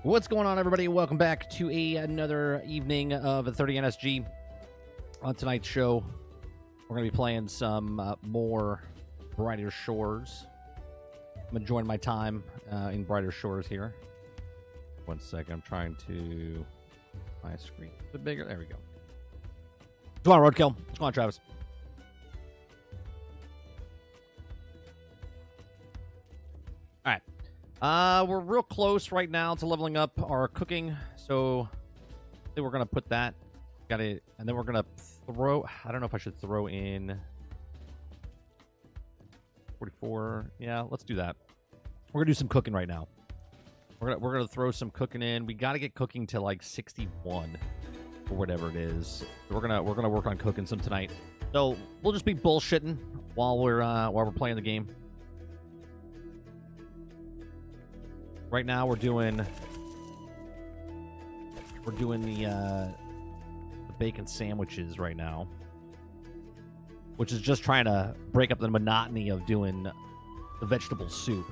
What's going on, everybody? Welcome back to another evening of 30 NSG. On tonight's show, we're going to be playing some more Brighter Shores. I'm enjoying my time in Brighter Shores here. One second, I'm trying to... My screen a bit bigger. There we go. Come on, Roadkill. Come on, Travis. All right. We're real close right now to leveling up our cooking, so I think we're gonna put that. Got it, and then we're gonna throw. I don't know if I should throw in 44. Yeah, let's do that. We're gonna do some cooking right now. We're gonna throw some cooking in. We got to get cooking to like 61 or whatever it is. We're gonna work on cooking some tonight. So we'll just be bullshitting while we're playing the game. Right now we're doing the bacon sandwiches right now, which is just trying to break up the monotony of doing the vegetable soup.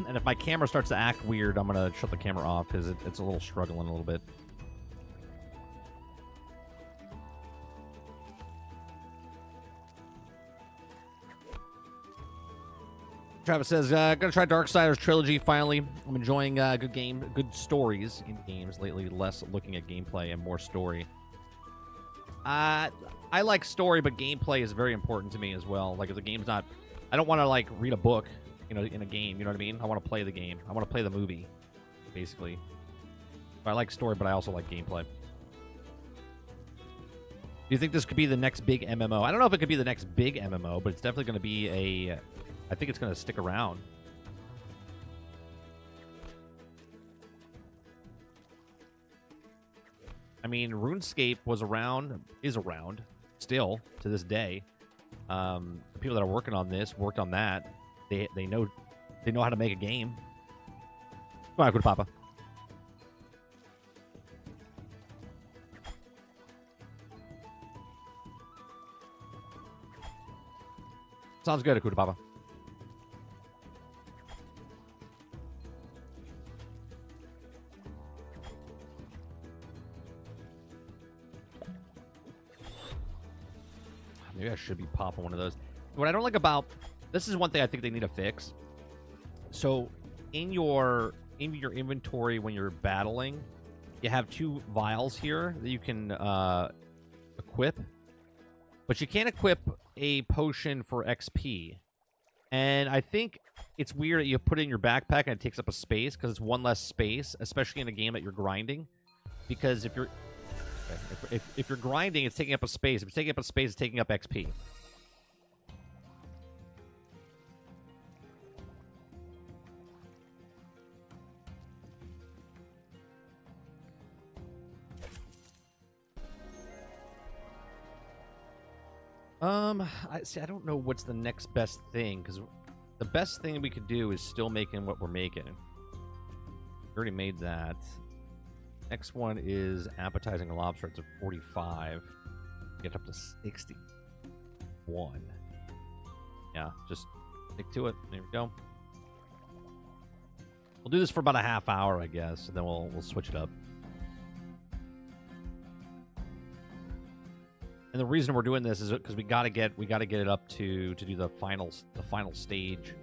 And if my camera starts to act weird, I'm gonna shut the camera off because it's a little struggling a little bit. Travis says, gonna try Darksiders Trilogy finally. I'm enjoying good stories in games lately, less looking at gameplay and more story. I like story, but gameplay is very important to me as well. Like, if the game's not... I don't want to, like, read a book, in a game, you know what I mean? I want to play the game. I want to play the movie, basically. I like story, but I also like gameplay. Do you think this could be the next big MMO? I don't know if it could be the next big MMO, but it's definitely going to be a... I think it's going to stick around. I mean, RuneScape is around, still, to this day. The people that are working on this worked on that. They know how to make a game. Come on, good Papa. Sounds good, Akuta Papa. Maybe I should be popping one of those. What I don't like about... This is one thing I think they need to fix. So, in your inventory when you're battling, you have 2 vials here that you can equip. But you can't equip a potion for XP. And I think it's weird that you put it in your backpack and it takes up a space, because it's one less space, especially in a game that you're grinding. Because if you're... If you're grinding, it's taking up a space. If it's taking up a space, it's taking up XP. I don't know what's the next best thing, because the best thing we could do is still making what we're making. We already made that. Next one is appetizing lobster. It's a 45. Get up to 61. Yeah, just stick to it. There we go. We'll do this for about a half hour, I guess, and then we'll switch it up. And the reason we're doing this is because we gotta get it up to do the final stage.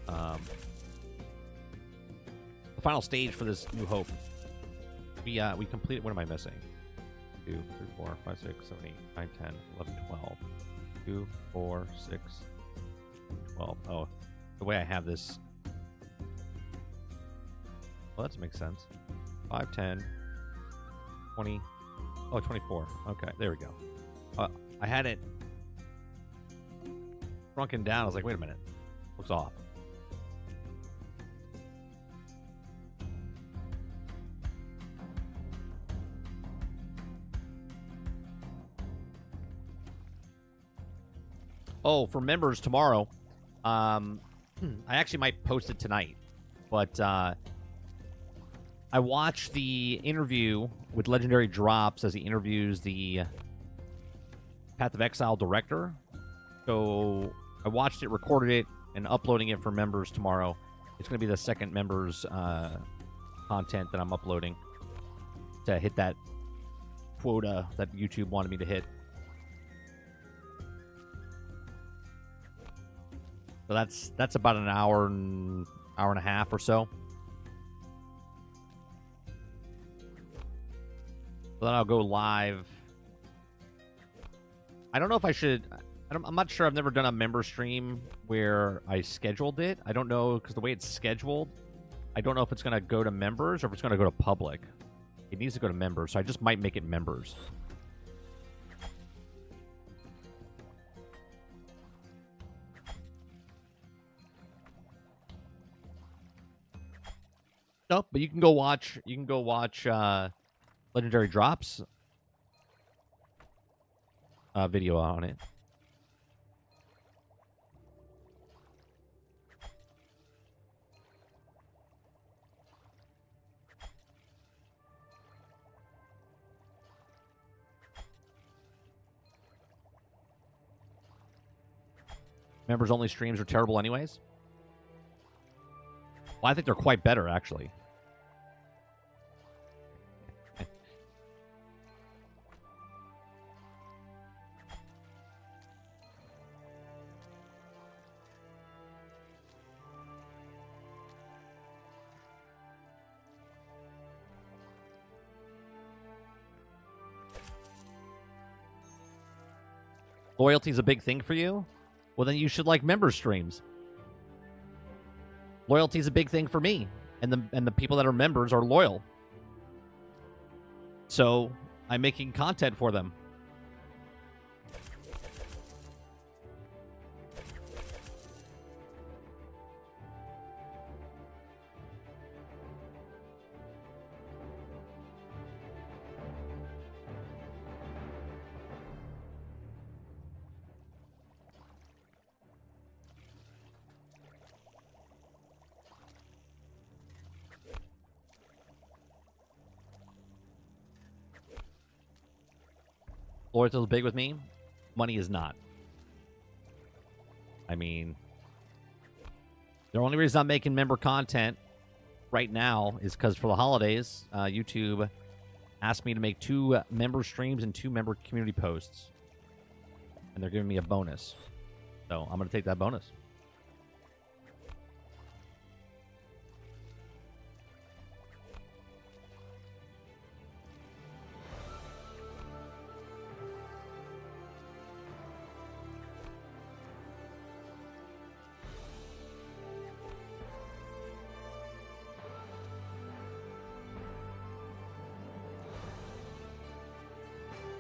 The final stage for this New Hope. We completed... What am I missing? 2, 3, 4, 5, 6, 7, 8, 9, 10, 11, 12. 2, 4, 6, 12. Oh, the way I have this... Well, that makes sense. 5, 10, 20... Oh, 24. Okay, there we go. I had it shrunken down. I was like, wait a minute. Looks off. Oh, for members tomorrow, I actually might post it tonight, but I watched the interview with Legendary Drops as he interviews the Path of Exile director. So I watched it, recorded it, and uploading it for members tomorrow. It's going to be the second members content that I'm uploading to hit that quota that YouTube wanted me to hit. So that's about an hour and a half or so. So then I'll go live. I don't know if I should. I'm not sure. I've never done a member stream where I scheduled it. I don't know, because the way it's scheduled, I don't know if it's going to go to members or if it's going to go to public. It needs to go to members, so I just might make it members. No, but you can go watch. You can go watch Legendary Drops video on it. Members only streams are terrible anyways. Well, I think they're quite better, actually. Loyalty is a big thing for you? Well, then you should like member streams. Loyalty is a big thing for me, and the people that are members are loyal. So I'm making content for them. Loyalty is big with me. Money is not. I mean, the only reason I'm making member content right now is because for the holidays, YouTube asked me to make 2 member streams and 2 member community posts. And they're giving me a bonus. So I'm going to take that bonus.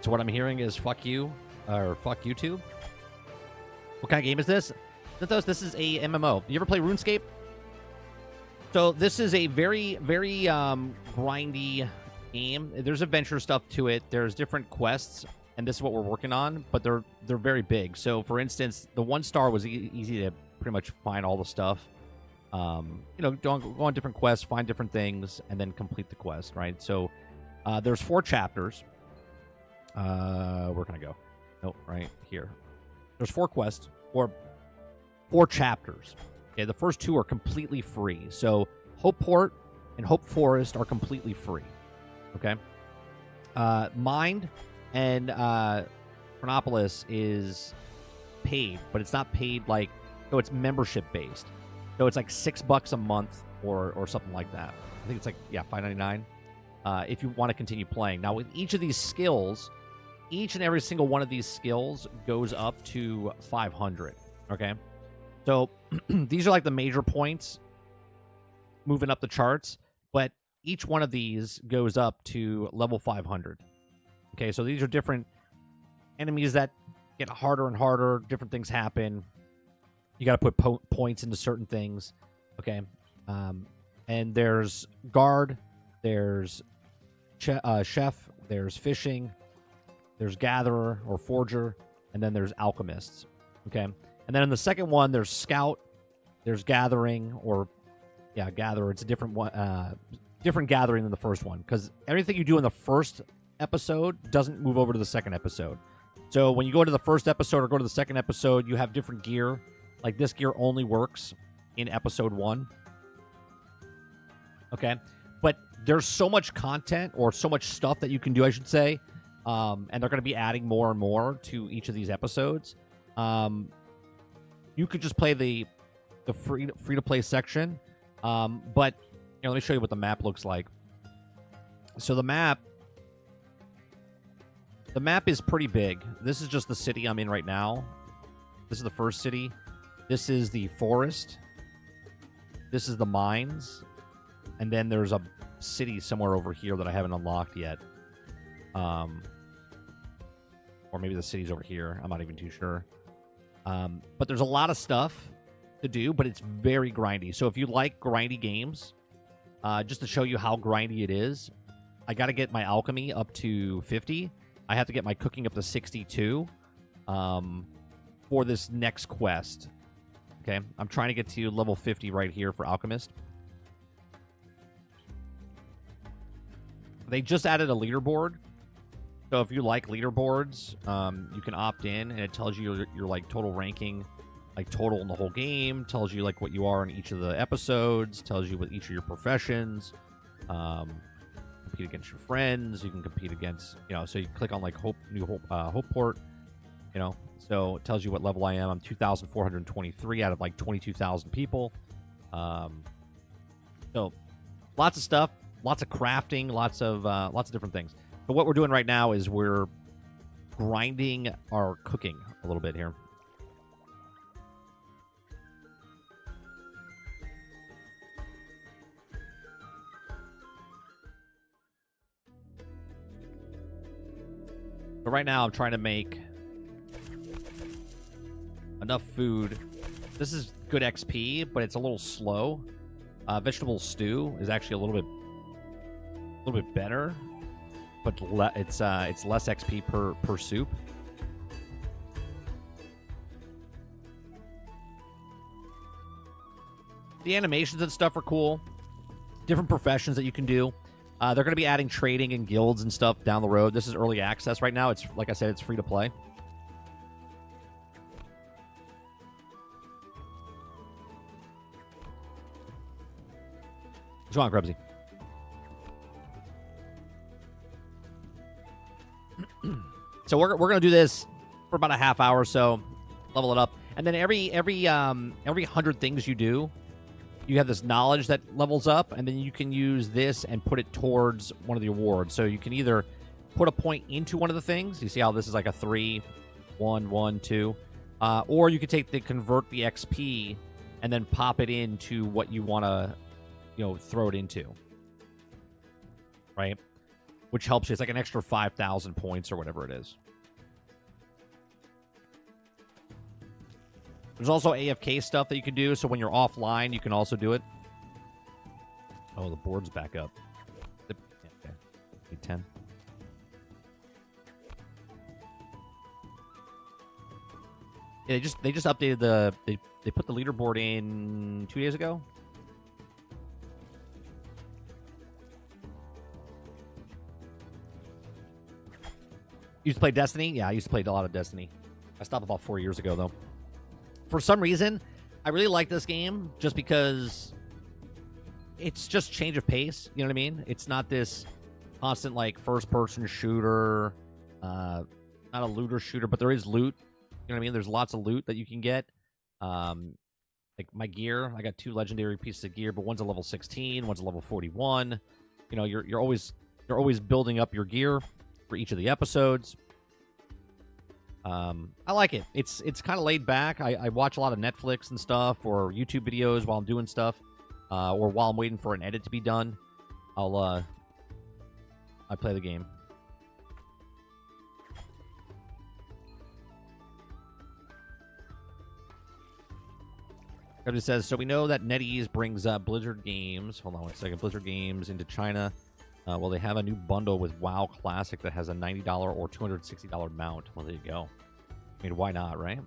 So what I'm hearing is fuck you, or fuck YouTube. What kind of game is this? This is a MMO. You ever play RuneScape? So this is a very, very grindy game. There's adventure stuff to it. There's different quests, and this is what we're working on, but they're very big. So for instance, the 1 star was easy to pretty much find all the stuff. You know, go on different quests, find different things, and then complete the quest, right? So there's 4 chapters. Where can I go? Nope, right here. There's 4 quests, or 4 chapters. Okay, the first 2 are completely free. So Hopeport and Hope Forest are completely free. Okay. Mind and Chronopolis is paid, but it's not paid like, so it's membership based. So it's like $6 a month or something like that. I think it's like, yeah, $5.99. If you want to continue playing. Now with each of these skills, each and every single one of these skills goes up to 500. Okay. So these are like the major points moving up the charts, but each one of these goes up to level 500. Okay. So these are different enemies that get harder and harder. Different things happen. You got to put points into certain things. Okay. And there's guard, there's chef, there's fishing, there's gatherer or forger, and then there's alchemists. Okay. And then in the second one, there's scout, there's gathering, or yeah, gatherer. It's a different one, different gathering than the first one, because everything you do in the first episode doesn't move over to the second episode. So when you go into the first episode or go to the second episode, you have different gear. Like this gear only works in episode 1. Okay. But there's so much content or so much stuff that you can do, I should say, and they're going to be adding more and more to each of these episodes. You could just play the free to play section, but let me show you what the map looks like. So the map is pretty big. This is just the city I'm in right now. This is the first city. This is the forest. This is the mines. And then there's a city somewhere over here that I haven't unlocked yet. Or maybe the city's over here. I'm not even too sure. But there's a lot of stuff to do, but it's very grindy. So if you like grindy games, just to show you how grindy it is, I got to get my alchemy up to 50. I have to get my cooking up to 62 for this next quest. Okay, I'm trying to get to level 50 right here for Alchemist. They just added a leaderboard. So if you like leaderboards, you can opt in, and it tells you your like total ranking, like total in the whole game, tells you like what you are in each of the episodes, tells you what each of your professions, compete against your friends, you can compete against, so you click on like Hopeport, so it tells you what level I am. I'm 2,423 out of like 22,000 people. So lots of stuff, lots of crafting, lots of different things. But what we're doing right now is we're grinding our cooking a little bit here. But right now I'm trying to make enough food. This is good XP, but it's a little slow. Vegetable stew is actually a little bit better, but it's less XP per soup. The animations and stuff are cool. Different professions that you can do. They're going to be adding trading and guilds and stuff down the road. This is early access right now. It's, like I said, it's free to play. What's wrong, Krebsy? So we're going to do this for about a half hour or so, level it up. And then every 100 things you do, you have this knowledge that levels up, and then you can use this and put it towards one of the awards. So you can either put a point into one of the things. You see how this is like a 3, 1, 1, 2. Or you could convert the XP and then pop it into what you want to, throw it into. Right? Which helps you. It's like an extra 5,000 points or whatever it is. There's also AFK stuff that you can do, so when you're offline, you can also do it. Oh, the board's back up. Okay. 10. Yeah, they just updated they put the leaderboard in 2 days ago. You used to play Destiny? Yeah, I used to play a lot of Destiny. I stopped about 4 years ago, though. For some reason, I really like this game just because it's just change of pace. You know what I mean? It's not this constant, like, first-person shooter. Not a looter shooter, but there is loot. You know what I mean? There's lots of loot that you can get. Like, my gear, I got 2 legendary pieces of gear, but one's a level 16, one's a level 41. You're always building up your gear for each of the episodes. I like it. It's kind of laid back. I watch a lot of Netflix and stuff, or YouTube videos while I'm doing stuff, or while I'm waiting for an edit to be done. I play the game. It says, so we know that NetEase brings Blizzard Games. Hold on one second. Blizzard Games into China. Well, they have a new bundle with WoW Classic that has a $90 or $260 mount. Well, there you go. I mean, why not, right?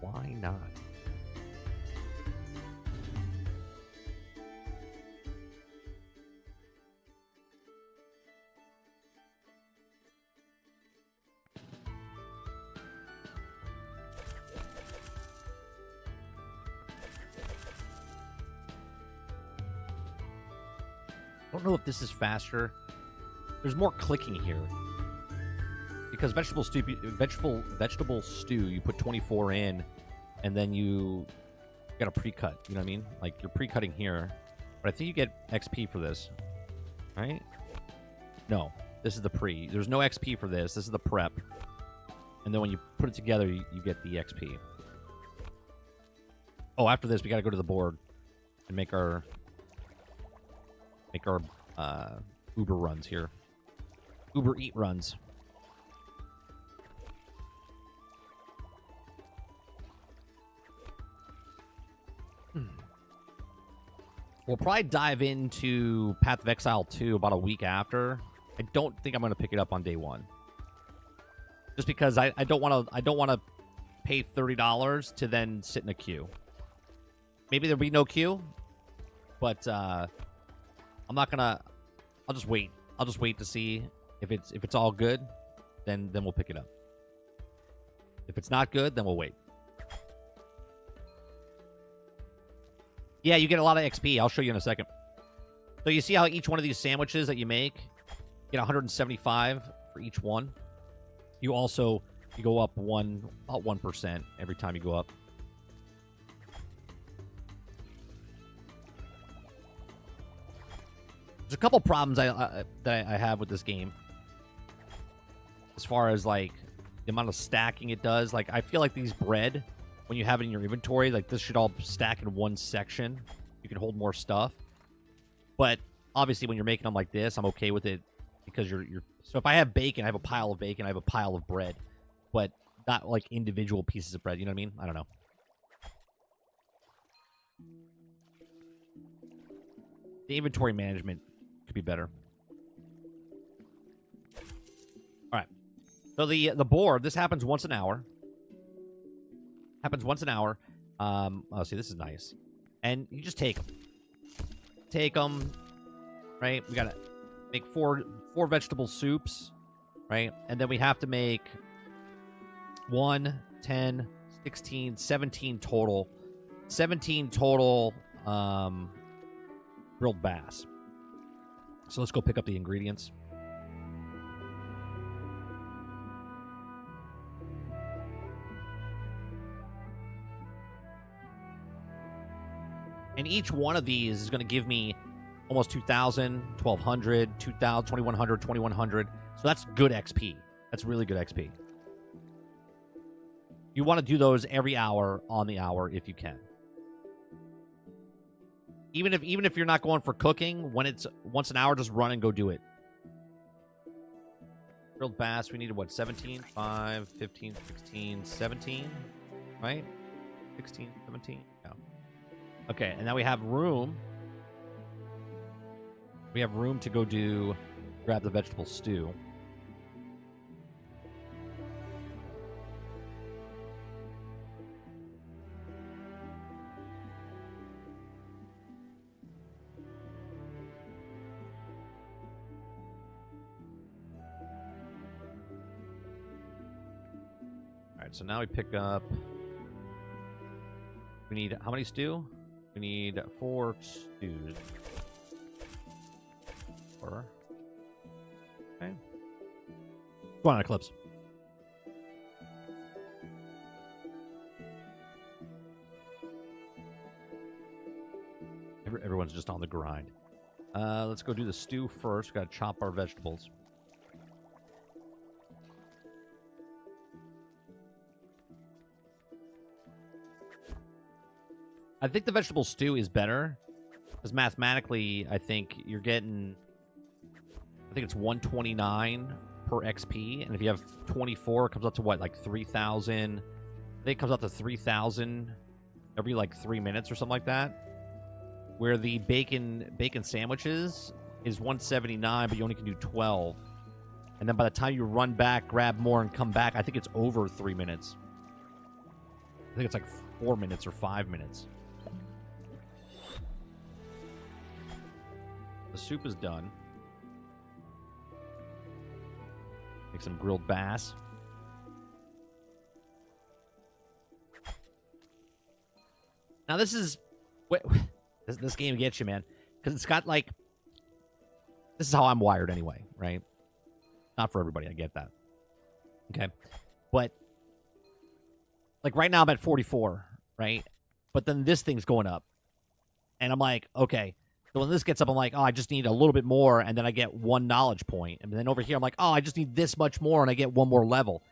Why not? don't know if this is faster. There's more clicking here. Because vegetable stew, you put 24 in, and then you got a pre-cut. You know what I mean? Like, you're pre-cutting here. But I think you get XP for this. Right? No. This is the pre. There's no XP for this. This is the prep. And then when you put it together, you get the XP. Oh, after this, we got to go to the board and make our Uber runs here. Uber Eat runs. We'll probably dive into Path of Exile 2 about a week after. I don't think I'm going to pick it up on day one. Just because I don't want to pay $30 to then sit in a queue. Maybe there'll be no queue, but I'm not gonna. I'll just wait. I'll just wait to see if it's all good, then we'll pick it up. If it's not good, then we'll wait. Yeah, you get a lot of XP. I'll show you in a second. So you see how each one of these sandwiches that you make, you get 175 for each one. You also go up about 1% every time you go up. There's a couple problems that I have with this game. As far as, like, the amount of stacking it does. Like, I feel like these bread, when you have it in your inventory, like, this should all stack in one section. You can hold more stuff. But, obviously, when you're making them like this, I'm okay with it. Because you're... So, if I have bacon, I have a pile of bacon, I have a pile of bread. But not, like, individual pieces of bread. You know what I mean? I don't know. The inventory management could be better. All right. So the board, this happens once an hour. Happens once an hour. Oh, see, this is nice. And you just take them. Take them. Right? We got to make four vegetable soups. Right? And then we have to make 1, 10, 16, 17 total. 17 total grilled bass. So let's go pick up the ingredients. And each one of these is going to give me almost 2,000, 1,200, 2,000, 2,100, 2,100. So that's good XP. That's really good XP. You want to do those every hour on the hour if you can. Even if you're not going for cooking, when it's once an hour, just run and go do it. Grilled bass, we needed what, 17? 5, 15, 16, 17, right? 16, 17? No. Okay, and now we have room. We have room to go grab the vegetable stew. So now we pick up... We need... How many stew? We need 4 stews. 4. Okay. Go on, Eclipse. Everyone's just on the grind. Let's go do the stew first. We gotta chop our vegetables. I think the vegetable stew is better. Because mathematically, I think you're getting... I think it's 129 per XP. And if you have 24, it comes up to what? Like 3,000? I think it comes out to 3,000 every like 3 minutes or something like that. Where the bacon sandwiches is 179, but you only can do 12. And then by the time you run back, grab more, and come back, I think it's over 3 minutes. I think it's like 4 minutes or 5 minutes. The soup is done. Make some grilled bass. Now this is... This game gets you, man. Because it's got, like... This is how I'm wired anyway, right? Not for everybody. I get that. Okay. But like right now I'm at 44, right? But then this thing's going up. And I'm like, okay. So when this gets up, I'm like, oh, I just need a little bit more, and then I get 1 knowledge point. And then over here, I'm like, oh, I just need this much more, and I get 1 more level.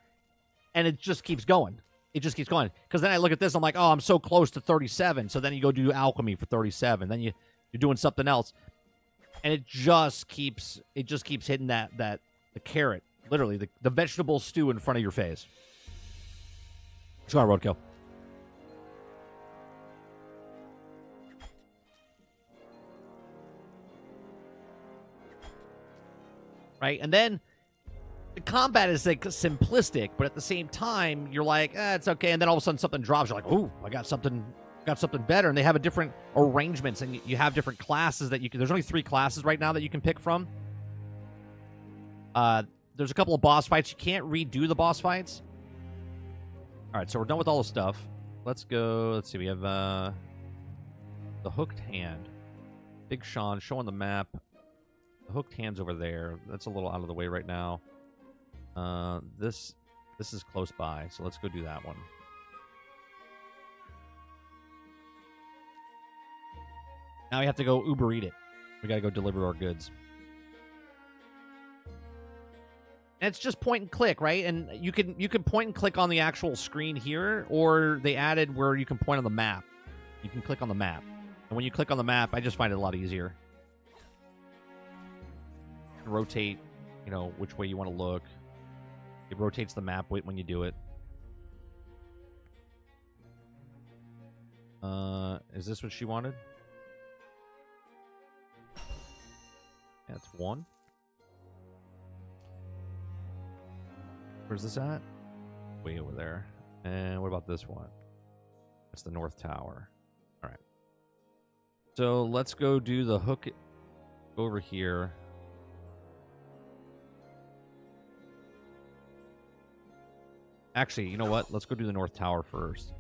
And it just keeps going. It just keeps going. Because then I look at this, I'm like, oh, I'm so close to 37. So then you go do alchemy for 37. Then you're doing something else. And it just keeps hitting the carrot. Literally, the vegetable stew in front of your face. Go on, Roadkill. Right? And then the combat is like simplistic, but at the same time, you're like, it's okay. And then all of a sudden something drops. You're like, ooh, I got something better. And they have a different arrangements, and you have different classes that you can. There's only 3 classes right now that you can pick from. There's a couple of boss fights. You can't redo the boss fights. All right, so we're done with all the stuff. Let's go. Let's see. We have the hooked hand. Big Sean, show on the map. The hooked hand's over there. That's a little out of the way right now. This is close by, so let's go do that one. Now we have to go Uber Eat it. We got to go deliver our goods. And it's just point and click, right? And you can point and click on the actual screen here, or they added where you can point on the map. You can click on the map. And when you click on the map, I just find it a lot easier. You can rotate, which way you want to look. It rotates the map when you do it. Is this what she wanted? Yeah, it's 1. Where's this at? Way over there. And what about this one? That's the North Tower. All right. So let's go do the hook over here. Actually, you know what? Let's go do the North Tower first.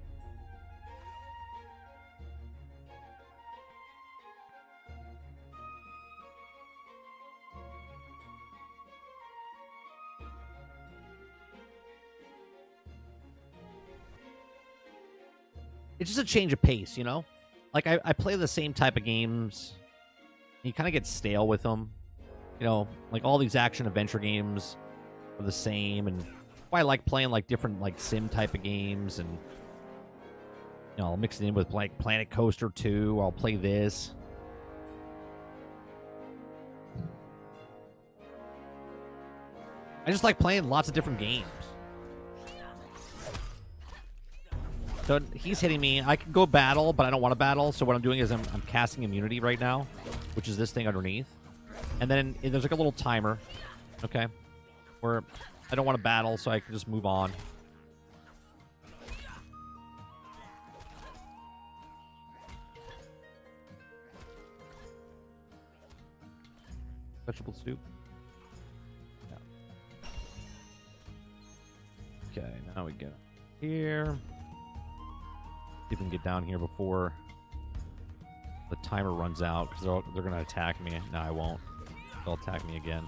It's just a change of pace, Like, I play the same type of games. You kind of get stale with them. Like all these action-adventure games are the same, and I like playing, like, different, like, sim type of games, and, I'll mix it in with, like, Planet Coaster 2. I'll play this. I just like playing lots of different games. So he's hitting me. I can go battle, but I don't want to battle. So what I'm doing is I'm casting immunity right now, which is this thing underneath. And then there's like a little timer, okay, where I don't want to battle, so I can just move on. Vegetable soup. Yeah. Okay, now we get here. See if we can get down here before the timer runs out, because they're going to attack me. No, I won't. They'll attack me again.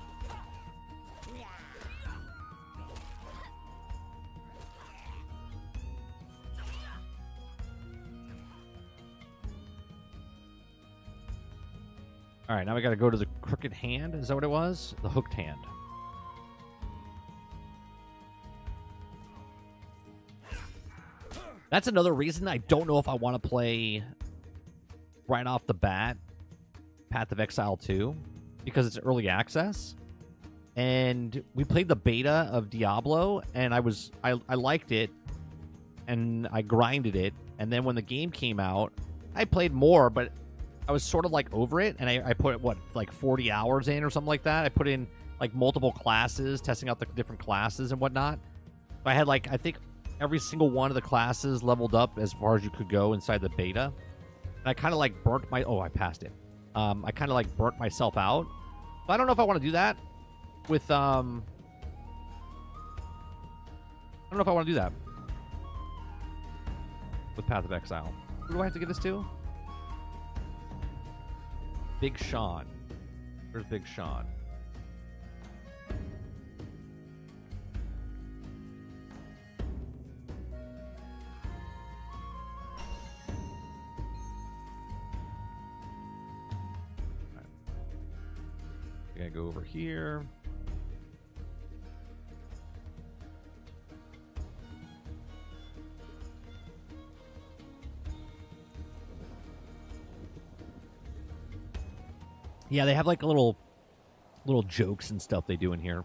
All right, now we got to go to the crooked hand. Is that what it was? The hooked hand. That's another reason I don't know if I want to play right off the bat Path of Exile 2, because it's early access. And we played the beta of Diablo, and I liked it, and I grinded it. And then when the game came out, I played more, but I was sort of like over it, and I put, like 40 hours in or something like that. I put in like multiple classes, testing out the different classes and whatnot. So I had like, I think every single one of the classes leveled up as far as you could go inside the beta. And I kind of like burnt my... Oh, I passed it. I kind of like burnt myself out. So I don't know if I want to do that with... I don't know if I want to do that with Path of Exile. Who do I have to give this to? Big Sean. Where's Big Sean? I gotta go over here. Yeah, they have like little jokes and stuff they do in here.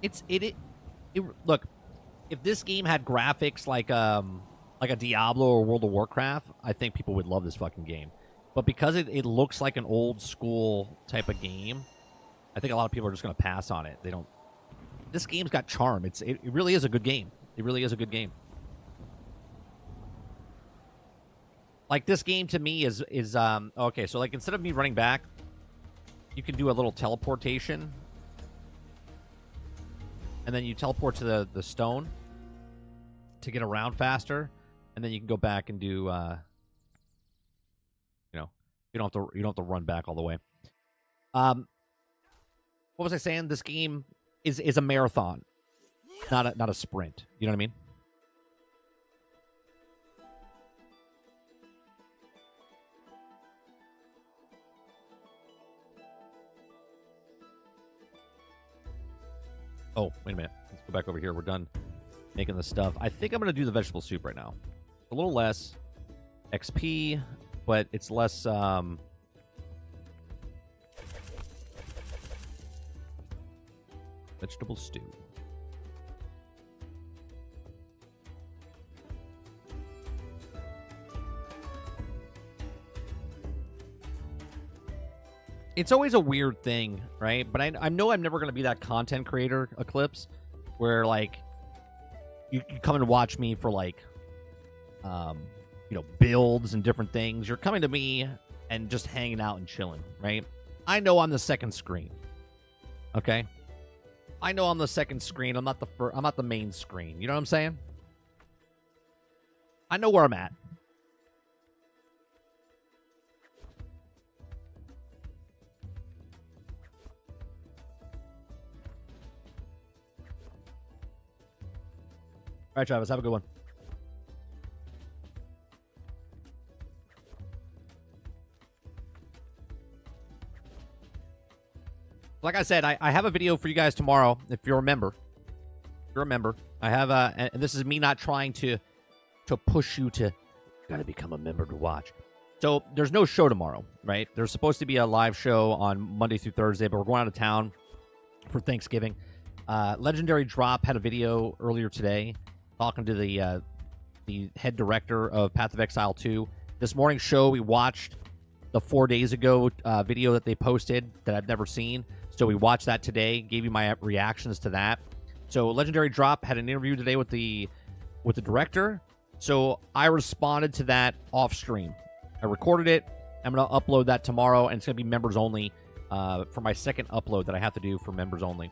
It look, if this game had graphics like a Diablo or World of Warcraft, I think people would love this fucking game. But because it looks like an old school type of game, I think a lot of people are just going to pass on it. They don't. This game's got charm. It really is a good game. It really is a good game. Like, this game to me is okay, so like instead of me running back, you can do a little teleportation. And then you teleport to the stone to get around faster, and then you can go back and do you don't have to run back all the way. What was I saying? This game is a marathon, not a sprint. You know what I mean? Oh, wait a minute. Let's go back over here. We're done making the stuff. I think I'm going to do the vegetable soup right now. A little less XP, but it's less... vegetable stew. It's always a weird thing, right? But I know I'm never going to be that content creator, Eclipse, where, like, you come and watch me for, like, builds and different things. You're coming to me and just hanging out and chilling, right? I know I'm the second screen, okay? I know I'm the second screen. I'm not the main screen. You know what I'm saying? I know where I'm at. All right, Travis, have a good one. Like I said, I have a video for you guys tomorrow, if you're a member. If you're a member. I have and this is me not trying to push you to gotta become a member to watch. So there's no show tomorrow, right? There's supposed to be a live show on Monday through Thursday, but we're going out of town for Thanksgiving. Legendary Drop had a video earlier today talking to the head director of Path of Exile 2. This morning's show, we watched the 4 days ago video that they posted that I've never seen. So we watched that today, gave you my reactions to that. So Legendary Drop had an interview today with the director. So I responded to that off stream. I recorded it. I'm going to upload that tomorrow, and it's going to be members only for my second upload that I have to do for members only.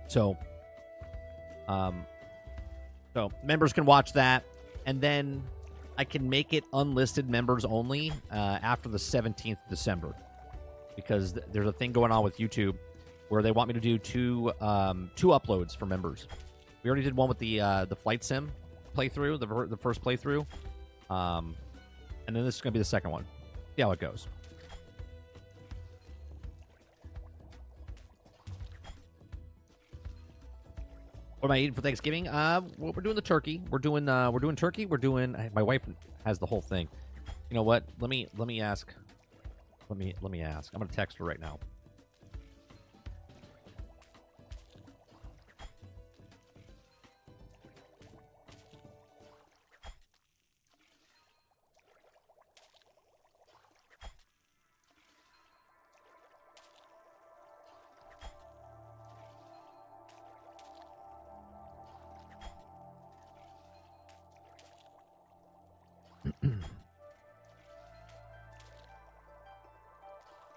So members can watch that, and then I can make it unlisted members only after the 17th of December, because there's a thing going on with YouTube where they want me to do two uploads for members. We already did one with the flight sim playthrough, the first playthrough, and then this is going to be the second one. See how it goes. What am I eating for Thanksgiving? Well, we're doing the turkey. We're doing turkey. My wife has the whole thing. You know what? Let me ask. Let me ask. I'm gonna text her right now.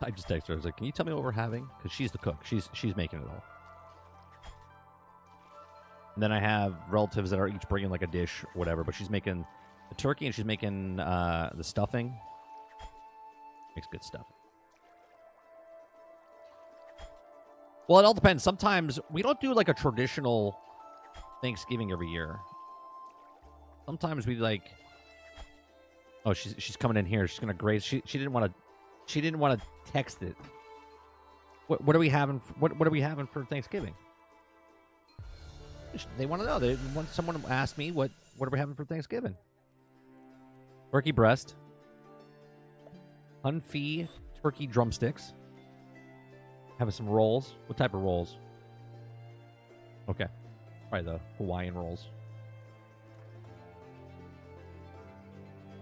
I just texted her. I was like, "Can you tell me what we're having?" Because she's the cook. She's making it all. And then I have relatives that are each bringing like a dish, or whatever. But she's making the turkey and she's making the stuffing. Makes good stuff. Well, it all depends. Sometimes we don't do like a traditional Thanksgiving every year. Sometimes we like. Oh, she's coming in here. She's gonna graze. She didn't want to. She didn't want to text it. What are we having? What are we having for Thanksgiving? They want to know. They want someone to ask me what are we having for Thanksgiving? Turkey breast, confit turkey drumsticks. Having some rolls. What type of rolls? Okay, probably the Hawaiian rolls.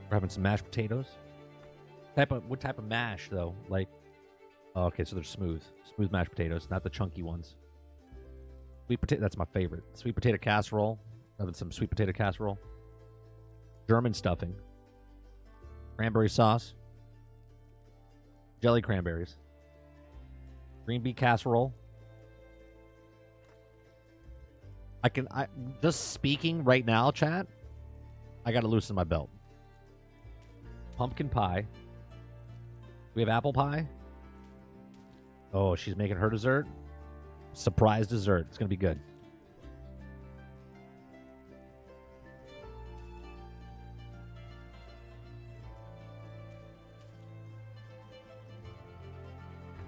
We're having some mashed potatoes. What type of mash though? Like, oh, okay, so they're smooth mashed potatoes, not the chunky ones. Sweet potato. That's my favorite. Sweet potato casserole. Having some sweet potato casserole. German stuffing. Cranberry sauce. Jelly cranberries. Green bean casserole. I just speaking right now, chat. I got to loosen my belt. Pumpkin pie. We have apple pie. Oh, she's making her dessert. Surprise dessert. It's going to be good.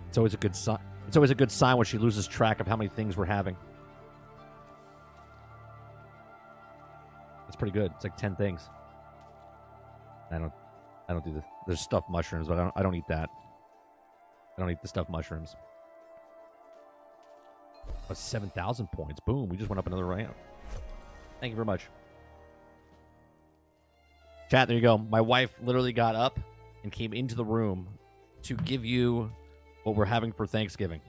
It's always a good sign. It's always a good sign when she loses track of how many things we're having. It's pretty good. It's like 10 things. I don't do this. There's stuffed mushrooms, but I don't eat that. I don't eat the stuffed mushrooms. Oh, 7,000 points. Boom. We just went up another round. Thank you very much. Chat, there you go. My wife literally got up and came into the room to give you what we're having for Thanksgiving.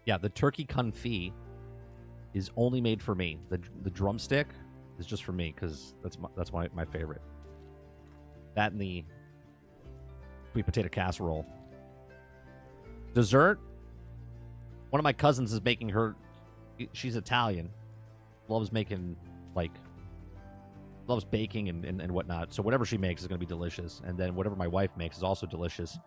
Yeah, the turkey confit is only made for me. The drumstick is just for me because that's my favorite. That and the sweet potato casserole. Dessert. One of my cousins is making her. She's Italian. Loves making loves baking and whatnot. So whatever she makes is going to be delicious. And then whatever my wife makes is also delicious.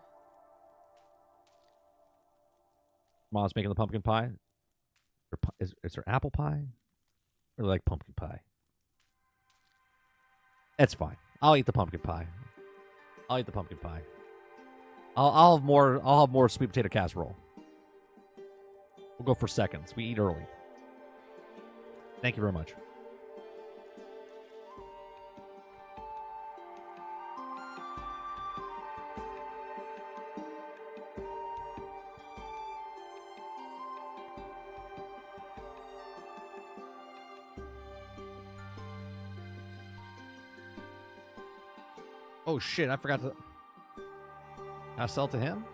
Mom's making the pumpkin pie. Is there apple pie? I really like pumpkin pie. That's fine. I'll eat the pumpkin pie. I'll eat the pumpkin pie. I'll have more sweet potato casserole. We'll go for seconds. We eat early. Thank you very much. Oh shit, I forgot to... I sell it to him?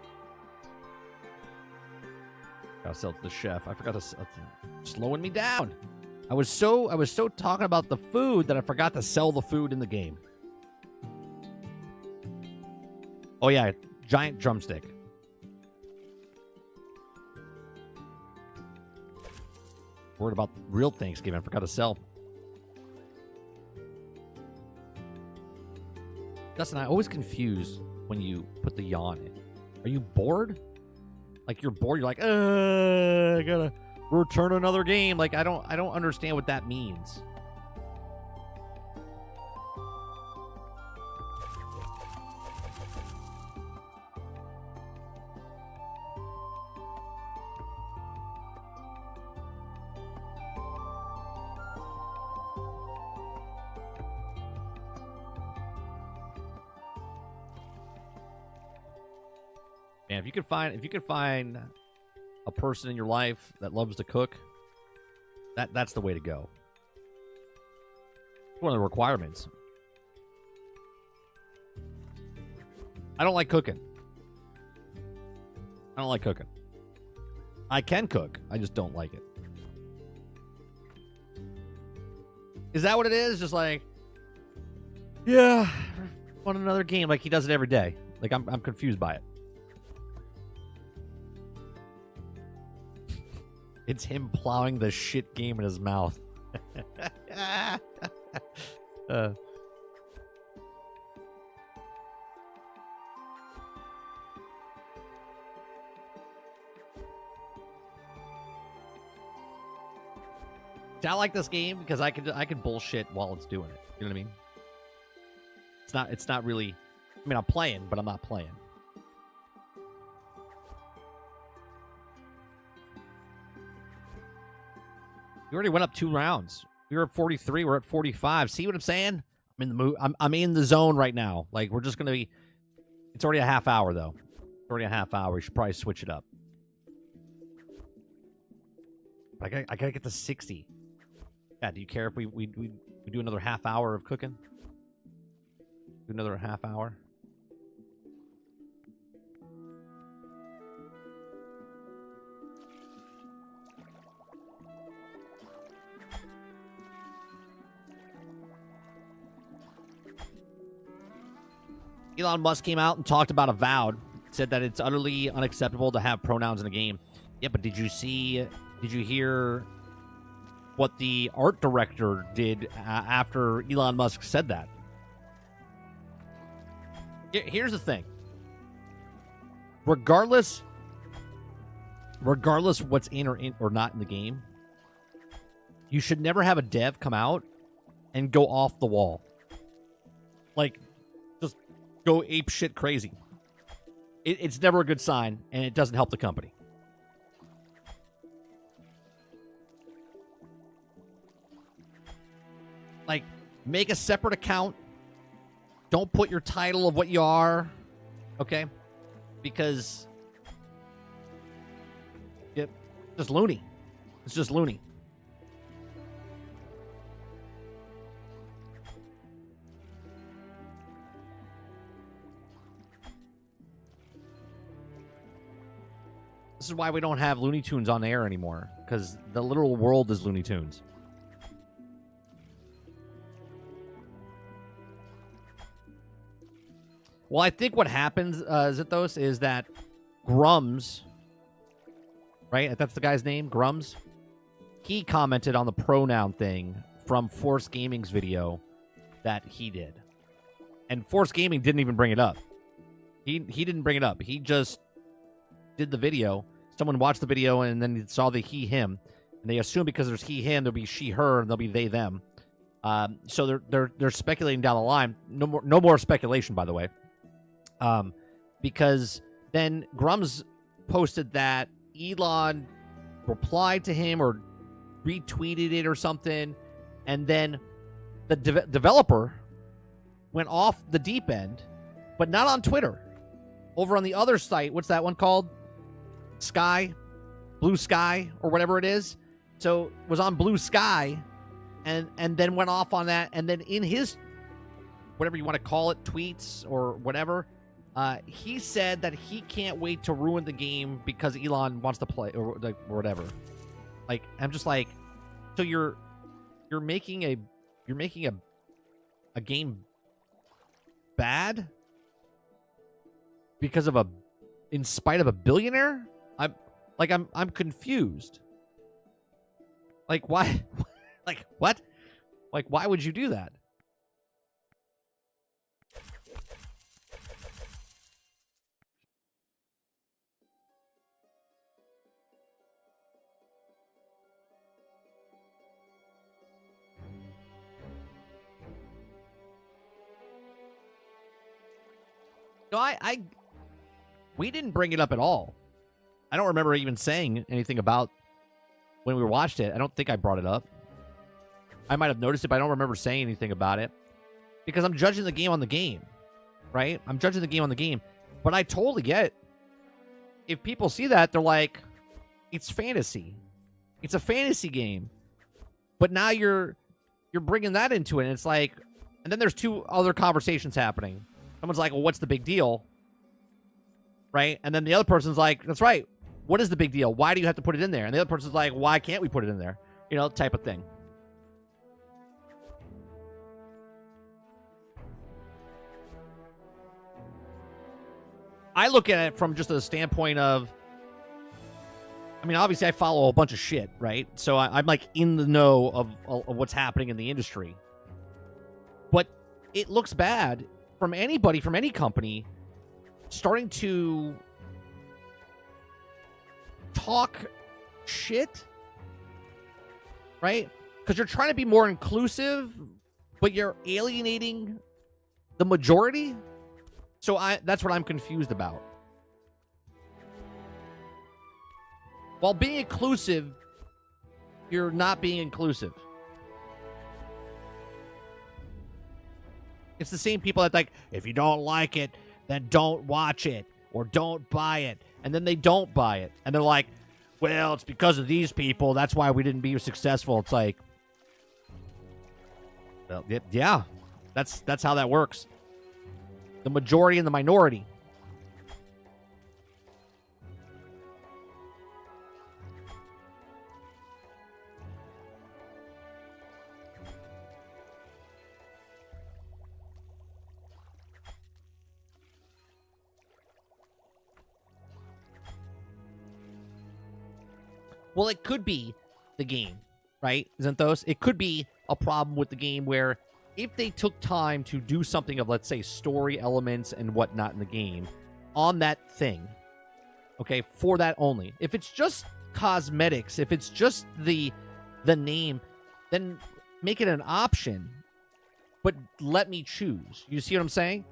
Gotta sell it to the chef. I forgot to... slowing me down. I was so talking about the food that I forgot to sell the food in the game. Oh yeah, giant drumstick. Worried about real Thanksgiving. I forgot to sell. Dustin, I always confuse when you put the yawn in. Are you bored? Like you're bored. You're like, I gotta return another game. Like I don't understand what that means. Man, if you could find a person in your life that loves to cook, that's the way to go. It's one of the requirements. I don't like cooking. I can cook. I just don't like it. Is that what it is? Just like, yeah, want another game. Like he does it every day. Like I'm confused by it. It's him plowing the shit game in his mouth. I like this game because I can bullshit while it's doing it. You know what I mean? It's not really. I mean, I'm playing, but I'm not playing. We already went up 2 rounds. We were at 43. We're at 45. See what I'm saying? I'm in the mood. I'm in the zone right now. Like, we're just gonna be. It's already a half hour though. It's already a half hour. We should probably switch it up. But I gotta get to 60. Yeah. Do you care if we do another half hour of cooking? Do another half hour. Elon Musk came out and talked about Avowed. Said that it's utterly unacceptable to have pronouns in a game. Yeah, but did you hear what the art director did after Elon Musk said that? Here's the thing. Regardless what's in or not in the game, you should never have a dev come out and go off the wall. Like, just go ape shit crazy. It's never a good sign, and it doesn't help the company. Like, make a separate account. Don't put your title of what you are, okay? Because it's just loony. It's just loony. This is why we don't have Looney Tunes on air anymore, because the literal world is Looney Tunes. Well, I think what happens, Zithos, is that Grums, right? That's the guy's name, Grums. He commented on the pronoun thing from Force Gaming's video that he did. And Force Gaming didn't even bring it up. He didn't bring it up. He just did the video. Someone watched the video and then saw the he, him. And they assume because there's he, him, there'll be she, her, and there'll be they, them. So they're speculating down the line. No more speculation, by the way. Because then Grums posted that Elon replied to him or retweeted it or something, and then the developer went off the deep end, but not on Twitter. Over on the other site, what's that one called? Blue Sky, or whatever it is. So was on Blue Sky, and then went off on that, and then in his, whatever you want to call it, tweets or whatever, he said that he can't wait to ruin the game because Elon wants to play or whatever. Like, I'm just like, so you're making a game bad because of in spite of a billionaire? I'm confused. Like, why? Like, what? Like, why would you do that? No, we didn't bring it up at all. I don't remember even saying anything about when we watched it. I don't think I brought it up. I might have noticed it, but I don't remember saying anything about it. Because I'm judging the game on the game, right? I'm judging the game on the game. But I totally get it. If people see that, they're like, it's fantasy. It's a fantasy game. But now you're bringing that into it, and it's like, and then there's 2 other conversations happening. Someone's like, well, what's the big deal? Right? And then the other person's like, that's right. What is the big deal? Why do you have to put it in there? And the other person's like, why can't we put it in there? You know, type of thing. I look at it from just a standpoint of, I mean, obviously I follow a bunch of shit, right? So I'm like in the know of what's happening in the industry. But it looks bad from anybody, from any company, starting to talk shit, right? because you're trying to be more inclusive, but you're alienating the majority. So that's what I'm confused about. While being inclusive, you're not being inclusive. It's the same people that like, if you don't like it, then don't watch it or don't buy it. And then they don't buy it. And they're like, well, it's because of these people. That's why we didn't be successful. It's like, well, yeah, that's how that works. The majority and the minority. Well, it could be the game, right, Zenthos? It could be a problem with the game where if they took time to do something of, let's say, story elements and whatnot in the game on that thing, okay, for that only. If it's just cosmetics, if it's just the name, then make it an option, but let me choose. You see what I'm saying?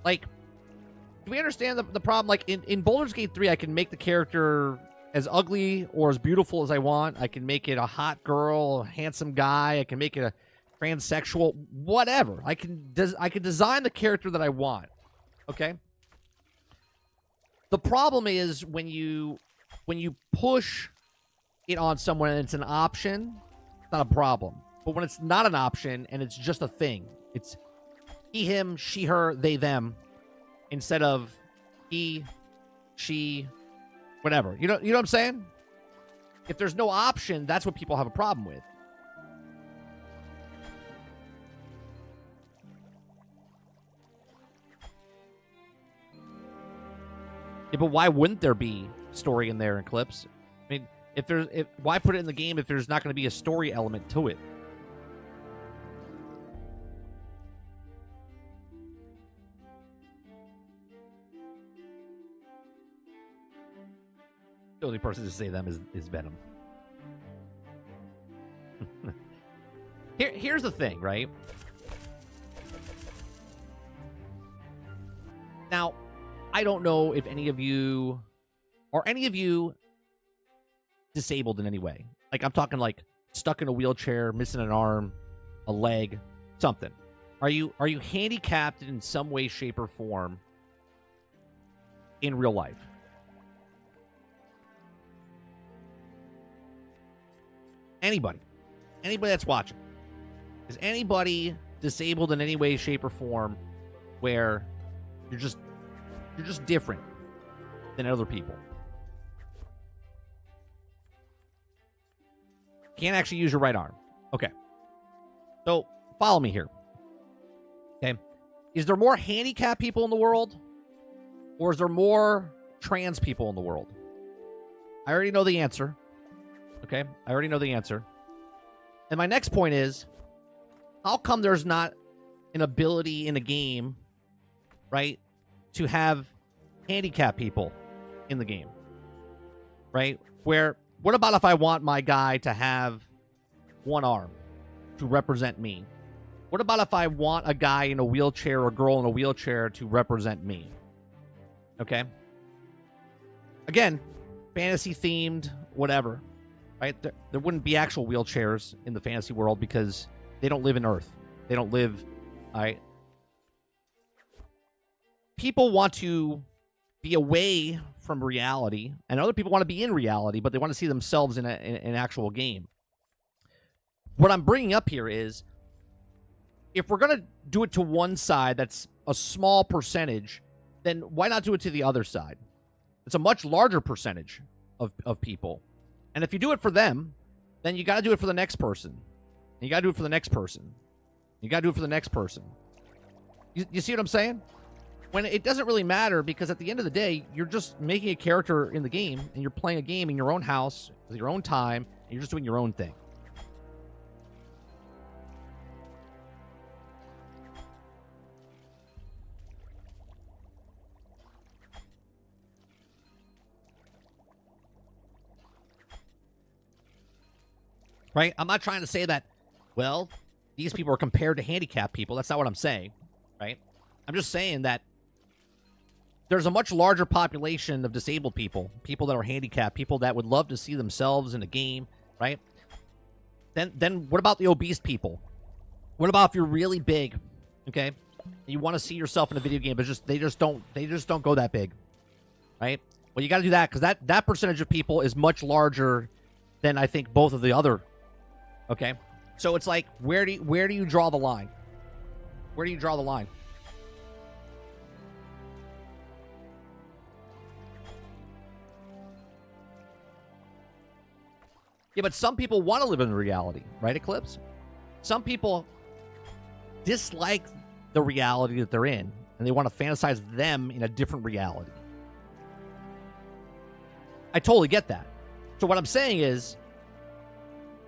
Like, do we understand the problem? Like, in Baldur's Gate 3, I can make the character as ugly or as beautiful as I want. I can make it a hot girl, a handsome guy. I can make it a transsexual, whatever. I can design the character that I want. Okay? The problem is when you push it on someone and it's an option, it's not a problem. But when it's not an option and it's just a thing, it's he, him, she, her, they, them, instead of he, she, whatever. You know what I'm saying? If there's no option, that's what people have a problem with. Yeah, but why wouldn't there be story in there and clips? I mean, why put it in the game if there's not going to be a story element to it? The only person to say them is Venom. Here's the thing, right? Now, I don't know if any of you disabled in any way. Like, I'm talking like stuck in a wheelchair, missing an arm, a leg, something. Are you handicapped in some way, shape, or form in real life? Anybody that's watching, is anybody disabled in any way, shape, or form where you're just different than other people? Can't actually use your right arm. Okay. So follow me here. Okay. Is there more handicapped people in the world? Or is there more trans people in the world? I already know the answer. Okay, I already know the answer. And my next point is, how come there's not an ability in a game, right, to have handicapped people in the game, right? Where, what about if I want my guy to have one arm to represent me? What about if I want a guy in a wheelchair or a girl in a wheelchair to represent me? Okay? Again, fantasy-themed, whatever. Right? There wouldn't be actual wheelchairs in the fantasy world because they don't live in Earth. They don't live... All right? People want to be away from reality, and other people want to be in reality, but they want to see themselves in an actual game. What I'm bringing up here is, if we're going to do it to one side that's a small percentage, then why not do it to the other side? It's a much larger percentage of people. And if you do it for them, then you got to do it for the next person. And you got to do it for the next person. You got to do it for the next person. You see what I'm saying? When it doesn't really matter, because at the end of the day, you're just making a character in the game, and you're playing a game in your own house, with your own time, and you're just doing your own thing. right? I'm not trying to say that, well, these people are compared to handicapped people. That's not what I'm saying, right? I'm just saying that there's a much larger population of disabled people, people that are handicapped, people that would love to see themselves in a game, right? Then what about the obese people? What about if you're really big, okay? You want to see yourself in a video game, but they just don't go that big, right? Well, you got to do that because that percentage of people is much larger than I think both of the other. Okay, so it's like where do you draw the line? Where do you draw the line? Yeah, but some people want to live in reality, right, Eclipse? Some people dislike the reality that they're in, and they want to fantasize them in a different reality. I totally get that. So what I'm saying is,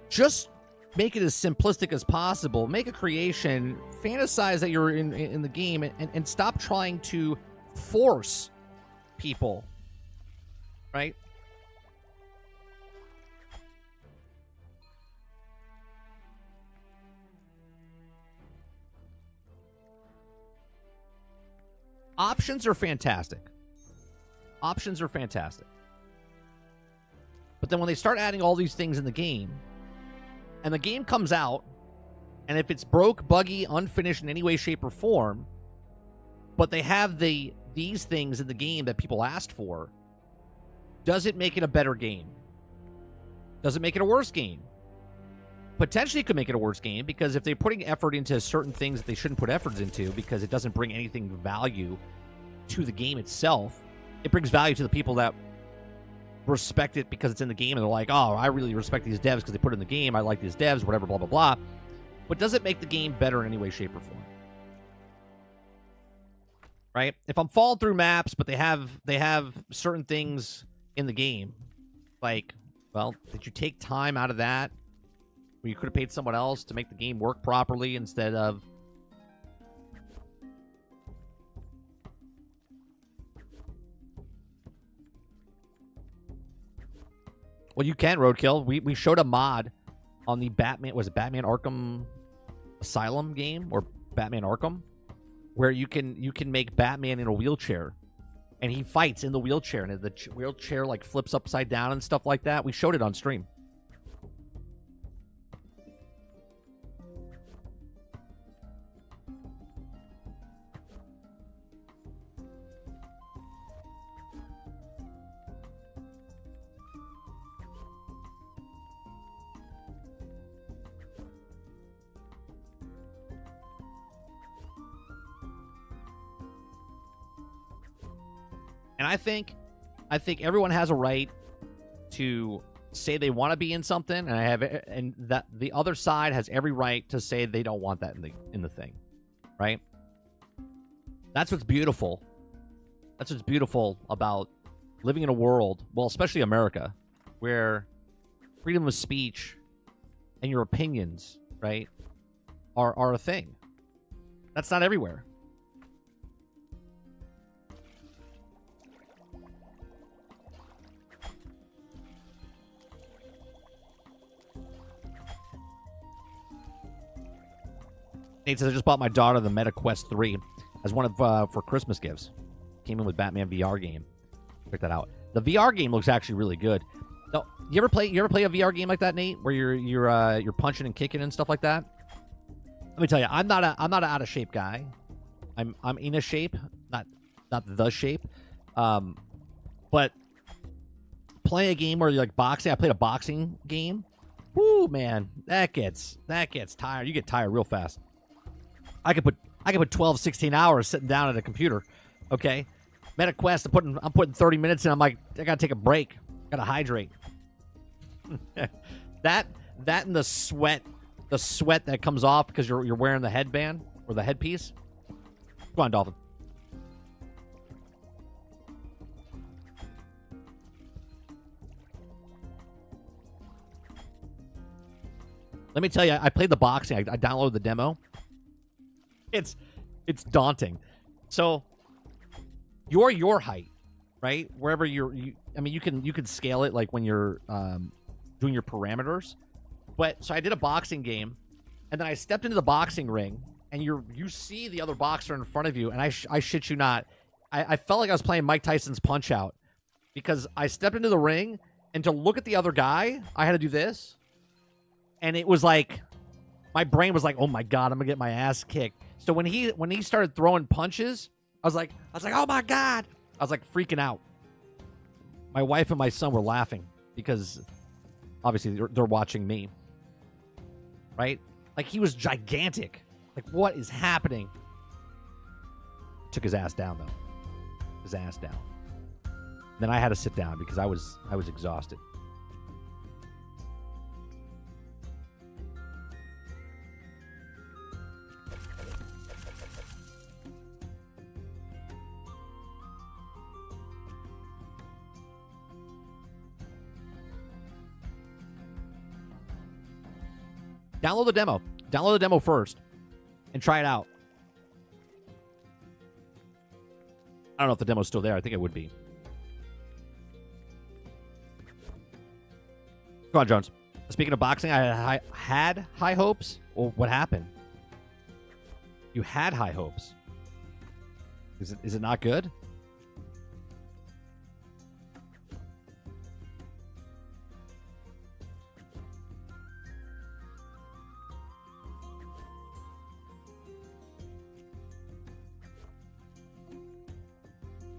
just make it as simplistic as possible. Make a creation, fantasize that you're in the game, and stop trying to force people, right? Options are fantastic. Options are fantastic. But then when they start adding all these things in the game, and the game comes out, and if it's broke, buggy, unfinished in any way, shape, or form, but they have these things in the game that people asked for, does it make it a better game? Does it make it a worse game? Potentially it could make it a worse game, because if they're putting effort into certain things that they shouldn't put efforts into because it doesn't bring anything value to the game itself, it brings value to the people that respect it because it's in the game, and they're like, oh, I really respect these devs because they put it in the game, I like these devs, whatever, blah, blah, blah. But does it make the game better in any way, shape, or form? Right? If I'm falling through maps, but they have certain things in the game, like, well, did you take time out of that where you could have paid someone else to make the game work properly instead of... Well, you can, Roadkill. We showed a mod on the Batman... Was it Batman Arkham Asylum game? Or Batman Arkham? Where you can make Batman in a wheelchair. And he fights in the wheelchair. And the wheelchair, like, flips upside down and stuff like that. We showed it on stream. And I think everyone has a right to say they want to be in something, and that the other side has every right to say they don't want that in the thing, right? That's what's beautiful. That's what's beautiful about living in a world, well, especially America, where freedom of speech and your opinions, right, are a thing. That's not everywhere. Nate says, I just bought my daughter the Meta Quest 3 as one of for Christmas gifts. Came in with Batman VR game. Check that out. The VR game looks actually really good. No, you ever play a VR game like that, Nate, where you're punching and kicking and stuff like that? Let me tell you, I'm not an out of shape guy. I'm in a shape, not the shape. But playing a game where you're like boxing, I played a boxing game. Woo, man, that gets tired. You get tired real fast. I could put 12, 16 hours sitting down at a computer. Okay, Meta Quest, I'm putting 30 minutes in. I'm like, I gotta take a break. Gotta hydrate. that and the sweat that comes off because you're wearing the headband or the headpiece. Go on, Dolphin. Let me tell you, I played the boxing. I downloaded the demo. It's daunting. So you're your height, right? Wherever I mean, you can scale it like when you're doing your parameters. But so I did a boxing game, and then I stepped into the boxing ring, and you see the other boxer in front of you, and I shit you not, I felt like I was playing Mike Tyson's Punch-Out, because I stepped into the ring, and to look at the other guy, I had to do this, and it was like, my brain was like, oh my god, I'm gonna get my ass kicked. So when he started throwing punches, I was like, oh my god, I was like freaking out. My wife and my son were laughing because obviously they're watching me, right? Like, he was gigantic. Like, what is happening? Took his ass down though. His ass down. Then I had to sit down because I was exhausted. Download the demo. Download the demo first and try it out. I don't know if the demo's still there. I think it would be. Come on, Jones. Speaking of boxing, I had high hopes. Well, what happened? You had high hopes. Is it not good?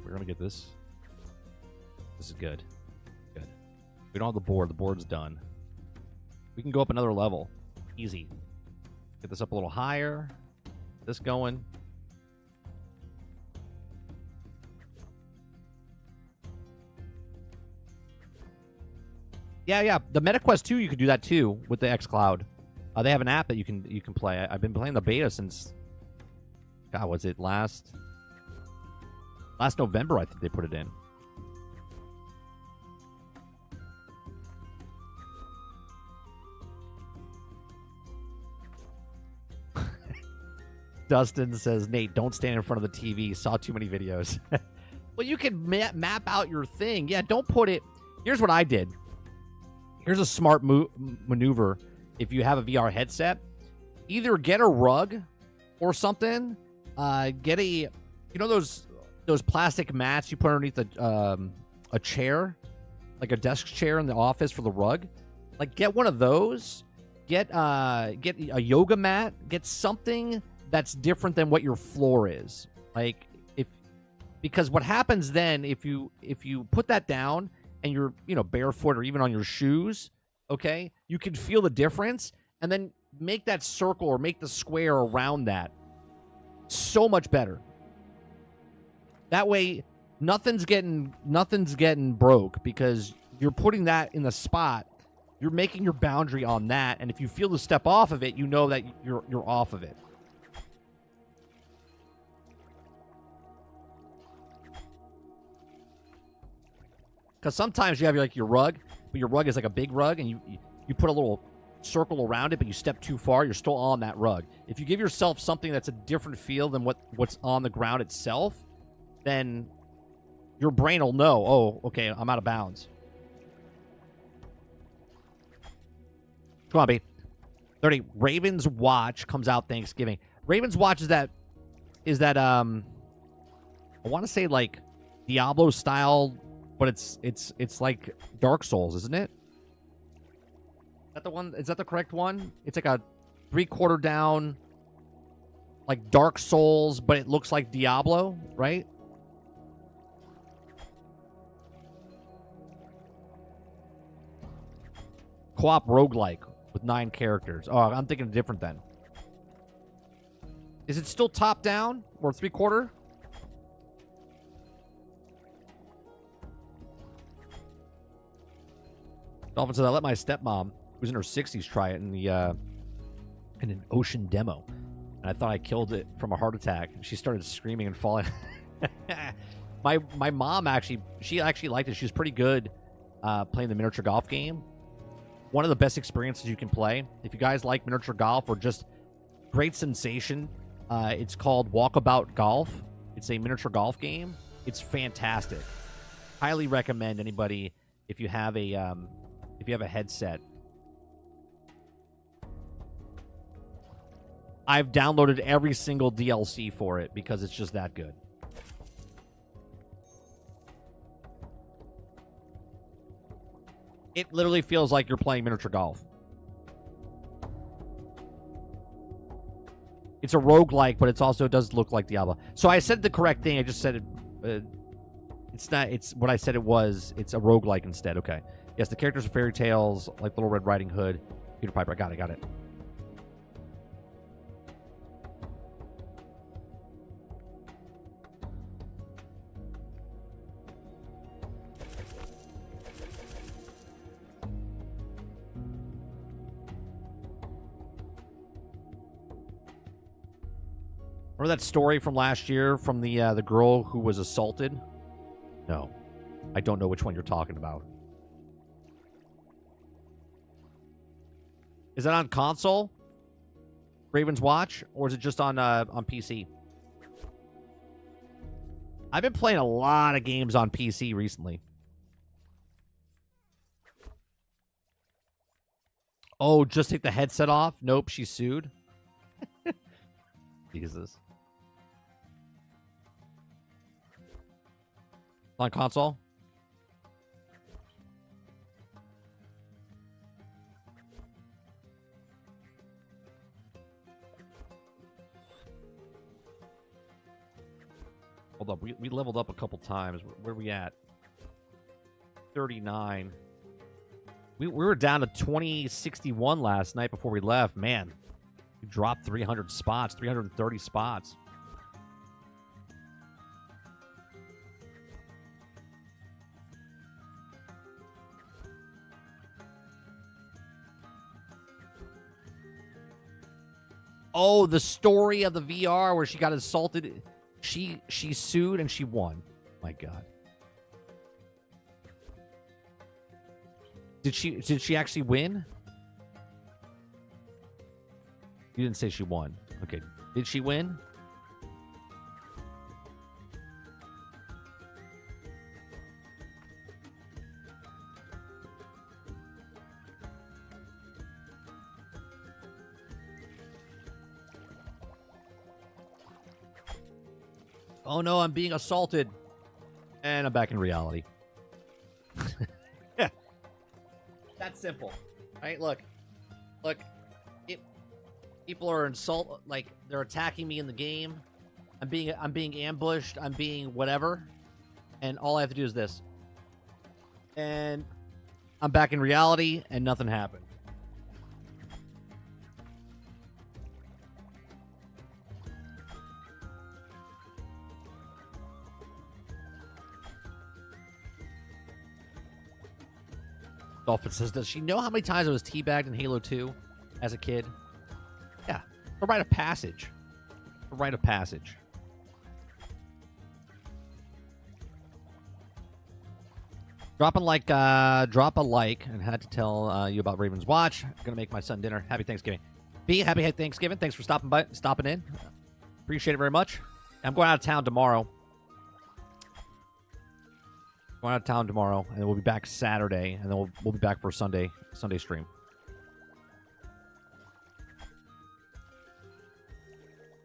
We're gonna get this. This is good. Good. We don't have the board. The board's done. We can go up another level. Easy. Get this up a little higher. This going. Yeah. The MetaQuest 2, you could do that too with the xCloud. They have an app that you can play. I've been playing the beta since, God, was it last November? I think they put it in. Dustin says, Nate, don't stand in front of the TV. Saw too many videos. Well, you can map out your thing. Yeah, don't put it. Here's what I did. Here's a smart maneuver. If you have a VR headset, either get a rug or something. Get a, you know those plastic mats you put underneath a chair, like a desk chair in the office for the rug. Like, get one of those. Get a yoga mat. Get something that's different than what your floor is. Like, because what happens then if you put that down and you're, barefoot or even on your shoes, okay, you can feel the difference, and then make that circle or make the square around that so much better. That way, nothing's getting broke because you're putting that in the spot. You're making your boundary on that, and if you feel to step off of it, you know that you're off of it. Because sometimes you have your rug, but your rug is like a big rug, and you put a little circle around it, but you step too far, you're still on that rug. If you give yourself something that's a different feel than what's on the ground itself, then your brain will know, oh, okay, I'm out of bounds. Come on, B. 30. Raven's Watch comes out Thanksgiving. Raven's Watch is that I want to say like Diablo style, but it's like Dark Souls, isn't it? Is that the one? Is that the correct one? It's like a 3/4 down, like Dark Souls, but it looks like Diablo, right? Co-op roguelike with 9 characters. Oh, I'm thinking different then. Is it still top down or 3/4? Dolphin says, I let my stepmom, who's in her 60s, try it in an ocean demo. And I thought I killed it from a heart attack. She started screaming and falling. My mom she actually liked it. She was pretty good playing the miniature golf game. One of the best experiences you can play. If you guys like miniature golf or just great sensation, it's called Walkabout Golf. It's a miniature golf game. It's fantastic. Highly recommend anybody if you have a headset. I've downloaded every single DLC for it because it's just that good. It literally feels like you're playing miniature golf. It's a roguelike, but it also does look like Diablo. So I said the correct thing. I just said it. It's not. It's what I said it was. It's a roguelike instead. Okay. Yes, the characters are fairy tales, like Little Red Riding Hood, Peter Piper. I got it. Got it. Remember that story from last year from the girl who was assaulted? No. I don't know which one you're talking about. Is that on console? Raven's Watch? Or is it just on PC? I've been playing a lot of games on PC recently. Oh, just take the headset off? Nope, she sued. Jesus. On console? Hold up. We leveled up a couple times. Where are we at? 39. We were down to 2061 last night before we left. Man, we dropped 300 spots, 330 spots. Oh, the story of the VR where she got assaulted. She sued and she won. My God. Did she actually win? You didn't say she won. Okay. Did she win? Oh no, I'm being assaulted. And I'm back in reality. Yeah. That's simple. Right? Look. People are they're attacking me in the game. I'm being ambushed. I'm being whatever. And all I have to do is this. And I'm back in reality and nothing happened. Dolphin says, does she know how many times I was teabagged in Halo 2 as a kid? Yeah. A rite of passage. A rite of passage. Drop a like, and had to tell you about Raven's Watch. Gonna make my son dinner. Happy Thanksgiving. B, happy Thanksgiving. Thanks for stopping in. Appreciate it very much. I'm going out of town tomorrow. Going out of town tomorrow, and then we'll be back Saturday, and then we'll be back for a Sunday stream.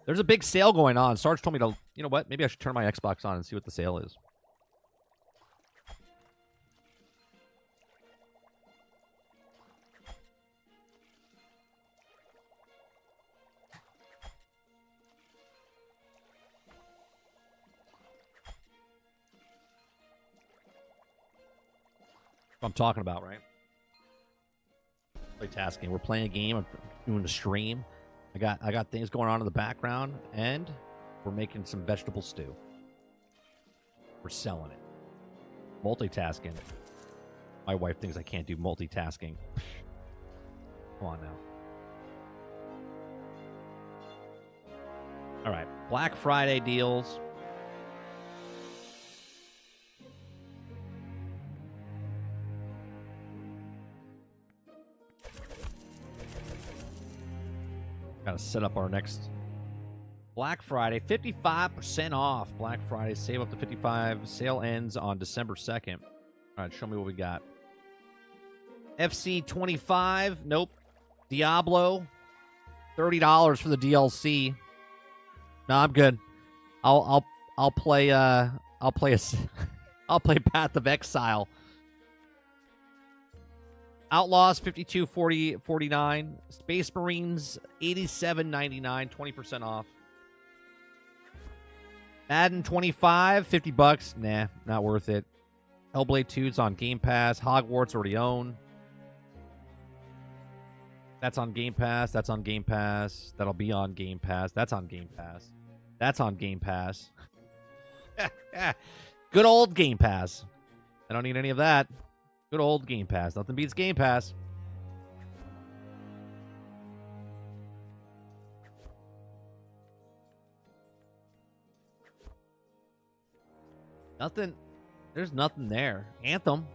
There's a big sale going on. Sarge told me to, you know what? Maybe I should turn my Xbox on and see what the sale is. I'm talking about, right? Multitasking. We're playing a game. I'm doing a stream. I got things going on in the background, and we're making some vegetable stew. We're selling it. Multitasking. My wife thinks I can't do multitasking. Come on now. All right. Black Friday deals. Got to set up our next Black Friday. 55% off Black Friday. Save up to 55. Sale ends on December 2nd. All right, show me what we got. FC 25. Nope. Diablo. $30 for the DLC. No, I'm good. I'll play I'll play I'll play Path of Exile. Outlaws 52.49. Space Marines 87.99, 20% off. Madden 25, $50. Nah, not worth it. Hellblade 2 is on Game Pass. Hogwarts already own. That's on Game Pass. That's on Game Pass. That'll be on Game Pass. That's on Game Pass. That's on Game Pass. Good old Game Pass. I don't need any of that. Good old Game Pass. Nothing beats Game Pass. Nothing. There's nothing there. Anthem.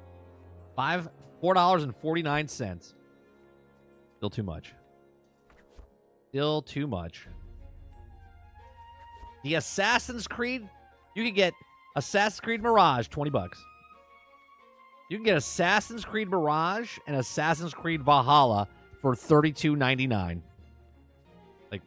$4.49. Still too much. Still too much. The Assassin's Creed. You can get Assassin's Creed Mirage, $20. You can get Assassin's Creed Mirage and Assassin's Creed Valhalla for $32.99. Like,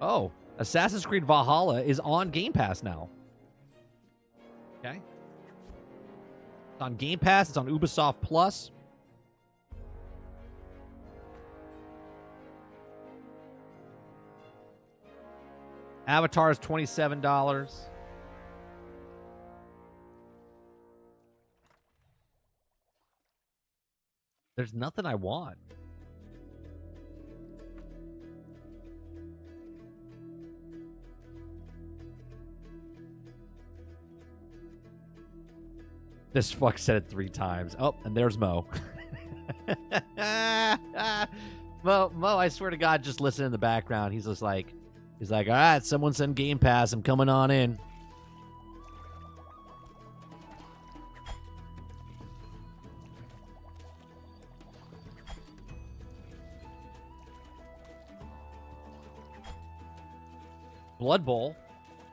oh, Assassin's Creed Valhalla is on Game Pass now. Okay. It's on Game Pass. It's on Ubisoft Plus. Avatar is $27. There's nothing I want. This fuck said it 3 times. Oh, and there's Mo. Mo, I swear to God, just listen in the background. He's like, all right, someone send Game Pass. I'm coming on in. Blood Bowl,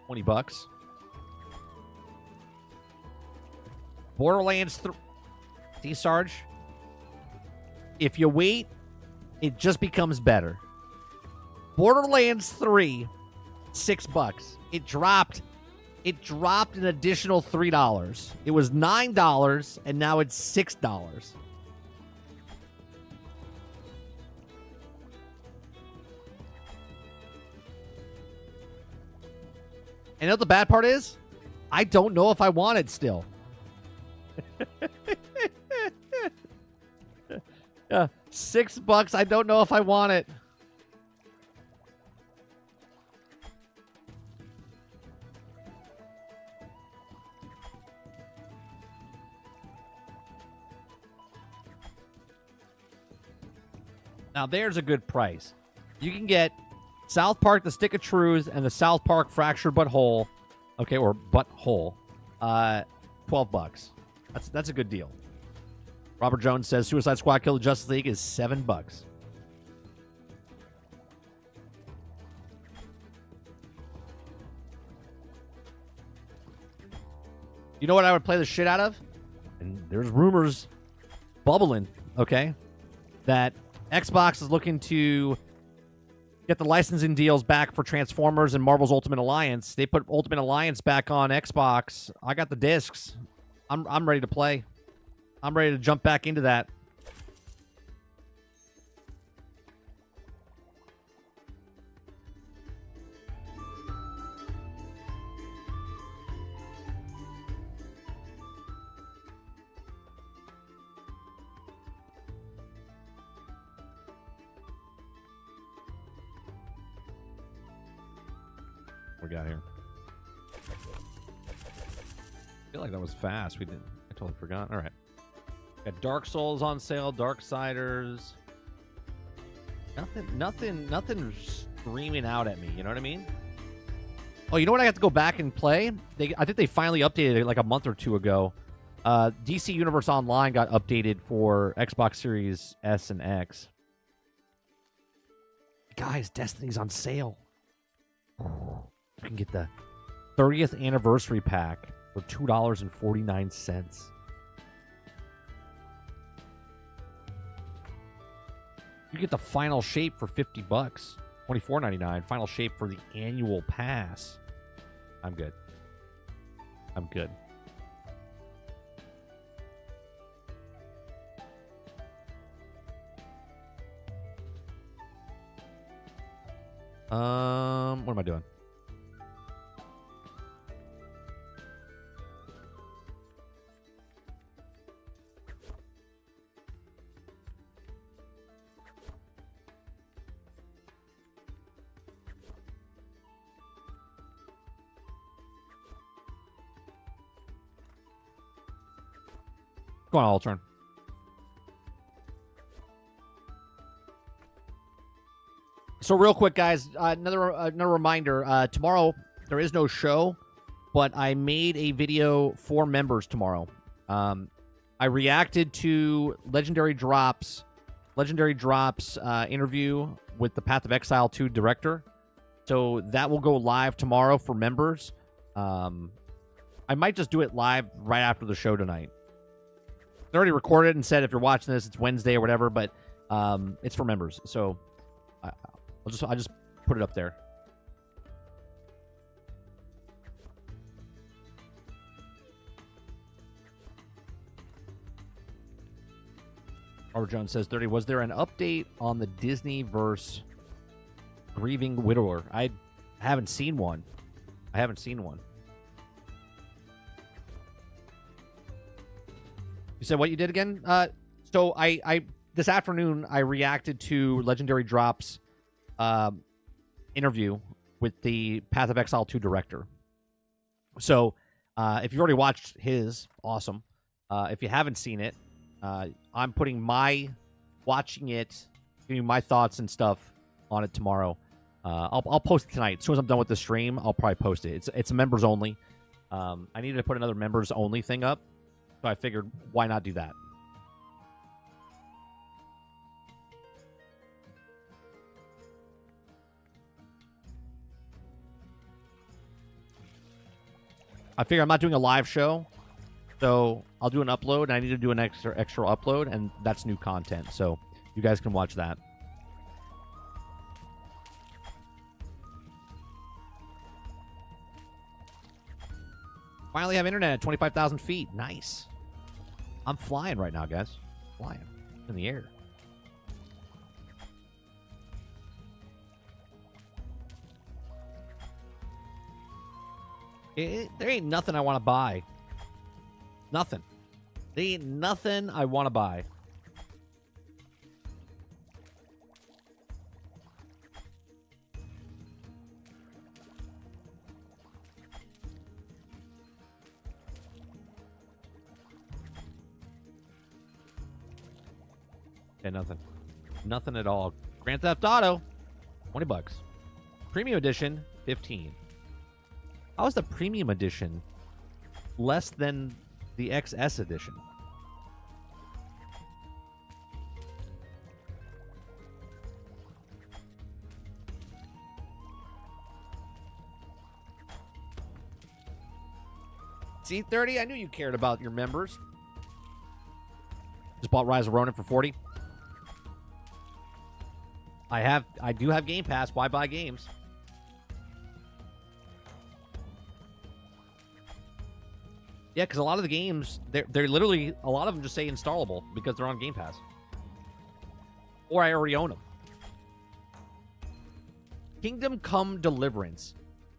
$20. Borderlands 3. See, Sarge? If you wait, it just becomes better. Borderlands 3, $6. It dropped an additional $3. It was $9, and now it's $6. And you know what the bad part is? I don't know if I want it still. $6. I don't know if I want it. Now there's a good price. You can get South Park: The Stick of Truth and the South Park Fractured But Whole. Okay, or Butthole. $12. That's a good deal. Robert Jones says Suicide Squad Kill the Justice League is $7. You know what I would play the shit out of? And there's rumors bubbling, okay, that Xbox is looking to get the licensing deals back for Transformers and Marvel's Ultimate Alliance. They put Ultimate Alliance back on Xbox. I got the discs. I'm ready to play. I'm ready to jump back into that. What we got here? I feel like that was fast. I totally forgot. All right. Got Dark Souls on sale, Darksiders. Nothing screaming out at me. You know what I mean? Oh, you know what I have to go back and play? I think they finally updated it like a month or two ago. DC Universe Online got updated for Xbox Series S and X. Guys, Destiny's on sale. You can get the 30th anniversary pack for $2.49. You get the final shape for $50. $24.99. Final shape for the annual pass. I'm good. I'm good. What am I doing? Go on, I'll turn. So real quick, guys, another reminder. Tomorrow there is no show, but I made a video for members tomorrow. I reacted to Legendary Drops interview with the Path of Exile 2 director. So that will go live tomorrow for members. I might just do it live right after the show tonight. They already recorded and said if you're watching this, it's Wednesday or whatever, but it's for members. So I'll just put it up there. Robert Jones says, 30, was there an update on the Disney verse Grieving Widower? I haven't seen one. You said what you did again? So I this afternoon I reacted to Legendary Drops interview with the Path of Exile 2 director. So if you've already watched his, awesome. If you haven't seen it, I'm putting watching it, giving you my thoughts and stuff on it tomorrow. I'll post it tonight. As soon as I'm done with the stream, I'll probably post it. It's a members only. I needed to put another members only thing up. So I figured, why not do that? I figure I'm not doing a live show, so I'll do an upload, and I need to do an extra upload, and that's new content. So you guys can watch that. Finally have internet at 25,000 feet. Nice. I'm flying right now, guys. Flying in the air. There ain't nothing I want to buy. Nothing. There ain't nothing I want to buy. Yeah, nothing. Nothing at all. Grand Theft Auto, $20. Premium Edition, $15. How is the Premium Edition less than the XS Edition? C30, I knew you cared about your members. Just bought Rise of Ronin for $40. I do have Game Pass. Why buy games? Yeah, because a lot of the games, they're literally, a lot of them just say installable because they're on Game Pass. Or I already own them. Kingdom Come Deliverance.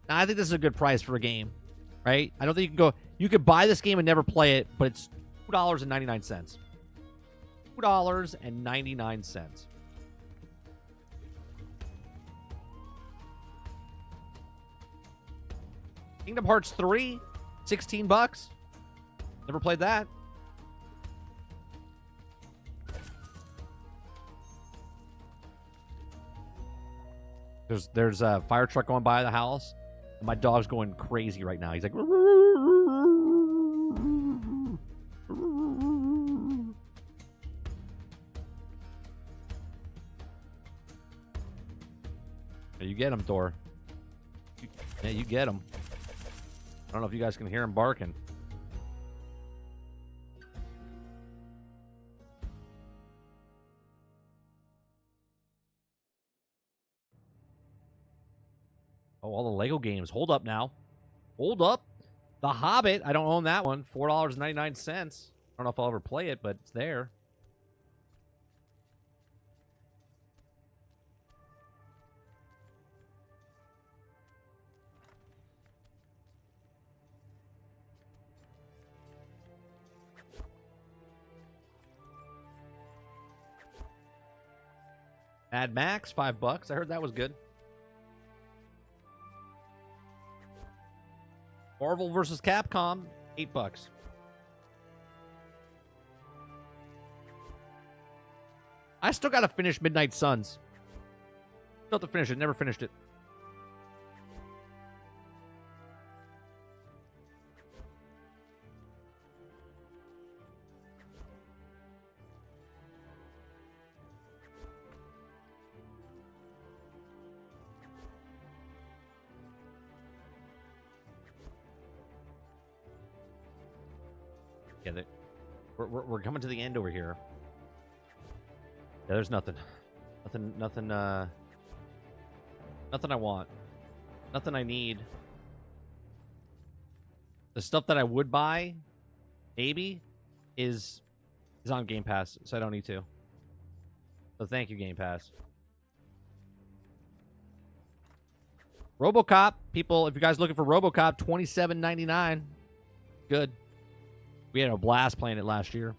Now, I think this is a good price for a game, right? I don't think you could buy this game and never play it, but it's $2.99. $2.99. Kingdom Hearts 3, $16. Never played that. There's a fire truck going by the house, and my dog's going crazy right now. He's like, yeah, you get him, Thor. Yeah, you get him. I don't know if you guys can hear him barking. Oh, all the Lego games. Hold up now. Hold up. The Hobbit. I don't own that one. $4.99. I don't know if I'll ever play it, but it's there. Mad Max, $5. I heard that was good. Marvel vs. Capcom, $8. I still gotta finish Midnight Suns. Still have to finish it. Never finished it. Yeah, we're coming to the end over here. Yeah, there's nothing. Nothing I want. Nothing I need. The stuff that I would buy, maybe, is on Game Pass, so I don't need to. So thank you, Game Pass. RoboCop, people, if you guys looking for RoboCop, $27.99. Good. We had a blast playing it last year.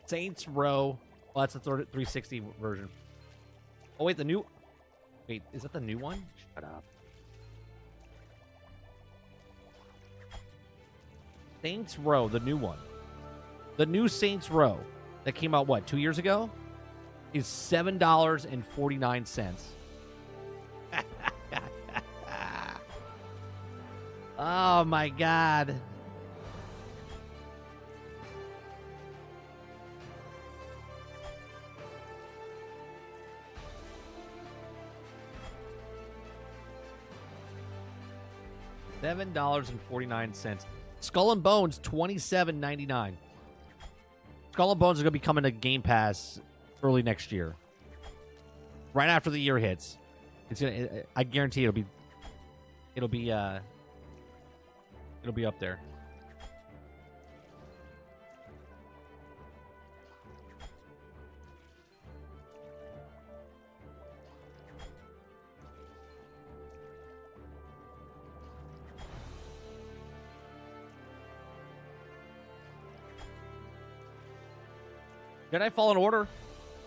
Saints Row. Oh, that's the 360 version. Oh, wait, the new... Wait, is that the new one? Shut up. Saints Row, the new one. The new Saints Row that came out, what, 2 years ago? Is $7.49. Oh, my God. $7.49. Skull and Bones, $27.99. Skull and Bones is going to be coming to Game Pass early next year. Right after the year hits. It's gonna, I guarantee it'll be up there. Jedi Fallen Order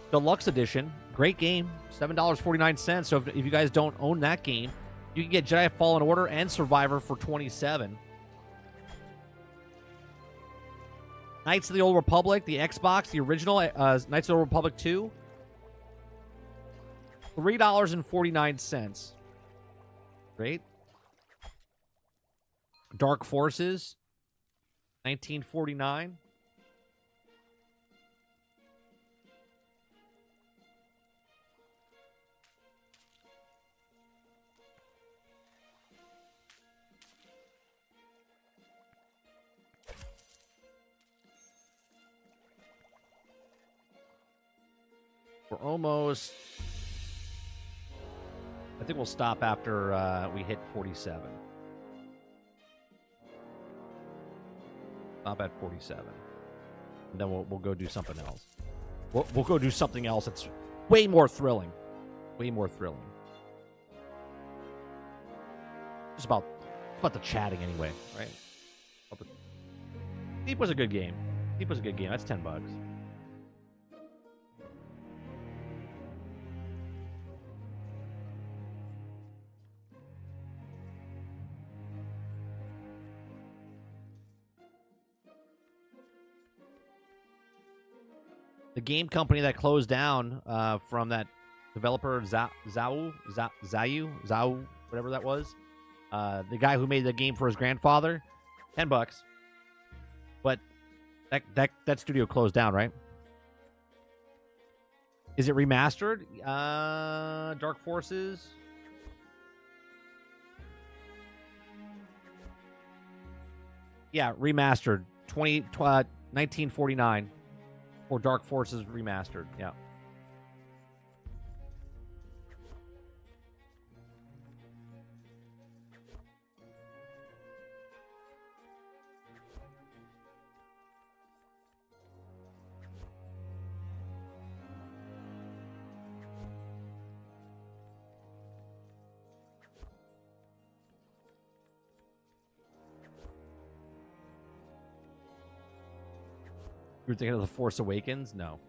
Deluxe Edition, great game, $7.49. So if you guys don't own that game, you can get Jedi Fallen Order and Survivor for $27. Knights of the Old Republic, the Xbox, the original Knights of the Old Republic 2, $3.49. Great. Dark Forces, $19.49. We're almost... I think we'll stop after we hit 47. Stop at 47. And then we'll go do something else. We'll go do something else that's way more thrilling. Way more thrilling. Just about the chatting anyway, right? Deep was a good game. Deep was a good game. That's $10. The game company that closed down from that developer Zau, whatever that was, the guy who made the game for his grandfather, $10. But that studio closed down, right? Is it remastered? Dark Forces. Yeah, remastered. 1949 for Dark Forces remastered. Yeah. You're thinking of The Force Awakens? No.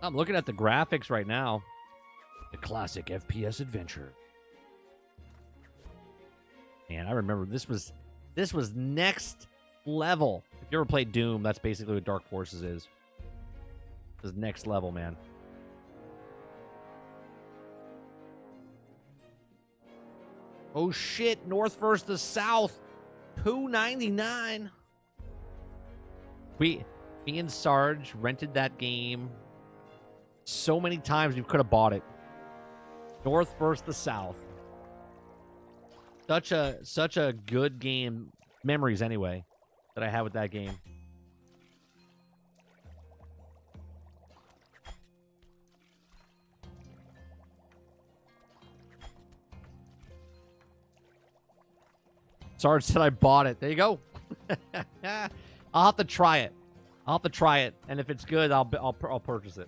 I'm looking at the graphics right now. The classic FPS adventure. Man, I remember this was next level. If you ever played Doom, that's basically what Dark Forces is. This is next level, man. Oh shit, North versus South. $2.99. Me and Sarge rented that game so many times we could have bought it. North versus the South. Such a good game. Memories anyway that I have with that game. Sarge said I bought it. There you go. I'll have to try it. And if it's good, I'll purchase it.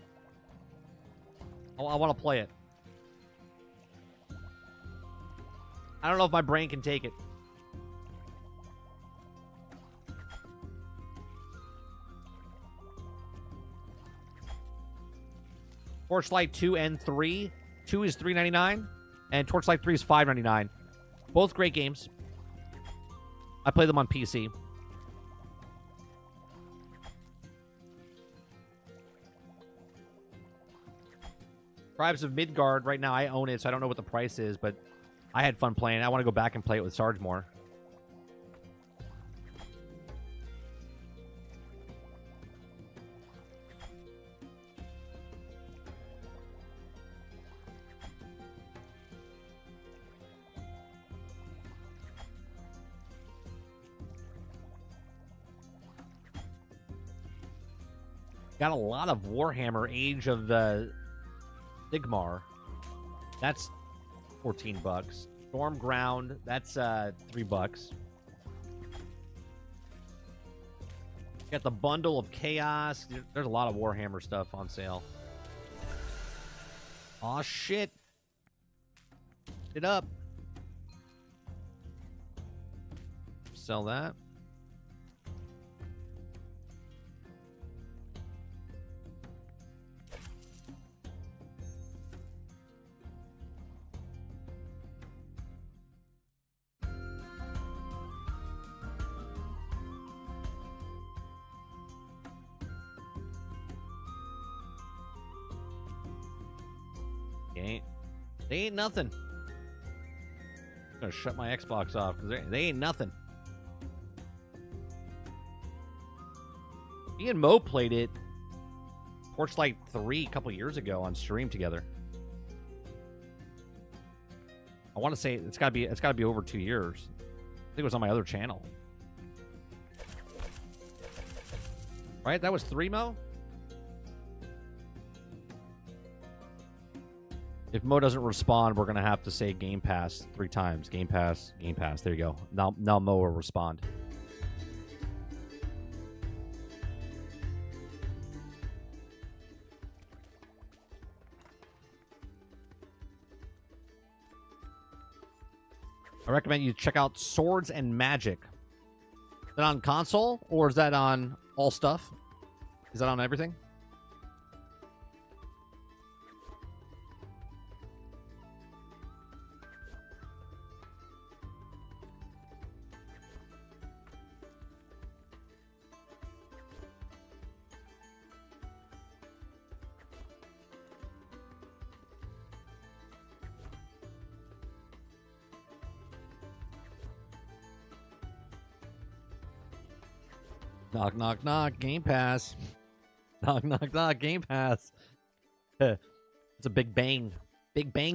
I want to play it. I don't know if my brain can take it. Torchlight 2 and 3. 2 is $3.99, and Torchlight 3 is $5.99. Both great games. I play them on PC. Tribes of Midgard, right now I own it, so I don't know what the price is, but I had fun playing. I want to go back and play it with Sarge more. Got a lot of Warhammer Age of the Sigmar. That's $14. Stormground, that's $3. Got the bundle of Chaos. There's a lot of Warhammer stuff on sale. Aw, shit. It up. Sell that. They ain't nothing. I'm gonna shut my Xbox off because they ain't nothing. Me and Mo played it Torchlight 3 a couple years ago on stream together. I want to say it's gotta be over 2 years. I think it was on my other channel. Right? That was 3, Mo? If Mo doesn't respond, we're going to have to say Game Pass 3 times. Game Pass, Game Pass. There you go. Now Mo will respond. I recommend you check out Swords and Magic. Is that on console or is that on all stuff? Is that on everything? Knock, knock, knock. Game Pass. Knock, knock, knock. Game Pass. It's a Big Bang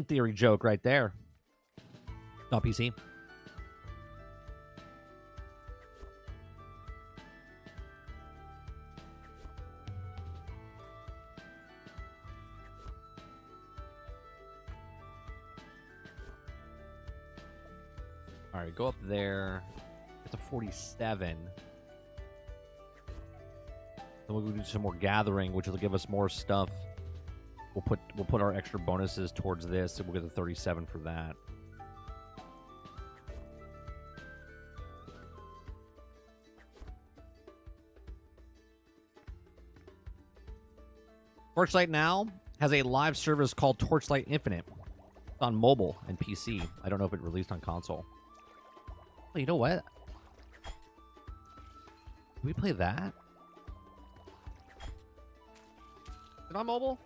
Theory joke right there. Not PC. All right, go up there. It's a 47. Then we'll do some more gathering, which will give us more stuff. We'll put our extra bonuses towards this, and we'll get the 37 for that. Torchlight now has a live service called Torchlight Infinite. It's on mobile and PC. I don't know if it released on console. Oh, you know what? Can we play that? Is it on mobile?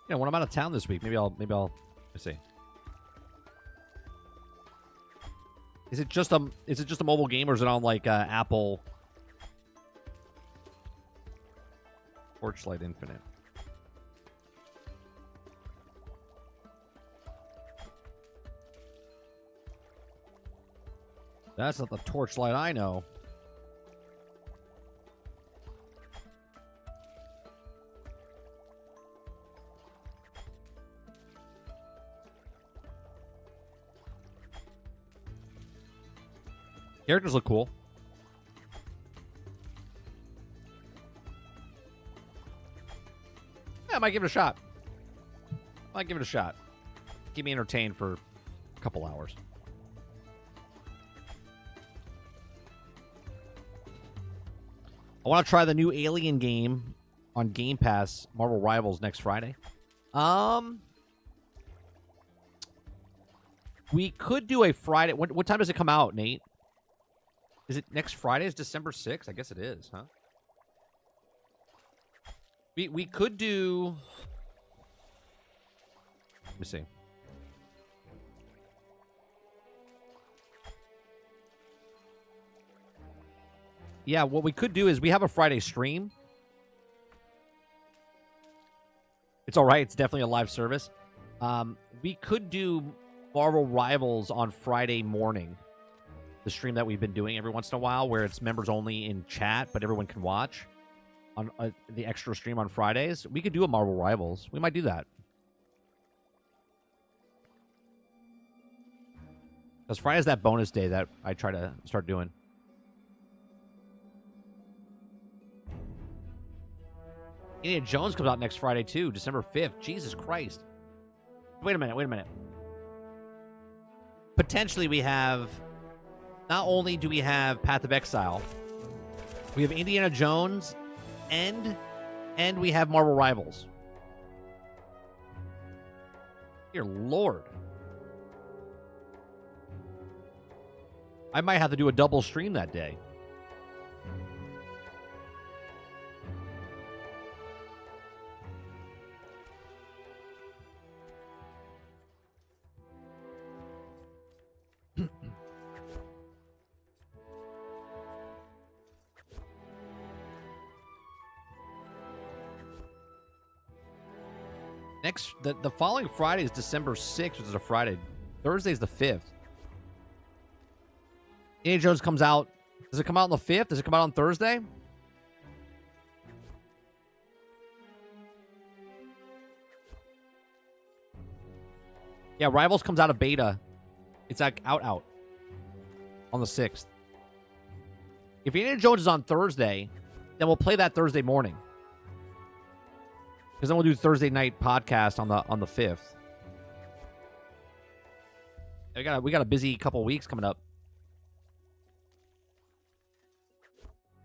Yeah, when I'm out of town this week, maybe I'll let's see. Is it just a mobile game, or is it on like Apple Torchlight Infinite? That's not the Torchlight I know. Characters look cool. Yeah, I might give it a shot. Keep me entertained for a couple hours. I want to try the new Alien game on Game Pass, Marvel Rivals, next Friday. We could do a Friday. What time does it come out, Nate? Is it next Friday? Is December 6th? I guess it is, huh? We could do... Let me see. Yeah, what we could do is we have a Friday stream. It's all right. It's definitely a live service. We could do Marvel Rivals on Friday morning. The stream that we've been doing every once in a while, where it's members only in chat, but everyone can watch on the extra stream on Fridays. We could do a Marvel Rivals. We might do that. Because Friday's that bonus day that I try to start doing. Indiana Jones comes out next Friday, too. December 5th. Jesus Christ. Wait a minute. Potentially we have... Not only do we have Path of Exile, we have Indiana Jones, and we have Marvel Rivals. Dear Lord. I might have to do a double stream that day. The following Friday is December 6th, which is a Friday. Thursday's the 5th. Indiana Jones comes out. Does it come out on the 5th? Does it come out on Thursday? Yeah, Rivals comes out of beta. It's like out on the 6th. If Indiana Jones is on Thursday, then we'll play that Thursday morning. Because then we'll do Thursday night podcast on the 5th. We got a busy couple weeks coming up.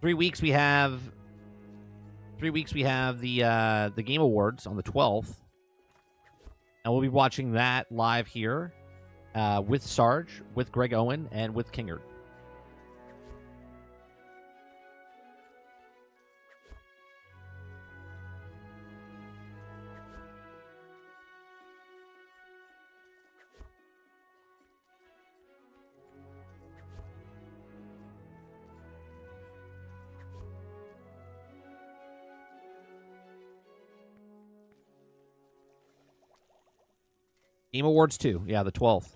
3 weeks we have the Game Awards on the 12th. And we'll be watching that live here with Sarge, with Greg Owen, and with Kingard. Game Awards 2. Yeah, the 12th.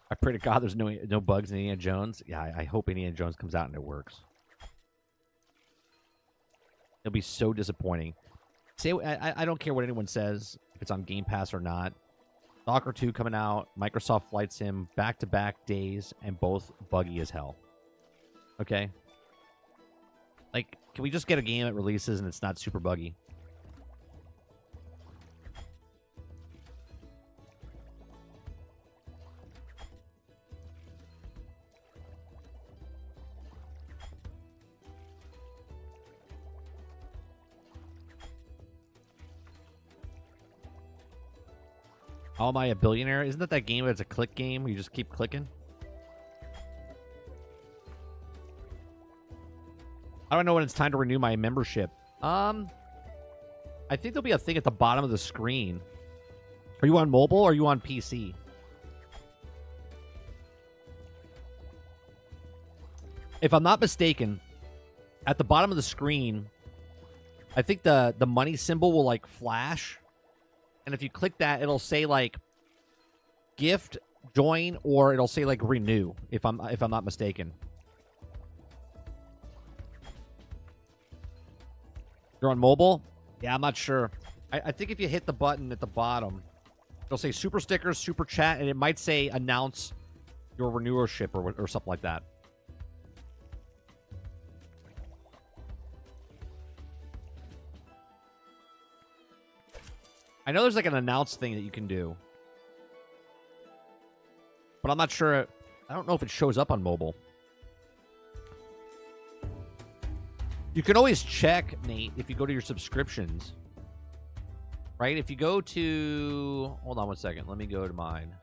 I pray to God there's no bugs in Indiana Jones. Yeah, I hope Indiana Jones comes out and it works. It'll be so disappointing. I don't care what anyone says, if it's on Game Pass or not. Stalker 2 coming out, Microsoft Flight Sim, back-to-back days, and both buggy as hell. Okay? Like, can we just get a game that releases and it's not super buggy? How am I a billionaire? Isn't that game that's a click game where you just keep clicking? How do I know when it's time to renew my membership? I think there'll be a thing at the bottom of the screen. Are you on mobile or are you on PC? If I'm not mistaken, at the bottom of the screen, I think the money symbol will like flash. And if you click that, it'll say like gift, join, or it'll say like renew, if I'm not mistaken. You're on mobile? Yeah, I'm not sure. I think if you hit the button at the bottom, it'll say super stickers, super chat, and it might say announce your renewership or something like that. I know there's like an announce thing that you can do. But I'm not sure. I don't know if it shows up on mobile. You can always check, Nate, if you go to your subscriptions. Right? If you go to... Hold on one second. Let me go to mine.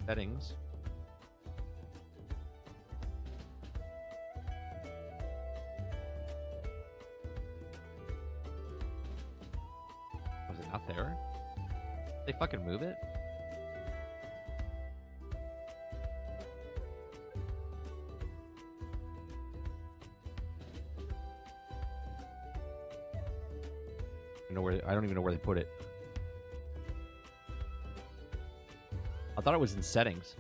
Settings. Was it not there? They fucking move it? I don't even know where they put it. I thought it was in settings.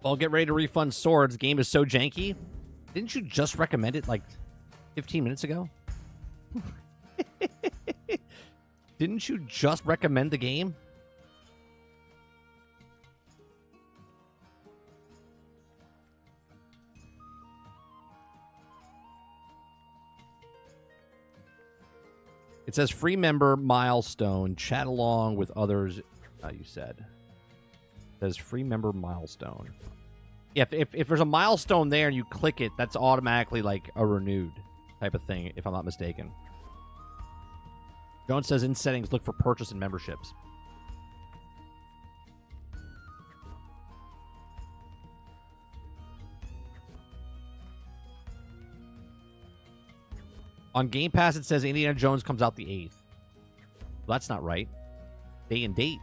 Well, get ready to refund swords. Game is so janky. Didn't you just recommend it like 15 minutes ago? Didn't you just recommend the game? It says free member milestone. Chat along with others. You said. It says free member milestone. Yeah, if there's a milestone there and you click it, that's automatically like a renewed type of thing, if I'm not mistaken. Jones says in settings, look for purchase and memberships. On Game Pass, it says Indiana Jones comes out the 8th. Well, that's not right. Day and date.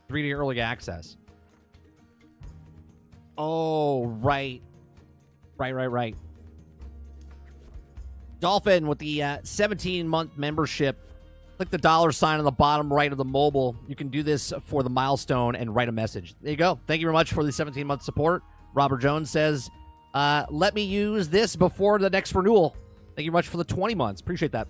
Three-day early access. Oh, right. Right. Dolphin with the 17-month membership. Click the $sign on the bottom right of the mobile. You can do this for the milestone and write a message. There you go. Thank you very much for the 17-month support. Robert Jones says, let me use this before the next renewal. Thank you very much for the 20 months. Appreciate that.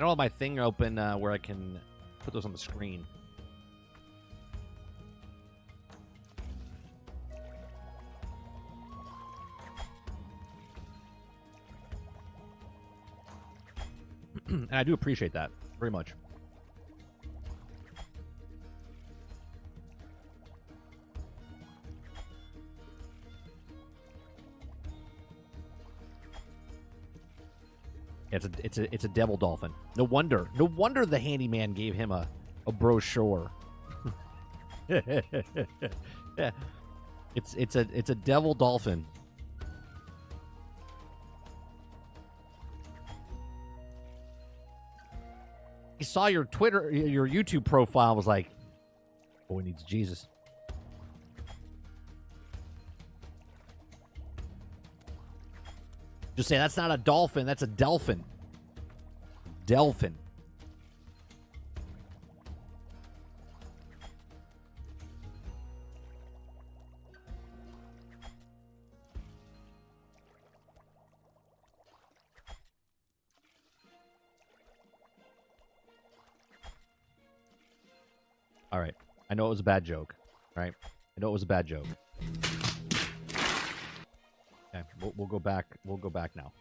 I don't have my thing open where I can put those on the screen. And I do appreciate that very much. It's a devil dolphin. No wonder the handyman gave him a brochure. Yeah. It's a devil dolphin. He saw your YouTube profile, was like, boy needs Jesus. Just say that's not a dolphin, that's a delphin. Delphin. All right. I know it was a bad joke. All right. I know it was a bad joke. Okay. We'll go back. We'll go back now.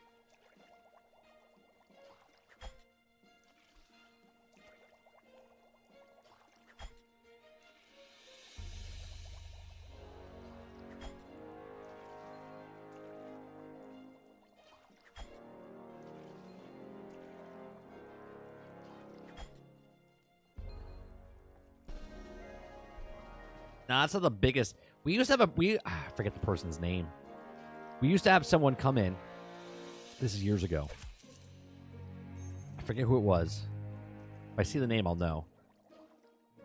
Nah, that's not the biggest. We used to have I forget the person's name. We used to have someone come in. This is years ago. I forget who it was. If I see the name, I'll know.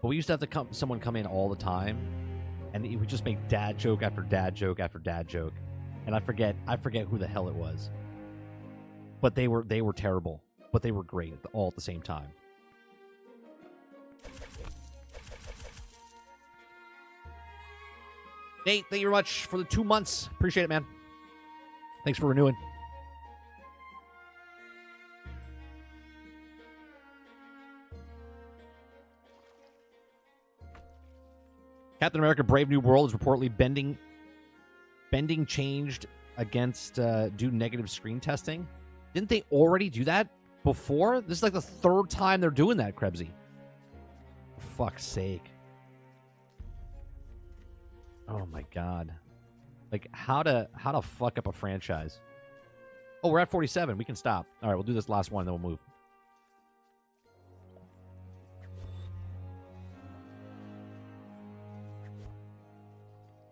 But we used to have someone come in all the time, and he would just make dad joke after dad joke after dad joke, and I forget who the hell it was. But they were terrible, but they were great all at the same time. Nate, thank you very much for the 2 months. Appreciate it, man. Thanks for renewing. Captain America Brave New World is reportedly bending changed against due negative screen testing. Didn't they already do that before? This is like the third time they're doing that, Krebsy. For fuck's sake. Oh my god. Like how to fuck up a franchise. Oh, we're at 47. We can stop. All right, we'll do this last one, then we'll move.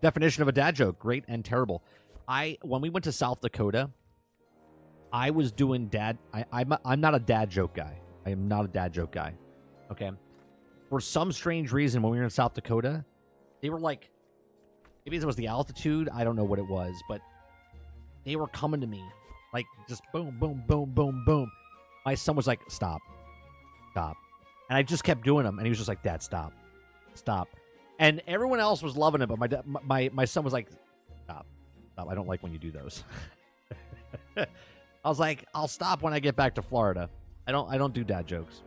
Definition of a dad joke: great and terrible. When we went to South Dakota, I was doing dad. I'm not a dad joke guy. I am not a dad joke guy. Okay. For some strange reason, when we were in South Dakota, they were like, maybe it was the altitude. I don't know what it was, but they were coming to me like just boom, boom, boom, boom, boom. My son was like, "Stop, stop," and I just kept doing them, and he was just like, "Dad, stop, stop." And everyone else was loving it, but my son was like, "Stop, stop! I don't like when you do those." I was like, "I'll stop when I get back to Florida. I don't do dad jokes."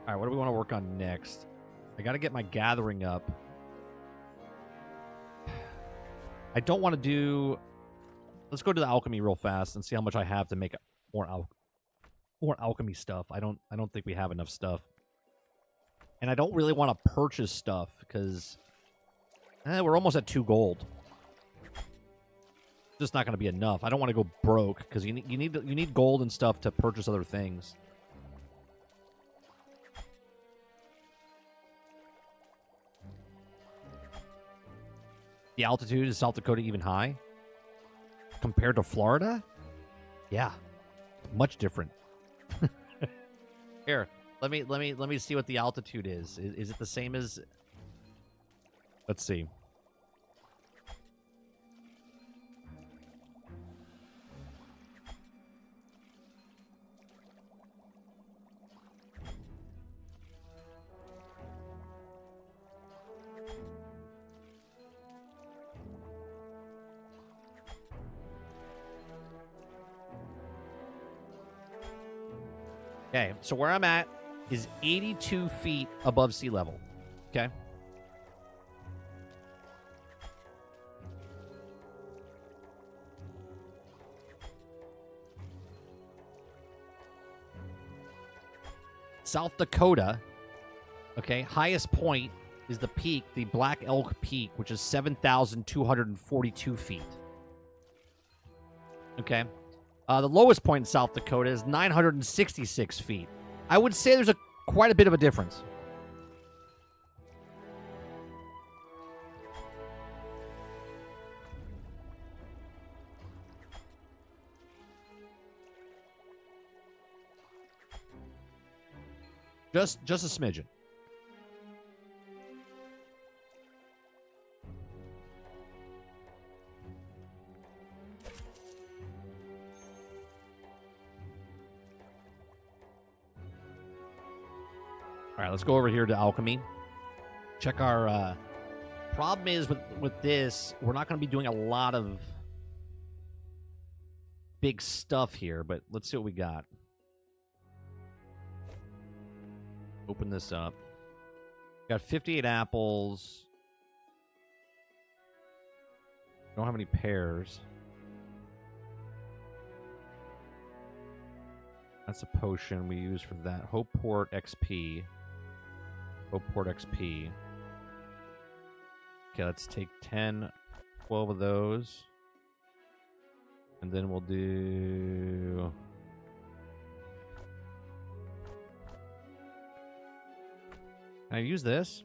All right, what do we want to work on next? I got to get my gathering up. I don't want to do... Let's go to the alchemy real fast and see how much I have to make more alchemy stuff. I don't think we have enough stuff. And I don't really want to purchase stuff because we're almost at 2 gold. It's just not going to be enough. I don't want to go broke because you need gold and stuff to purchase other things. The altitude is South Dakota even high compared to Florida? Yeah, much different. Here, let me see what the altitude is. Is it the same as? Let's see. Okay, so where I'm at is 82 feet above sea level. Okay. South Dakota, okay, highest point is the peak, the Black Elk Peak, which is 7,242 feet. Okay. The lowest point in South Dakota is 966 feet. I would say there's quite a bit of a difference. Just a smidgen. All right, let's go over here to alchemy. Check our problem is with this, we're not going to be doing a lot of big stuff here, but let's see what we got. Open this up. Got 58 apples. Don't have any pears. That's a potion we use for that. Hopeport XP. Hopeport XP. Okay, let's take 10, 12 of those. And then we'll do... Can I use this?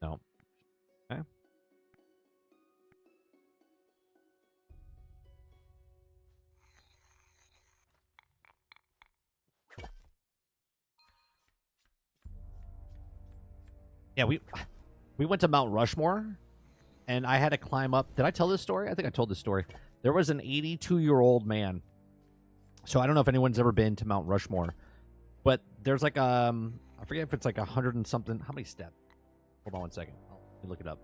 No. Okay. Yeah, we went to Mount Rushmore, and I had to climb up. Did I tell this story? I think I told this story. There was an 82-year-old man. So I don't know if anyone's ever been to Mount Rushmore, but there's like I forget if it's like 100 and something. How many steps? Hold on one second. Let me look it up.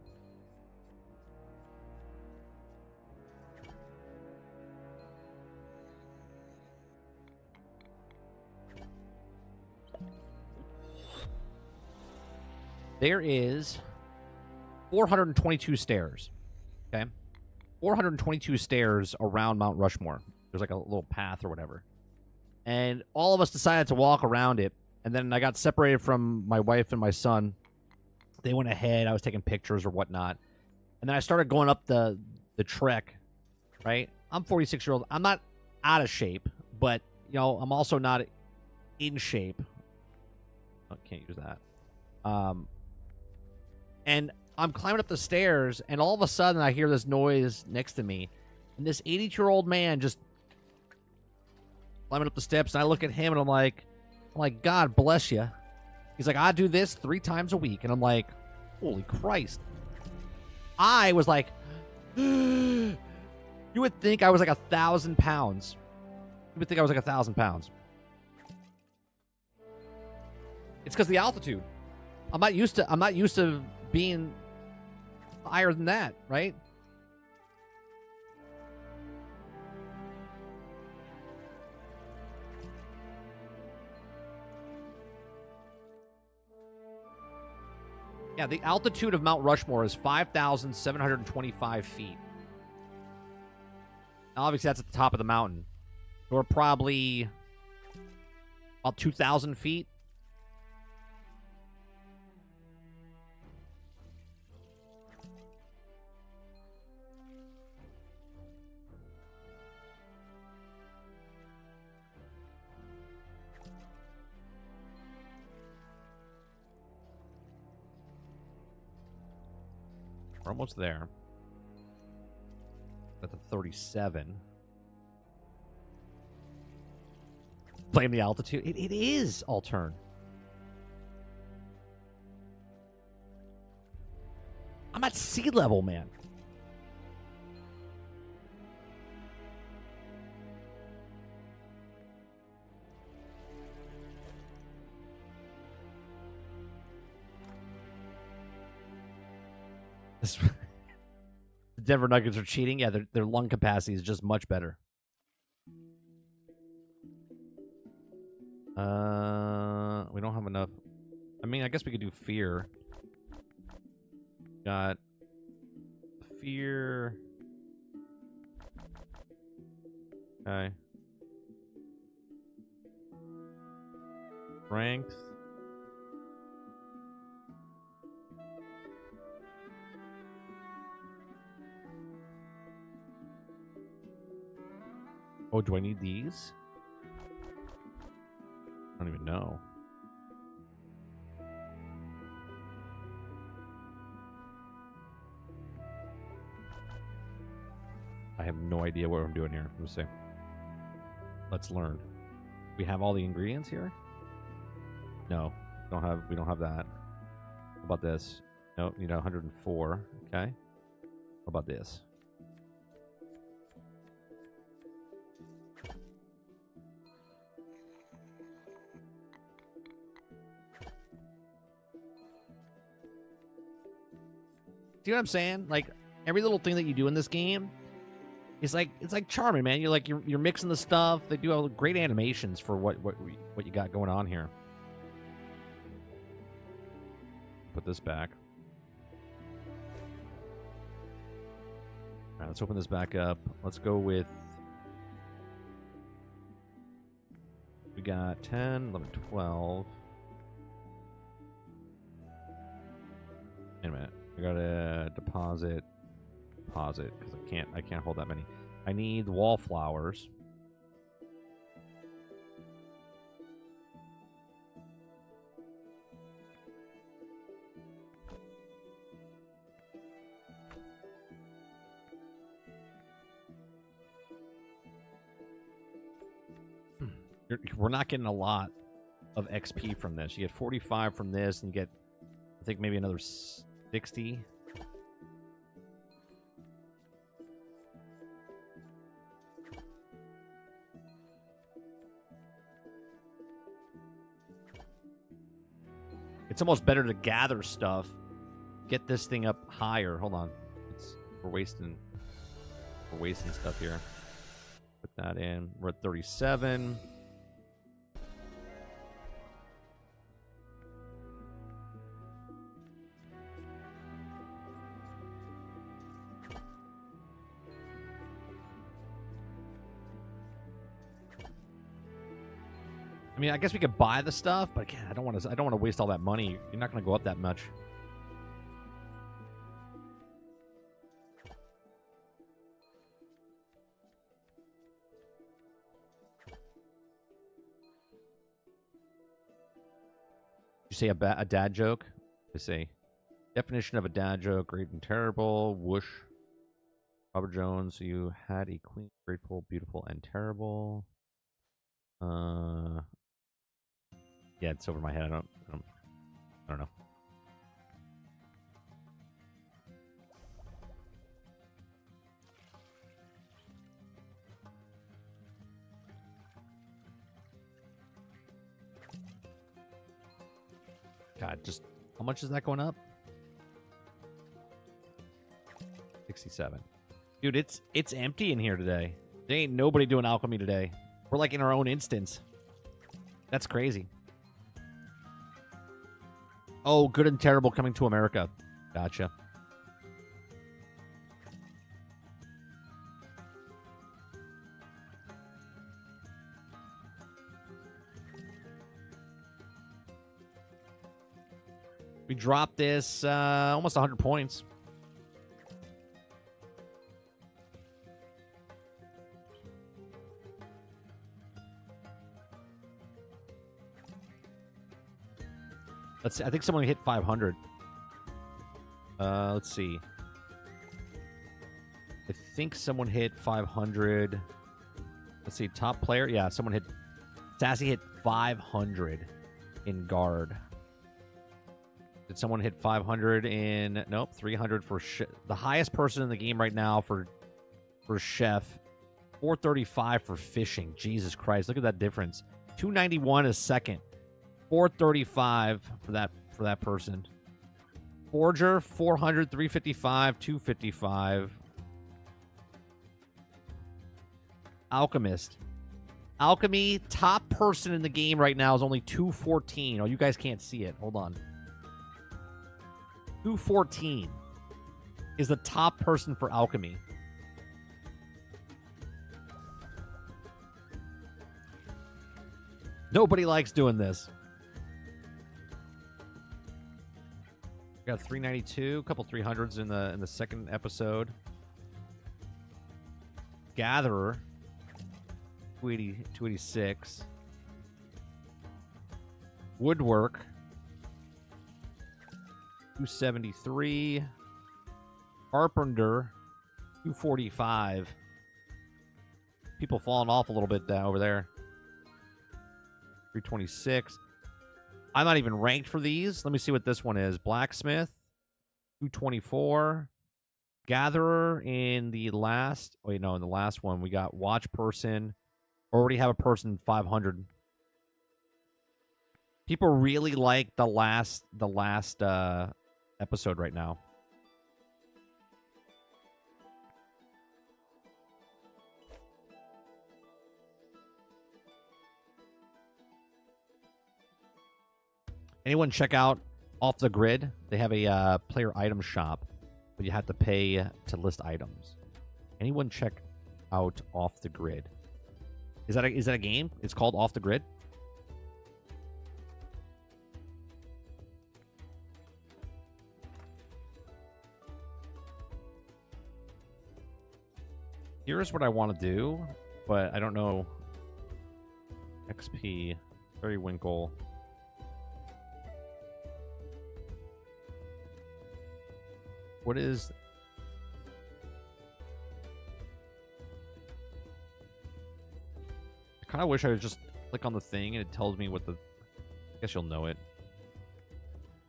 There is 422 stairs. Okay? 422 stairs around Mount Rushmore. There's like a little path or whatever. And all of us decided to walk around it. And then I got separated from my wife and my son. They went ahead. I was taking pictures or whatnot. And then I started going up the trek, right? I'm 46-year-old. I'm not out of shape, but, you know, I'm also not in shape. I can't use that. And I'm climbing up the stairs, and all of a sudden I hear this noise next to me. And this 82-year-old man just climbing up the steps, and I look at him, and I'm like, God bless you. He's like, I do this 3 times a week. And I'm like, holy Christ. I was like, you would think I was like 1,000 pounds. You would think I was like 1,000 pounds. It's because the altitude. I'm not used to being higher than that, right? Yeah, the altitude of Mount Rushmore is 5,725 feet. Now, obviously, that's at the top of the mountain. We're probably about 2,000 feet. We're almost there. At the 37. Blame the altitude. It is Altern. I'm at sea level, man. The Denver Nuggets are cheating. Yeah, their lung capacity is just much better. We don't have enough. I mean, I guess we could do fear. Got fear. Okay. Strength. Oh, do I need these? I don't even know. I have no idea what I'm doing here. Let me see. Let's learn. We have all the ingredients here? No. We don't have that. How about this? No, you know, 104. Okay. How about this? See what I'm saying? Like every little thing that you do in this game is like it's like charming, man. You're mixing the stuff. They do all great animations for what you got going on here. Put this back. All right, let's open this back up. Let's go with. We got 10, 11, 12. Wait a minute. I gotta deposit because I can't hold that many. I need wallflowers. We're not getting a lot of XP from this. You get 45 from this, and you get, I think, maybe another 60. It's almost better to gather stuff. Get this thing up higher. Hold on. We're wasting stuff here. Put that in. We're at 37. I mean, I guess we could buy the stuff, but again, I don't want to waste all that money. You're not going to go up that much. You say a dad joke? Let's see. Definition of a dad joke: great and terrible. Whoosh. Robert Jones. You had a queen, grateful, beautiful, and terrible. Yeah, it's over my head. I don't know. God, just how much is that going up? 67. Dude, it's empty in here today. There ain't nobody doing alchemy today. We're like in our own instance. That's crazy. Oh, good and terrible coming to America. Gotcha. We dropped this almost 100 points. Let's see. I think someone hit 500. Let's see. I think someone hit 500. Let's see. Top player. Yeah, someone hit. Sassy hit 500 in guard. Did someone hit 500 in... Nope, 300 for... The highest person in the game right now for chef. 435 for fishing. Jesus Christ, look at that difference. 291 is second. 435 for that person. Forger, 400, 355, 255. Alchemist, Alchemy, top person in the game right now is only 214. Oh, you guys can't see it. Hold on. 214 is the top person for alchemy. Nobody likes doing this. We got 392, a couple 300s in the second episode. Gatherer, 280, 286. Woodwork, 273. Carpenter, 245. People falling off a little bit over there. 326. I'm not even ranked for these. Let me see what this one is. Blacksmith, 224. Gatherer in the last... Wait, no, in the last one, we got watch person. Already have a person 500. People really like the last episode right now. Anyone check out Off the Grid? They have a player item shop, but you have to pay to list items. Anyone check out Off the Grid? Is that a game? It's called Off the Grid? Here's what I want to do, but I don't know. XP, Periwinkle. What is... I kind of wish I would just click on the thing and it tells me what the... I guess you'll know it.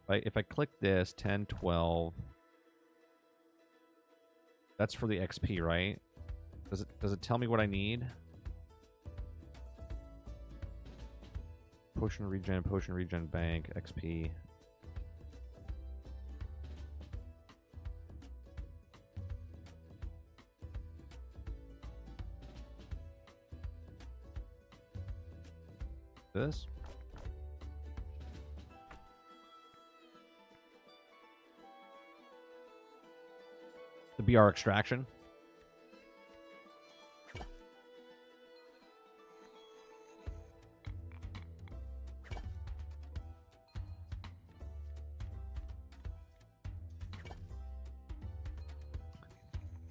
If I click this, 10, 12... That's for the XP, right? Does it tell me what I need? Potion regen, bank, XP. This? The BR extraction.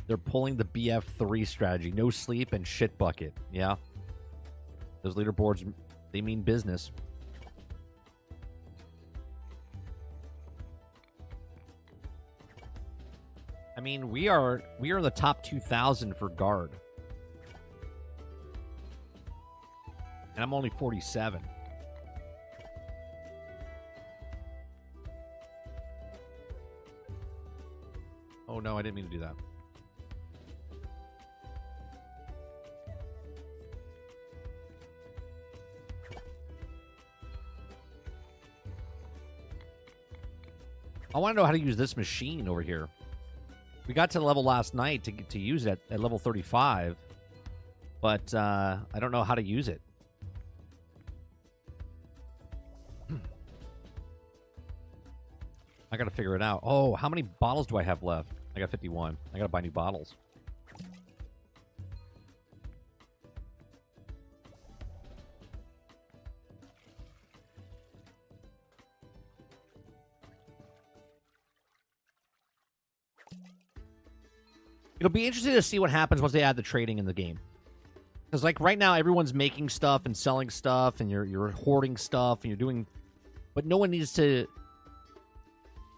They're pulling the BF3 strategy. No sleep and shit bucket. Yeah. Those leaderboards, they mean business. I mean, we are in the top 2,000 for guard. And I'm only 47. Oh no, I didn't mean to do that. I want to know how to use this machine over here. We got to the level last night to use it at level 35, but I don't know how to use it. I got to figure it out. Oh, how many bottles do I have left? I got 51. I got to buy new bottles. It'll be interesting to see what happens once they add the trading in the game. Because, like, right now, everyone's making stuff and selling stuff, and you're hoarding stuff, and you're doing... But no one needs to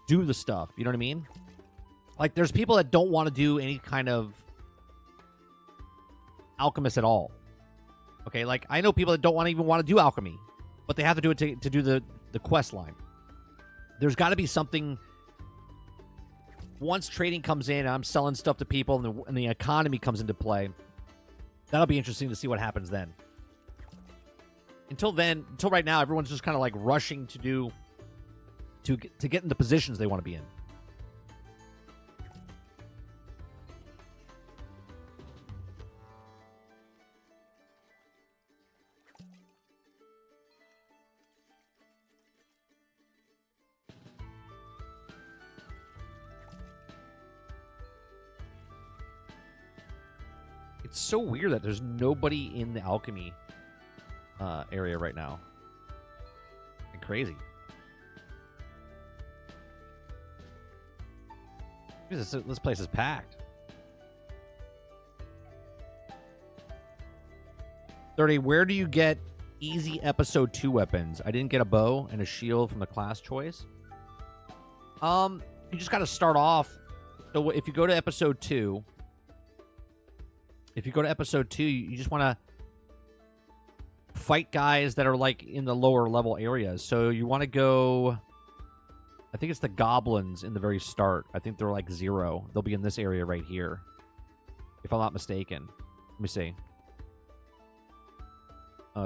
do the stuff. You know what I mean? Like, there's people that don't want to do any kind of alchemist at all. Okay, like, I know people that don't even want to do alchemy, but they have to do it to do the quest line. There's got to be something... Once trading comes in and I'm selling stuff to people and the economy comes into play, that'll be interesting to see what happens then. Until right now, everyone's just kind of like rushing to get in the positions they want to be in. It's so weird that there's nobody in the alchemy area right now. Like crazy. This place is packed. 30, where do you get easy episode 2 weapons? I didn't get a bow and a shield from the class choice. You just got to start off. So if you go to episode 2, you just want to fight guys that are like in the lower level areas. So you want to go, I think it's the goblins in the very start. I think they're like 0. They'll be in this area right here, if I'm not mistaken. Let me see.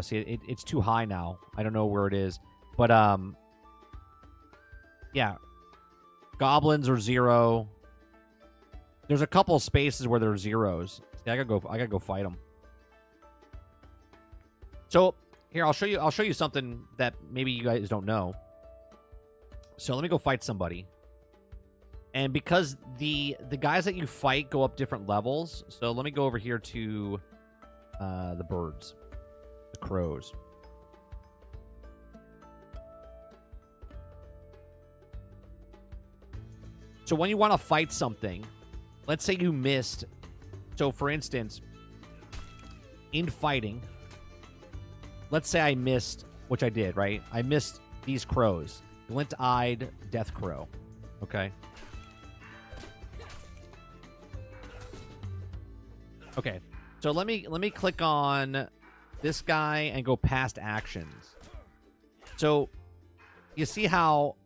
See, it's too high now. I don't know where it is. But, yeah. Goblins are 0. There's a couple spaces where there are 0s. See, I gotta go fight them. So, here, I'll show you something that maybe you guys don't know. So, let me go fight somebody. And because the guys that you fight go up different levels, so let me go over here to the birds. The crows. So when you want to fight something, let's say you missed. So for instance, in fighting, let's say I missed, which I did, right? I missed these crows. Glint-eyed death crow. Okay. Okay. So let me click on this guy and go past actions. So you see how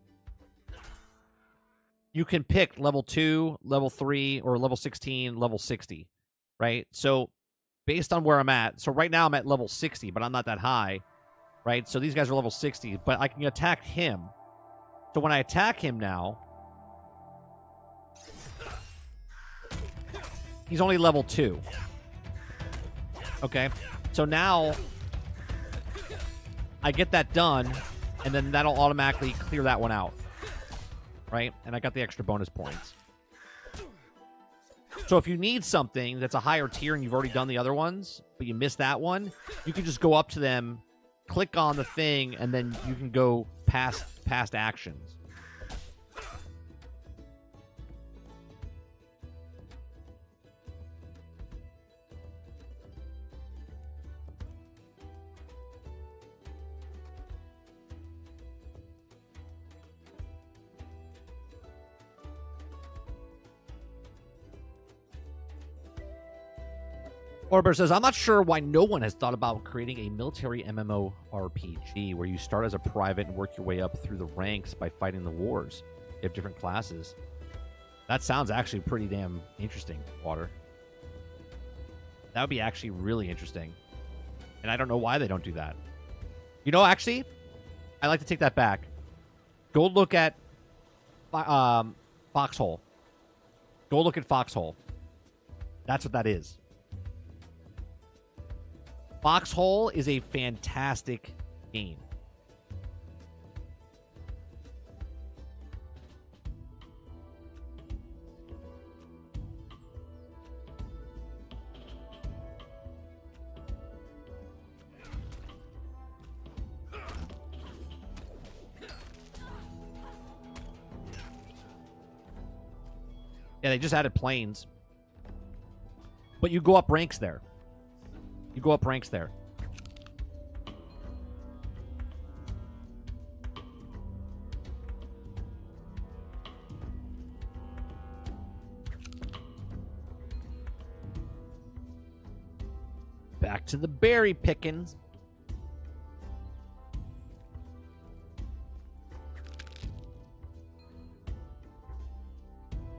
you can pick level 2, level 3, or level 16, level 60, right? So based on where I'm at, so right now I'm at level 60, but I'm not that high, right? So these guys are level 60, but I can attack him. So when I attack him now, he's only level 2. Okay. So now I get that done, and then that'll automatically clear that one out. Right? And I got the extra bonus points. So if you need something that's a higher tier and you've already done the other ones, but you missed that one, you can just go up to them, click on the thing, and then you can go past actions. Orber says, I'm not sure why no one has thought about creating a military MMORPG where you start as a private and work your way up through the ranks by fighting the wars. You have different classes. That sounds actually pretty damn interesting, Water. That would be actually really interesting. And I don't know why they don't do that. You know, actually, I like to take that back. Go look at Foxhole. Go look at Foxhole. That's what that is. Foxhole is a fantastic game. Yeah, they just added planes. But you go up ranks there. You go up ranks there. Back to the berry pickings.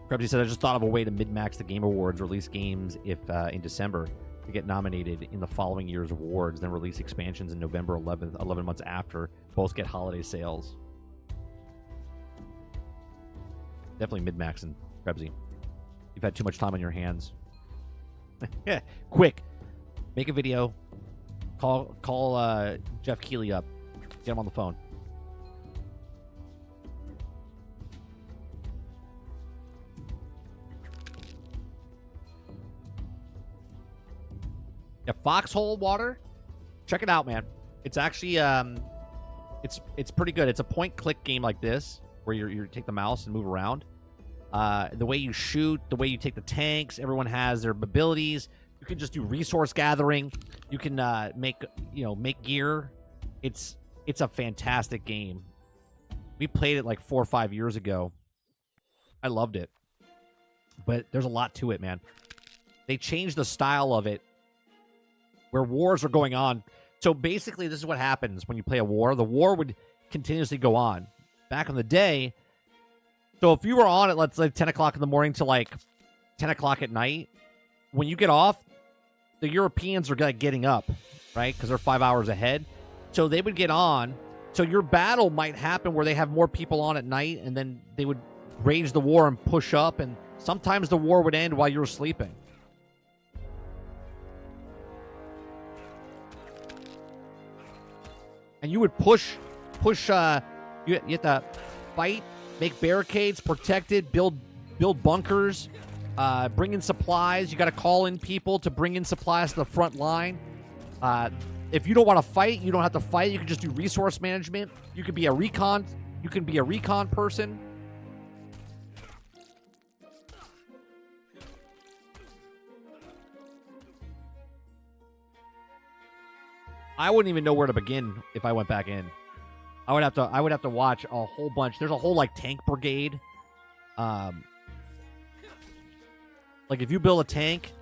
Krebsy said, I just thought of a way to min-max the Game Awards, release games if in December to get nominated in the following year's awards, then release expansions in November 11th, 11 months after. Both get holiday sales. Definitely min-maxing, Krebsy. You've had too much time on your hands. Yeah, quick. Make a video. Call Jeff Keighley up. Get him on the phone. Yeah, Foxhole water. Check it out, man. It's actually it's pretty good. It's a point-click game like this, where you take the mouse and move around. The way you shoot, the way you take the tanks, everyone has their abilities. You can just do resource gathering. You can make gear. It's a fantastic game. We played it like 4 or 5 years ago. I loved it. But there's a lot to it, man. They changed the style of it where wars are going on. So basically, this is what happens when you play a war. The war would continuously go on. Back in the day, so if you were on at, let's say, 10 o'clock in the morning to like 10 o'clock at night, when you get off, the Europeans are like getting up, right? Because they're 5 hours ahead. So they would get on. So your battle might happen where they have more people on at night, and then they would rage the war and push up, and sometimes the war would end while you were sleeping. And you would push. You have to fight, make barricades, protect it, build bunkers, bring in supplies. You got to call in people to bring in supplies to the front line. If you don't want to fight, you don't have to fight. You can just do resource management. You could be a recon. You can be a recon person. I wouldn't even know where to begin if I went back in. I would have to watch a whole bunch. There's a whole like tank brigade. Like if you build a tank,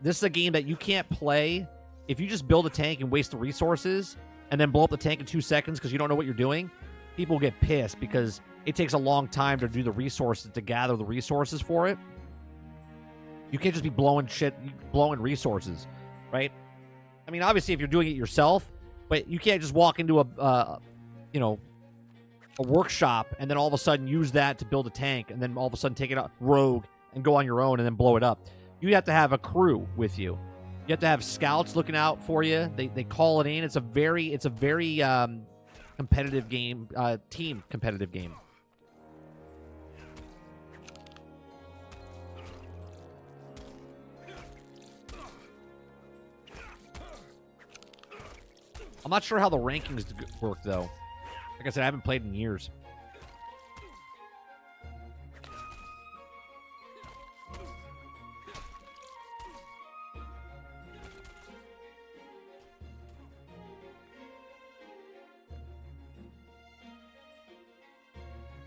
this is a game that you can't play if you just build a tank and waste the resources and then blow up the tank in 2 seconds because you don't know what you're doing. People get pissed because it takes a long time to do the resources, to gather the resources for it. You can't just be blowing resources, right? I mean, obviously, if you're doing it yourself, but you can't just walk into a workshop and then all of a sudden use that to build a tank and then all of a sudden take it out rogue and go on your own and then blow it up. You have to have a crew with you. You have to have scouts looking out for you. They call it in. It's a very competitive game, team competitive game. I'm not sure how the rankings work, though. Like I said, I haven't played in years.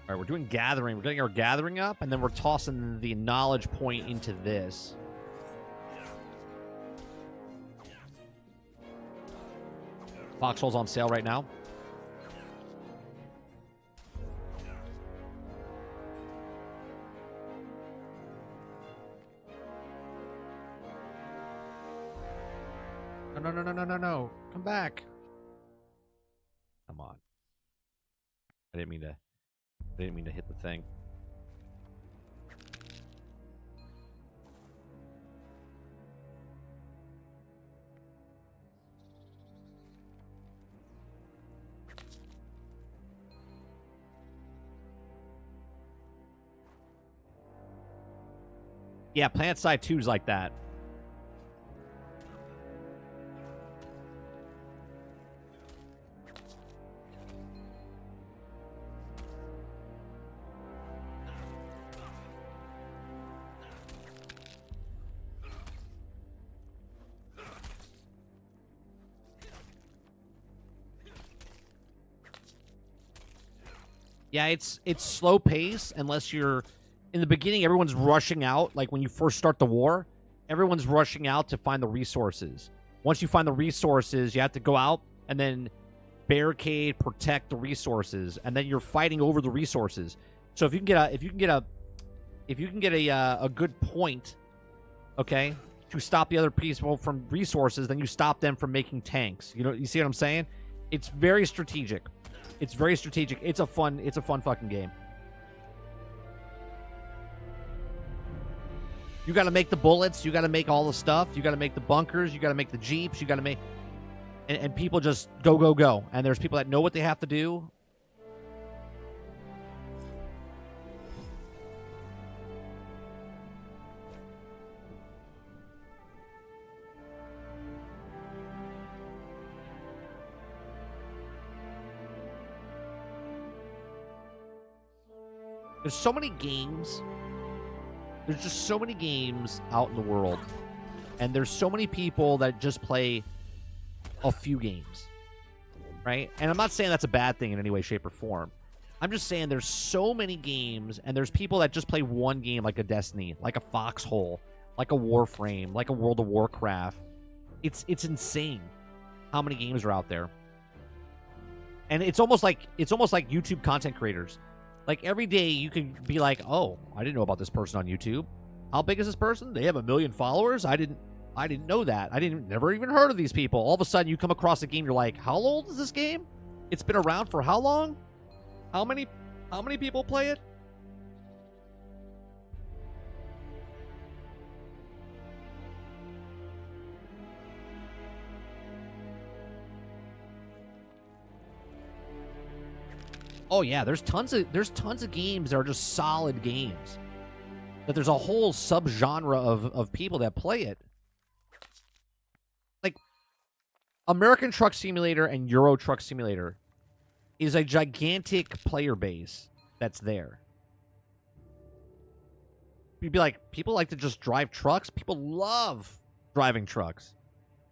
All right, we're doing gathering. We're getting our gathering up, and then we're tossing the knowledge point into this. Foxhole's on sale right now. No. Come back. Come on. I didn't mean to hit the thing. Yeah, Plant Side 2 is like that. Yeah, it's slow pace unless you're in the beginning. Everyone's rushing out. Like when you first start the war, everyone's rushing out to find the resources. Once you find the resources, you have to go out and then barricade, protect the resources, and then you're fighting over the resources. So if you can get a good point, okay, to stop the other people from resources, then you stop them from making tanks. You see what I'm saying? It's very strategic. It's very strategic. It's a fun fucking game. You got to make the bullets. You got to make all the stuff. You got to make the bunkers. You got to make the jeeps. You got to make... And people just go. And there's people that know what they have to do. There's so many games. There's just so many games out in the world. And there's so many people that just play a few games. Right? And I'm not saying that's a bad thing in any way, shape, or form. I'm just saying there's so many games, and there's people that just play one game like a Destiny, like a Foxhole, like a Warframe, like a World of Warcraft. It's insane how many games are out there. And it's almost like YouTube content creators. Like every day you could be like, "Oh, I didn't know about this person on YouTube. How big is this person? They have 1 million followers? I didn't know that. Never even heard of these people." All of a sudden you come across a game, you're like, "How old is this game? It's been around for how long? How many people play it?" Oh yeah, there's tons of games that are just solid games. That there's a whole subgenre of people that play it. Like American Truck Simulator and Euro Truck Simulator is a gigantic player base that's there. You'd be like, people like to just drive trucks. People love driving trucks.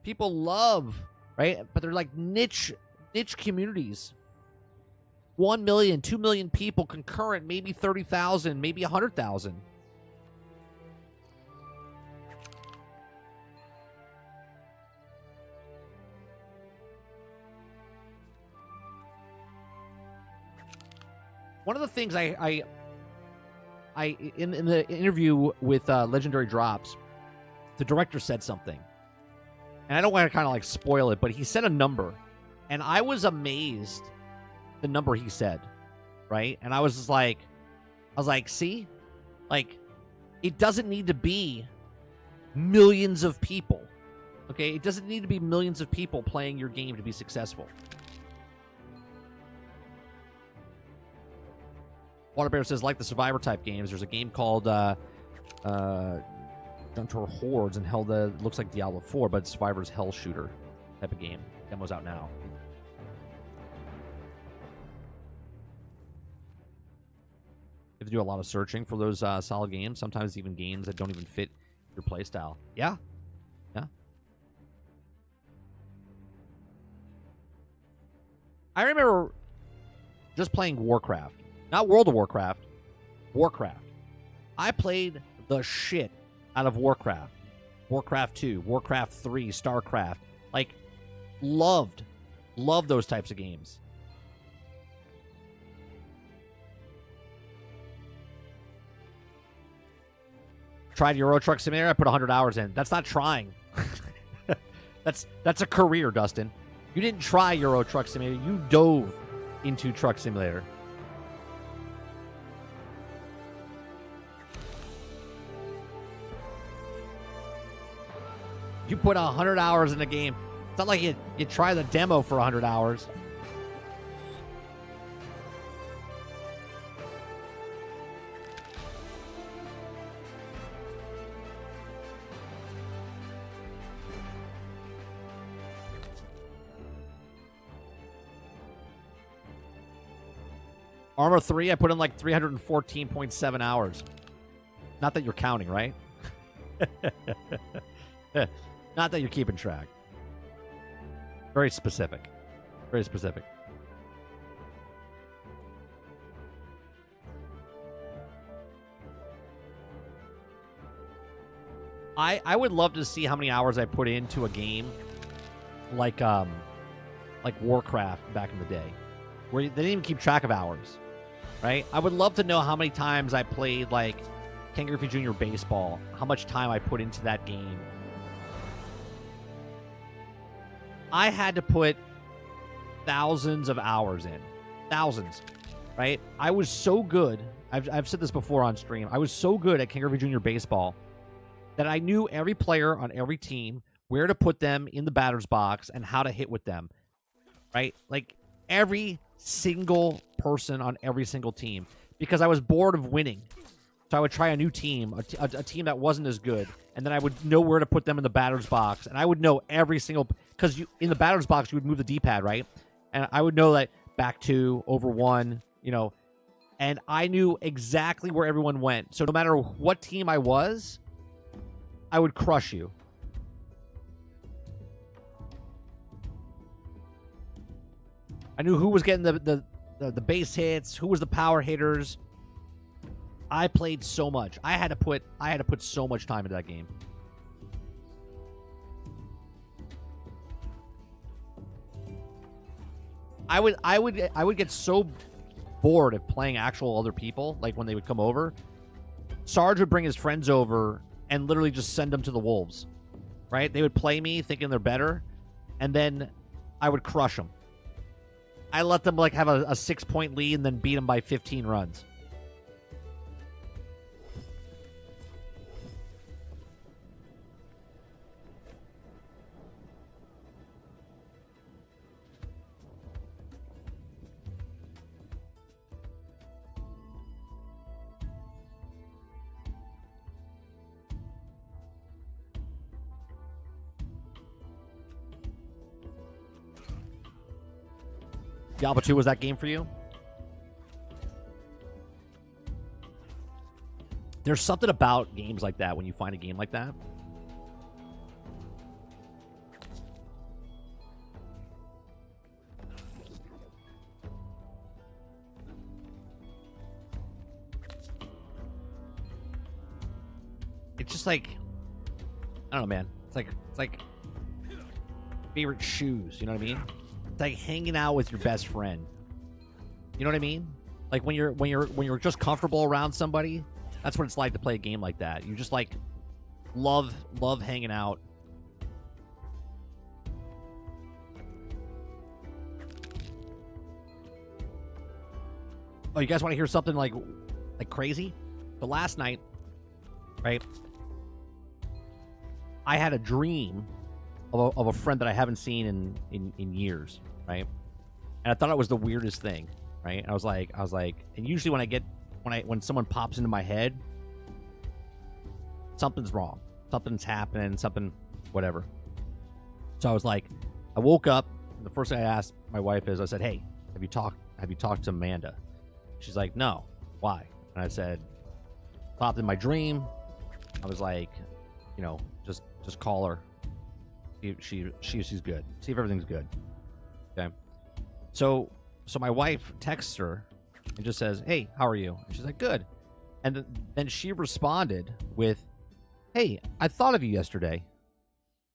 People love, right? But they're like niche communities. 1 million, 2 million people concurrent, maybe 30,000, maybe 100,000. One of the things I in the interview with Legendary Drops, the director said something, and I don't want to kind of like spoil it, but he said a number, and I was amazed the number he said, right? And I was like, see, like, it doesn't need to be millions of people, okay? It doesn't need to be millions of people playing your game to be successful. Waterbear says, like the Survivor type games, there's a game called Juntor Hordes and Hell that looks like Diablo 4, but Survivor's Hell Shooter type of game. Demo's out now. You have to do a lot of searching for those solid games. Sometimes even games that don't even fit your playstyle. Yeah. Yeah. I remember just playing Warcraft. Not World of Warcraft. Warcraft. I played the shit out of Warcraft. Warcraft 2, Warcraft 3, StarCraft. Like, loved those types of games. Tried Euro Truck Simulator. I put 100 hours in. That's not trying. That's a career, Dustin. You didn't try Euro Truck Simulator. You dove into Truck Simulator. You put 100 hours in a game. It's not like you try the demo for 100 hours. Armor 3, I put in like 314.7 hours. Not that you're counting, right? Not that you're keeping track. Very specific. Very specific. I would love to see how many hours I put into a game like Warcraft back in the day, where they didn't even keep track of hours, right? I would love to know how many times I played like Ken Griffey Jr. Baseball, how much time I put into that game. I had to put thousands of hours in. Thousands, right? I was so good. I've said this before on stream. I was so good at Ken Griffey Jr. Baseball that I knew every player on every team, where to put them in the batter's box, and how to hit with them, right? Like every single person on every single team, because I was bored of winning. So I would try a new team, a team that wasn't as good, and then I would know where to put them in the batter's box, and I would know every single, because in the batter's box you would move the D-pad, right? And I would know that back 2, over 1, you know, And I knew exactly where everyone went. So no matter what team I was, I would crush you. I knew who was getting the base hits, who was the power hitters. I played so much. I had to put so much time into that game. I would get so bored of playing actual other people, like when they would come over. Sarge would bring his friends over and literally just send them to the wolves, right? They would play me thinking they're better, and then I would crush them. I let them like have a 6-point lead and then beat them by 15 runs. Diablo 2 was that game for you? There's something about games like that when you find a game like that. It's just like, I don't know, man. It's like favorite shoes, you know what I mean? It's like hanging out with your best friend. You know what I mean? Like when you're just comfortable around somebody, that's what it's like to play a game like that. You just like love hanging out. Oh, you guys want to hear something like crazy? The last night, right? I had a dream of a friend that I haven't seen in years, right? And I thought it was the weirdest thing, right? I was like, and usually when someone pops into my head, something's wrong, something's happening, something, whatever. So I was like, I woke up, and the first thing I asked my wife is, I said, "Hey, have you talked to Amanda?" She's like, "No, why?" And I said, popped in my dream. I was like, you know, just call her. She's good. See if everything's good. Okay. So my wife texts her and just says, "Hey, how are you?" And she's like, "Good." And then she responded with, "Hey, I thought of you yesterday."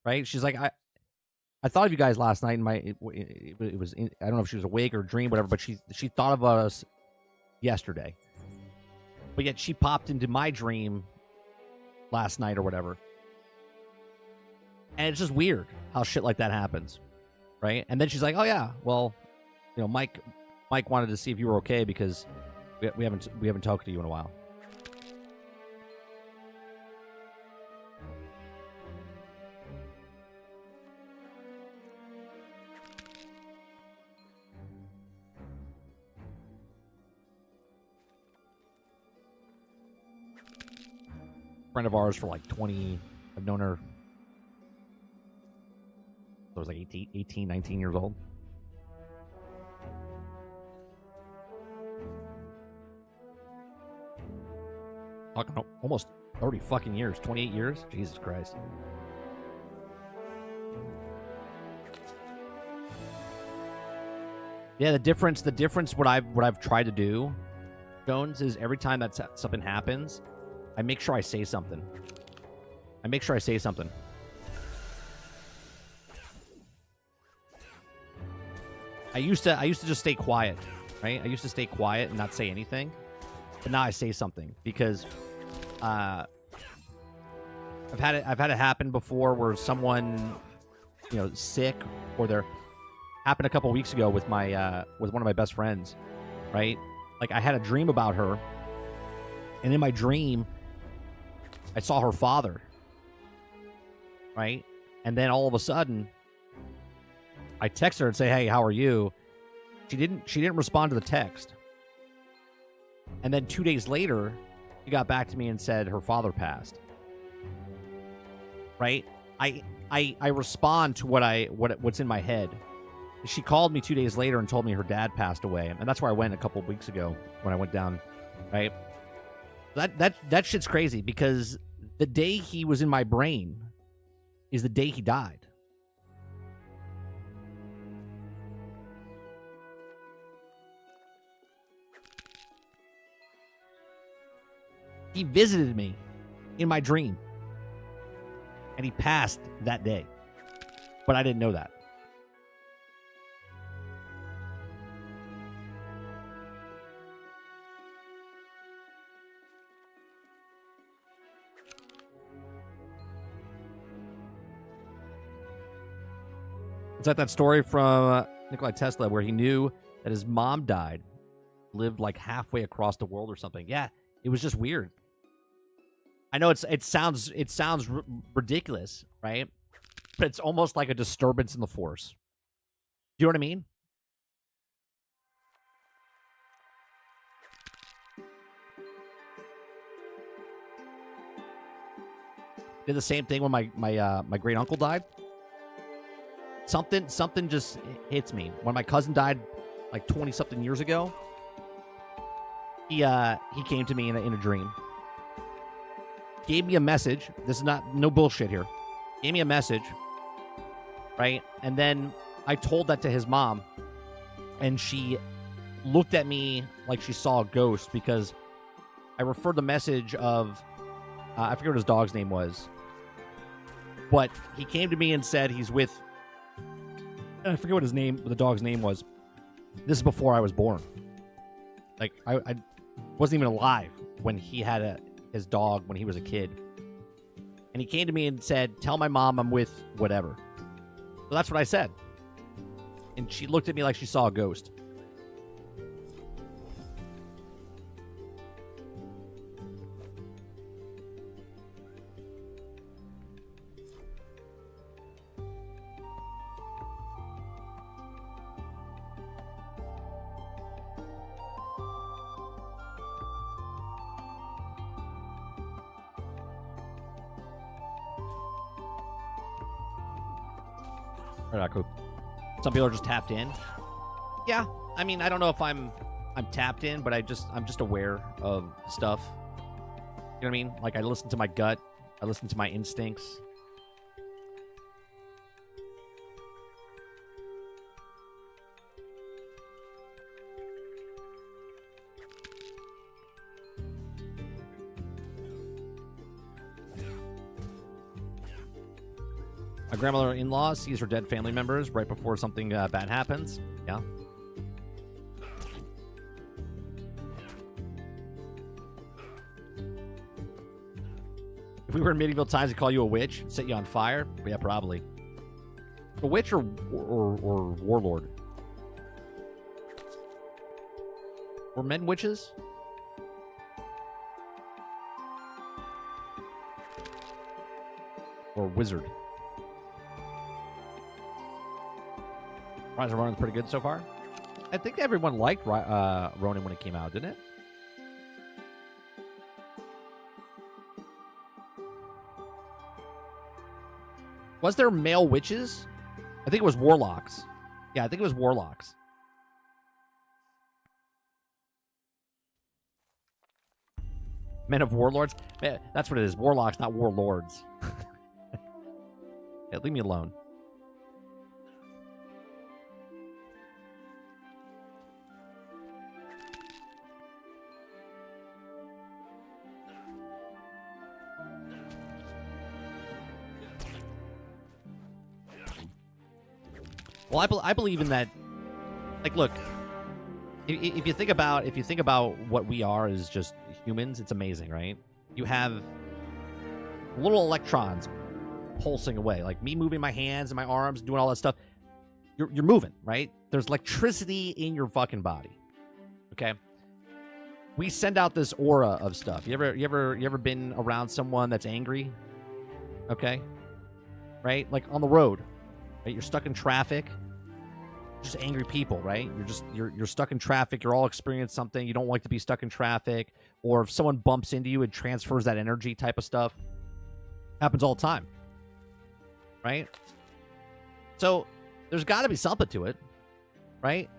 Right? She's like, I thought of you guys last night. It was I don't know if she was awake or a dream, whatever. But she thought of us yesterday. But yet she popped into my dream last night or whatever. And it's just weird how shit like that happens, right? And then she's like, "Oh yeah, well, you know, Mike wanted to see if you were okay because we haven't talked to you in a while." Friend of ours for like 20. I've known her. I was like 18, 19 years old. Talking almost 30 fucking years, 28 years. Jesus Christ. Yeah, the difference. What I've tried to do, Jones, is every time that something happens, I make sure I say something. I used to just stay quiet, right? I used to stay quiet and not say anything, but now I say something because I've had it happen before where someone, you know, sick, or there happened a couple weeks ago with my with one of my best friends, right? Like I had a dream about her, and in my dream, I saw her father, right? And then all of a sudden, I text her and say, "Hey, how are you?" She didn't respond to the text. And then 2 days later, she got back to me and said her father passed. Right? I respond to what's in my head. she called me 2 days later and told me her dad passed away, and that's where I went a couple of weeks ago when I went down. Right, that shit's crazy because the day he was in my brain is the day he died. He visited me in my dream, and he passed that day, but I didn't know that. It's like that story from Nikola Tesla where he knew that his mom died, lived like halfway across the world or something. Yeah, it was just weird. I know it sounds ridiculous, right? But it's almost like a disturbance in the force. Do you know what I mean? Did the same thing when my great uncle died. Something just hits me. When my cousin died, like 20-something years ago, he came to me in a dream. Gave me a message. This is no bullshit here. Gave me a message, right? And then I told that to his mom, and she looked at me like she saw a ghost because I referred the message of I forget what his dog's name was, but he came to me and said he's with. I forget what the dog's name was. This is before I was born. Like I wasn't even alive when he had his dog when he was a kid. And he came to me and said, "Tell my mom I'm with whatever." So that's what I said. And she looked at me like she saw a ghost. Some people are just tapped in. Yeah, I mean, I don't know if I'm tapped in, but I'm just aware of stuff. You know what I mean? Like I listen to my gut, I listen to my instincts. My grandmother-in-law sees her dead family members right before something bad happens. Yeah. If we were in medieval times, they'd call you a witch, set you on fire. Yeah, probably. A witch or warlord? Were men witches? Or wizard? Rise of Ronin's pretty good so far. I think everyone liked Ronin when it came out, didn't it? Was there male witches? I think it was warlocks. Yeah, I think it was warlocks. Men of warlords? That's what it is. Warlocks, not warlords. Yeah, leave me alone. Well, I believe in that. Like, look, if you think about what we are as just humans, it's amazing, right? You have little electrons pulsing away, like me moving my hands and my arms, doing all that stuff. You're moving, right? There's electricity in your fucking body. Okay. We send out this aura of stuff. You ever been around someone that's angry? Okay. Right? Like on the road. Right? You're stuck in traffic. Just angry people, right? You're stuck in traffic. You're all experiencing something. You don't like to be stuck in traffic. Or if someone bumps into you, it transfers that energy type of stuff. Happens all the time. Right? So there's got to be something to it. right?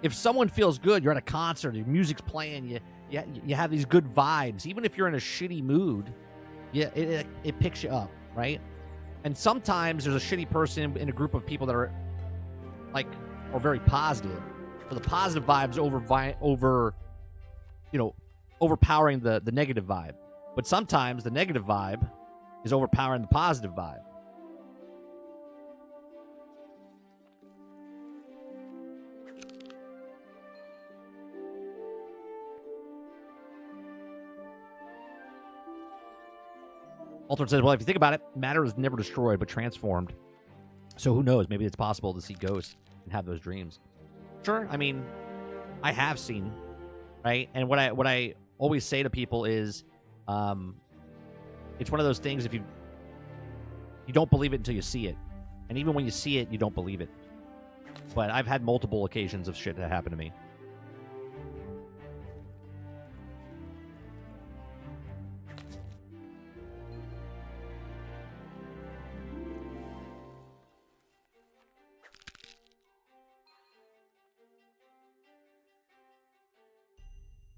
If someone feels good, you're at a concert, your music's playing, you have these good vibes. Even if you're in a shitty mood, it picks you up, right? And sometimes there's a shitty person in a group of people that are very positive. So the positive vibes overpowering the negative vibe. But sometimes the negative vibe is overpowering the positive vibe. Altered says, well, if you think about it, matter is never destroyed but transformed. So who knows? Maybe it's possible to see ghosts and have those dreams. Sure, I mean, I have seen, right? And what I always say to people is, it's one of those things. If you don't believe it until you see it, and even when you see it, you don't believe it. But I've had multiple occasions of shit that happened to me.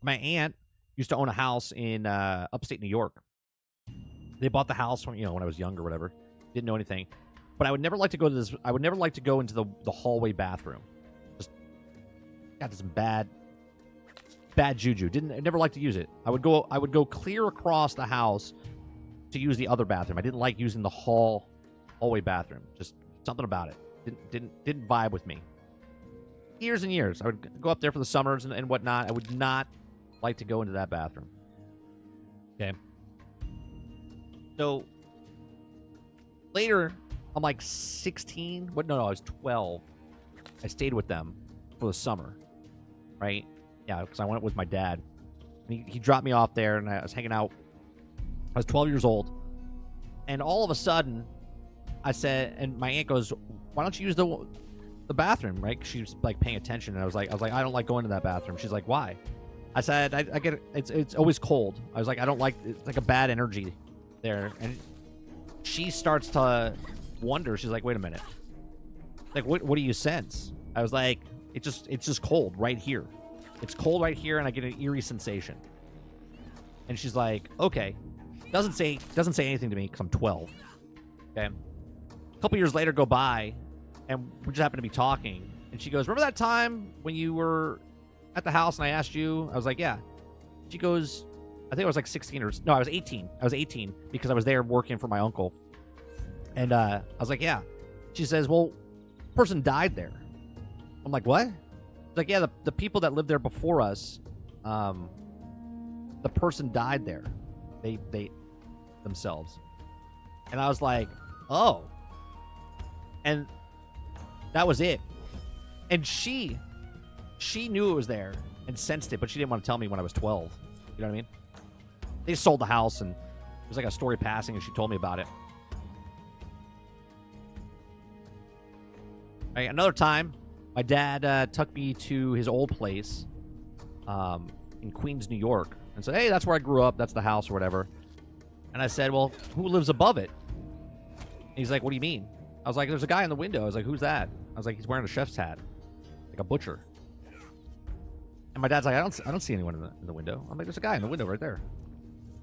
My aunt used to own a house in upstate New York. They bought the house when I was young or whatever. Didn't know anything. But I would never like to go to this. I would never like to go into the hallway bathroom. Just got some bad juju. I never liked to use it. I would go clear across the house to use the other bathroom. I didn't like using the hallway bathroom. Just something about it didn't vibe with me. Years and years. I would go up there for the summers and whatnot. I would not like to go into that bathroom. Okay. So later, I'm like 16. No, I was 12. I stayed with them for the summer, right? Yeah, because I went with my dad. And he dropped me off there, and I was hanging out. I was 12 years old, and all of a sudden, I said, and my aunt goes, "Why don't you use the bathroom?" Right? She was like paying attention, and I was like, I don't like going to that bathroom. She's like, "Why?" I said, I get it. It's always cold. I was like, I don't like. It's like a bad energy there, and she starts to wonder. She's like, "Wait a minute. Like, what do you sense?" I was like, it's just cold right here. It's cold right here, and I get an eerie sensation. And she's like, "Okay." Doesn't say anything to me because I'm 12. Okay. A couple years later go by, and we just happen to be talking, and she goes, "Remember that time when you were at the house and I asked you?" I was like, "Yeah." She goes, I think I was like 16 I was 18. I was 18 because I was there working for my uncle. And I was like, "Yeah." She says, "Well, person died there." I'm like, "What?" She's like, "Yeah, the people that lived there before us, the person died there. They themselves." And I was like, "Oh." And that was it. And she knew it was there and sensed it, but she didn't want to tell me when I was 12. You know what I mean? They sold the house, and it was like a story passing, and she told me about it. Right, another time, my dad took me to his old place in Queens, New York, and said, "Hey, that's where I grew up. That's the house," or whatever. And I said, "Well, who lives above it?" And he's like, "What do you mean?" I was like, "There's a guy in the window." I was like, "Who's that?" I was like, "He's wearing a chef's hat, like a butcher." And my dad's like, I don't see anyone in the window." I'm like, "There's a guy in the window right there."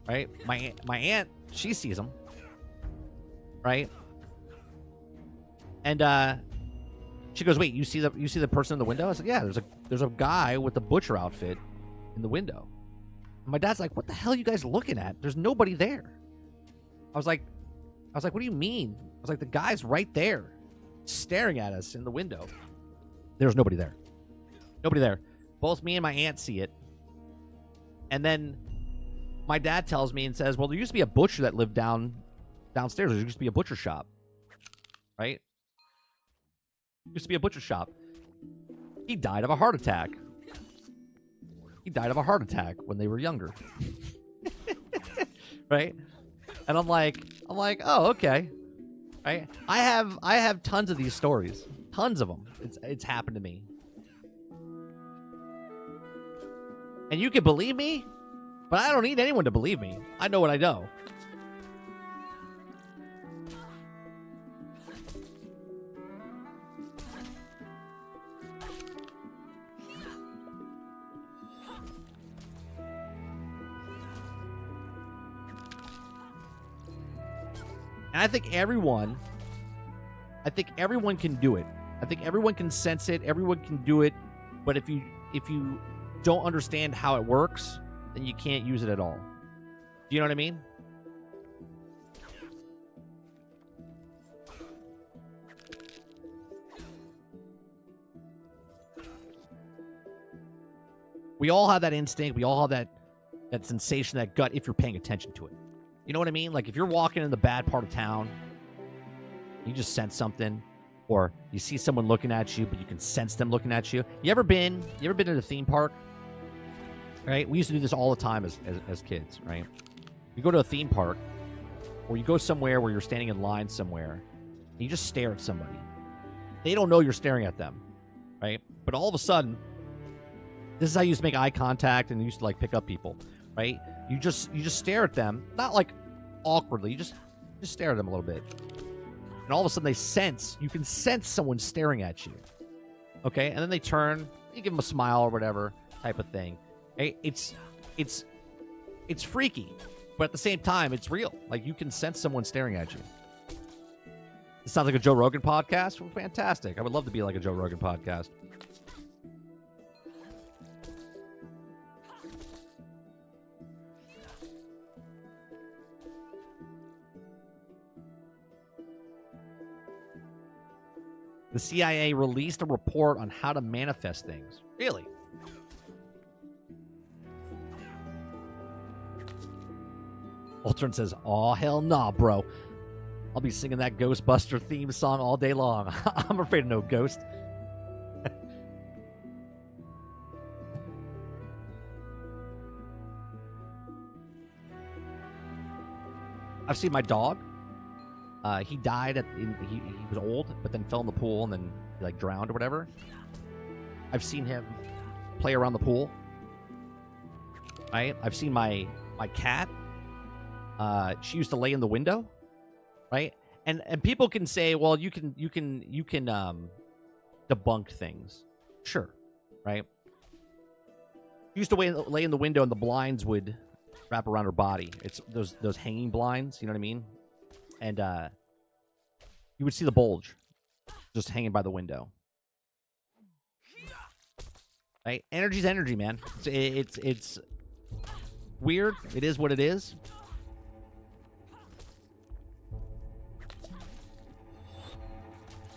Right? My aunt, she sees him. Right? And she goes, "Wait, you see the person in the window?" I said, "Yeah, there's a guy with the butcher outfit in the window." And my dad's like, "What the hell are you guys looking at? There's nobody there." I was like, "What do you mean?" I was like, "The guy's right there, staring at us in the window." There's nobody there. Nobody there. Both me and my aunt see it. And then my dad tells me and says, "Well, there used to be a butcher that lived downstairs. There used to be a butcher shop." Right? Used to be a butcher shop. He died of a heart attack. He died of a heart attack when they were younger. Right? And I'm like, "Oh, okay." Right? I have tons of these stories. Tons of them. It's happened to me. And you can believe me, but I don't need anyone to believe me. I know what I know. And I think everyone can do it. I think everyone can sense it. Everyone can do it. But if you don't understand how it works, then you can't use it at all. Do you know what I mean? We all have that instinct. We all have that sensation, that gut, if you're paying attention to it. You know what I mean? Like if you're walking in the bad part of town, you just sense something, or you see someone looking at you, but you can sense them looking at you. You ever been to a theme park? Right? We used to do this all the time as kids, right? You go to a theme park, or you go somewhere where you're standing in line somewhere, and you just stare at somebody. They don't know you're staring at them, right? But all of a sudden, this is how you used to make eye contact and you used to like pick up people, right? You just stare at them, not like awkwardly. You just stare at them a little bit, and all of a sudden you can sense someone staring at you, okay? And then they turn, you give them a smile or whatever type of thing. It's freaky, but at the same time, it's real. Like you can sense someone staring at you. It sounds like a Joe Rogan podcast. Well, fantastic. I would love to be like a Joe Rogan podcast. The CIA released a report on how to manifest things. Really? Ultron says, "Aw, hell nah, bro. I'll be singing that Ghostbuster theme song all day long. I'm afraid of no ghost." I've seen my dog. He died he was old, but then fell in the pool and then like drowned or whatever. I've seen him play around the pool. Right? I've seen my cat. She used to lay in the window, right? And people can say, well, you can debunk things, sure, right? She used to lay in the window and the blinds would wrap around her body. It's those hanging blinds, you know what I mean? And you would see the bulge just hanging by the window. Right? Energy's energy, man. It's weird. It is what it is.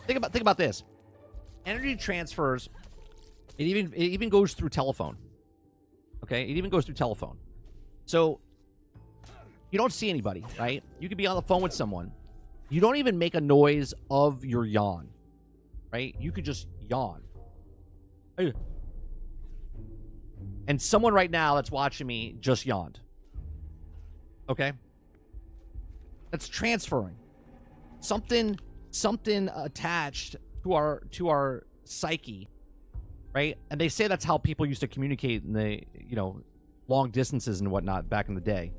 Think about this. Energy transfers. It even goes through telephone. Okay? It even goes through telephone. So you don't see anybody, right? You could be on the phone with someone. You don't even make a noise of your yawn, right? You could just yawn. And someone right now that's watching me just yawned. Okay? That's transferring. Something attached to our psyche, right? And they say that's how people used to communicate in the, long distances and whatnot back in the day.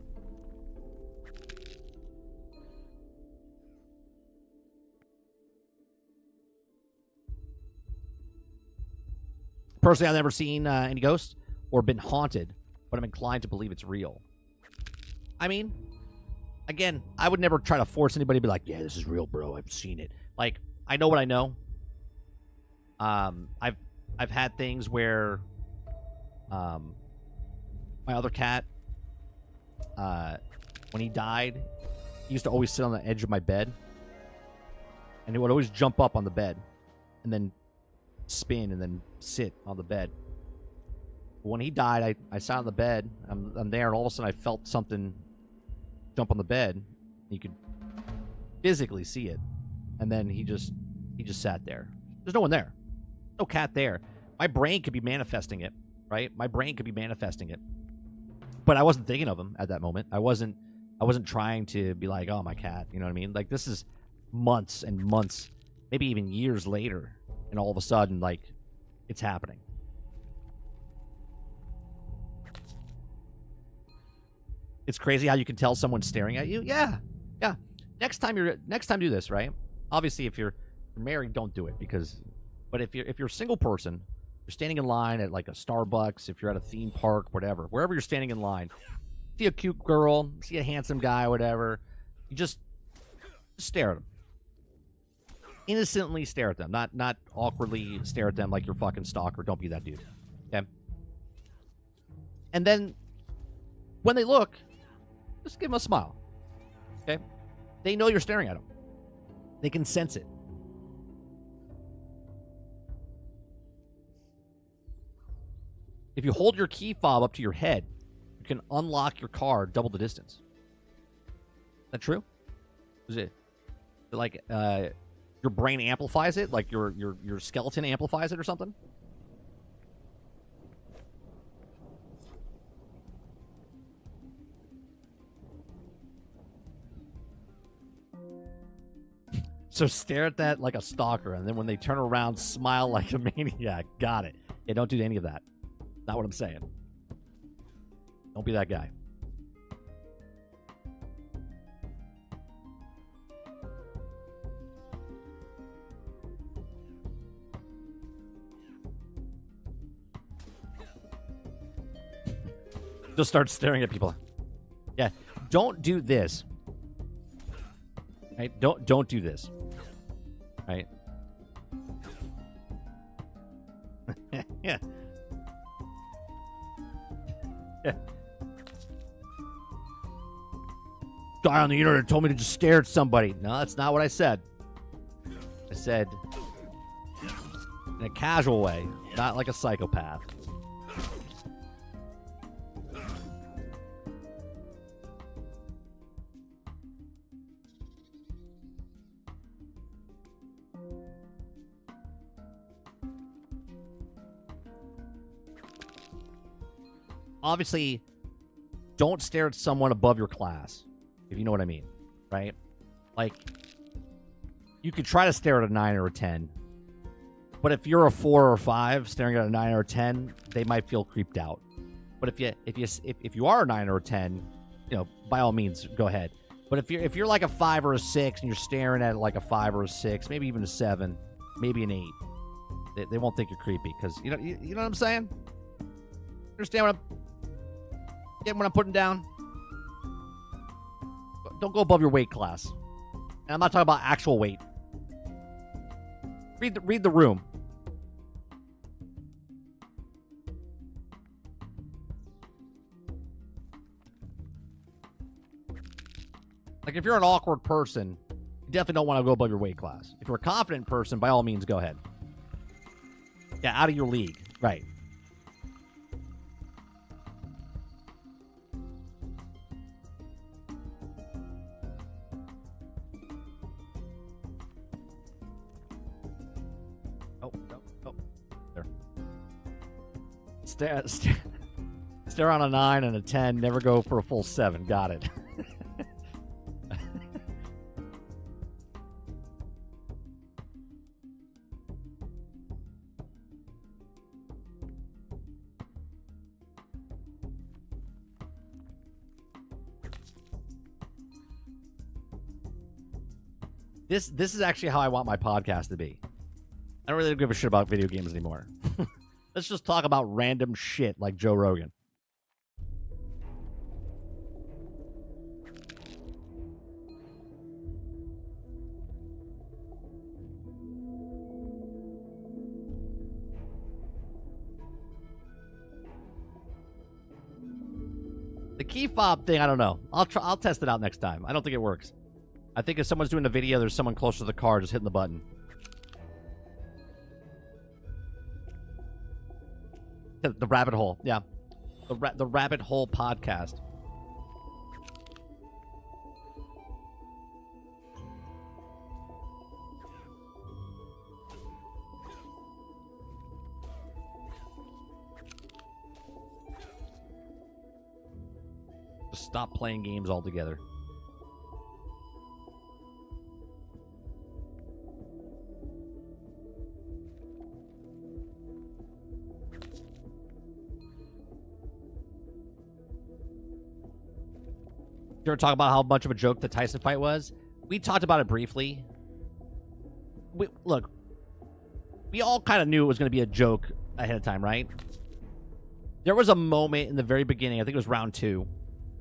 Personally, I've never seen any ghosts or been haunted, but I'm inclined to believe it's real. I mean, again, I would never try to force anybody to be like, yeah, this is real, bro. I've seen it. Like, I know what I know. I've had things where my other cat, when he died, he used to always sit on the edge of my bed, and he would always jump up on the bed and then spin and then sit on the bed. But when he died, I sat on the bed. I'm there, and all of a sudden I felt something jump on the bed. You could physically see it, and then he just sat there. There's no one there, no cat there. My brain could be manifesting it, right? My brain could be manifesting it, but I wasn't thinking of him at that moment. I wasn't trying to be like, oh, my cat. You know what I mean? Like, this is months and months, maybe even years later, and all of a sudden, like, it's happening. It's crazy how you can tell someone's staring at you. Yeah. Next time do this, right? Obviously, if you're married, don't do it but if you're a single person, you're standing in line at like a Starbucks, if you're at a theme park, wherever you're standing in line, see a cute girl, see a handsome guy, whatever, you just Just stare at them. Innocently stare at them. Not awkwardly stare at them like you're fucking stalker. Don't be that dude. Okay? And then, when they look, just give them a smile. Okay? They know you're staring at them. They can sense it. If you hold your key fob up to your head, you can unlock your car double the distance. Is that true? Is it like your brain amplifies it, like your skeleton amplifies it or something? So stare at that like a stalker, and then when they turn around, smile like a maniac. Got it. Yeah, don't do any of that. Not what I'm saying. Don't be that guy. Just start staring at people. Yeah, don't do this. Right? Don't do this. Right? Yeah. Yeah. Guy on the internet told me to just stare at somebody. No, that's not what I said. I said in a casual way, not like a psychopath. Obviously, don't stare at someone above your class, if you know what I mean, right? Like, you could try to stare at a 9 or a 10, but if you're a 4 or 5 staring at a 9 or a 10, they might feel creeped out. But if you are a 9 or a 10, you know, by all means, go ahead. But if you're like a 5 or a 6 and you're staring at like a 5 or a 6, maybe even a 7, maybe an 8, they won't think you're creepy because you know what I'm saying. Understand what I'm putting down? Don't go above your weight class. And I'm not talking about actual weight. Read the room. Like, if you're an awkward person, you definitely don't want to go above your weight class. If you're a confident person, by all means, go ahead. Yeah, out of your league. Right. Stare on a 9 and a 10. Never go for a full 7. Got it. This is actually how I want my podcast to be. I don't really give a shit about video games anymore. Let's just talk about random shit like Joe Rogan. The key fob thing, I don't know. I'll test it out next time. I don't think it works. I think if someone's doing a video, there's someone closer to the car just hitting the button. The rabbit hole, yeah. The rabbit hole podcast. Just stop playing games altogether. You ever talk about how much of a joke the Tyson fight was? We talked about it briefly. Look, we all kind of knew it was going to be a joke ahead of time, right? There was a moment in the very beginning, I think it was round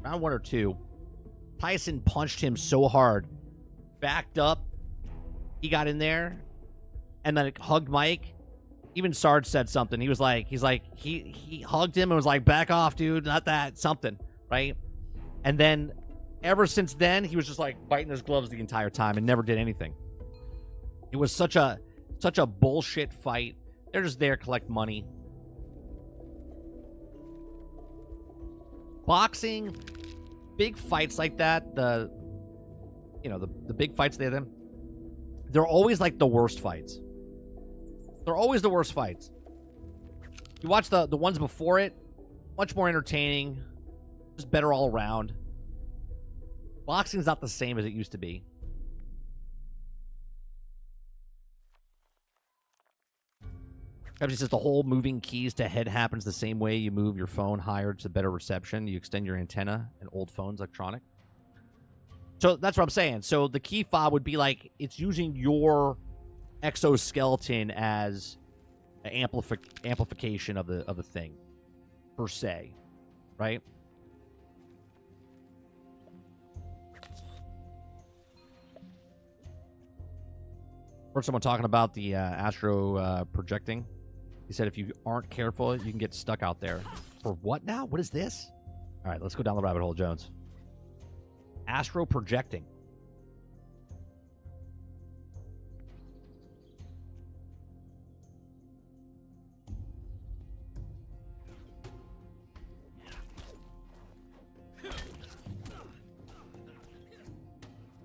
1 or 2. Tyson punched him so hard. backed up. He got in there, and then it hugged Mike. Even Sarge said something. He hugged him and was like, "Back off, dude. Not that." Something, right? And then, ever since then, he was just like biting his gloves the entire time and never did anything. It was such a bullshit fight. They're just there to collect money. Boxing, big fights like that, the big fights they're always like the worst fights. They're always the worst fights. You watch the ones before it, much more entertaining, just better all around. Boxing's not the same as it used to be. It's just the whole moving keys to head happens the same way you move your phone higher to better reception. You extend your antenna, and old phones electronic. So that's what I'm saying. So the key fob would be like it's using your exoskeleton as an amplification of the thing, per se, right? Heard someone talking about the astro projecting. He said if you aren't careful, you can get stuck out there. For what now? What is this? All right, let's go down the rabbit hole, Jones. Astro projecting.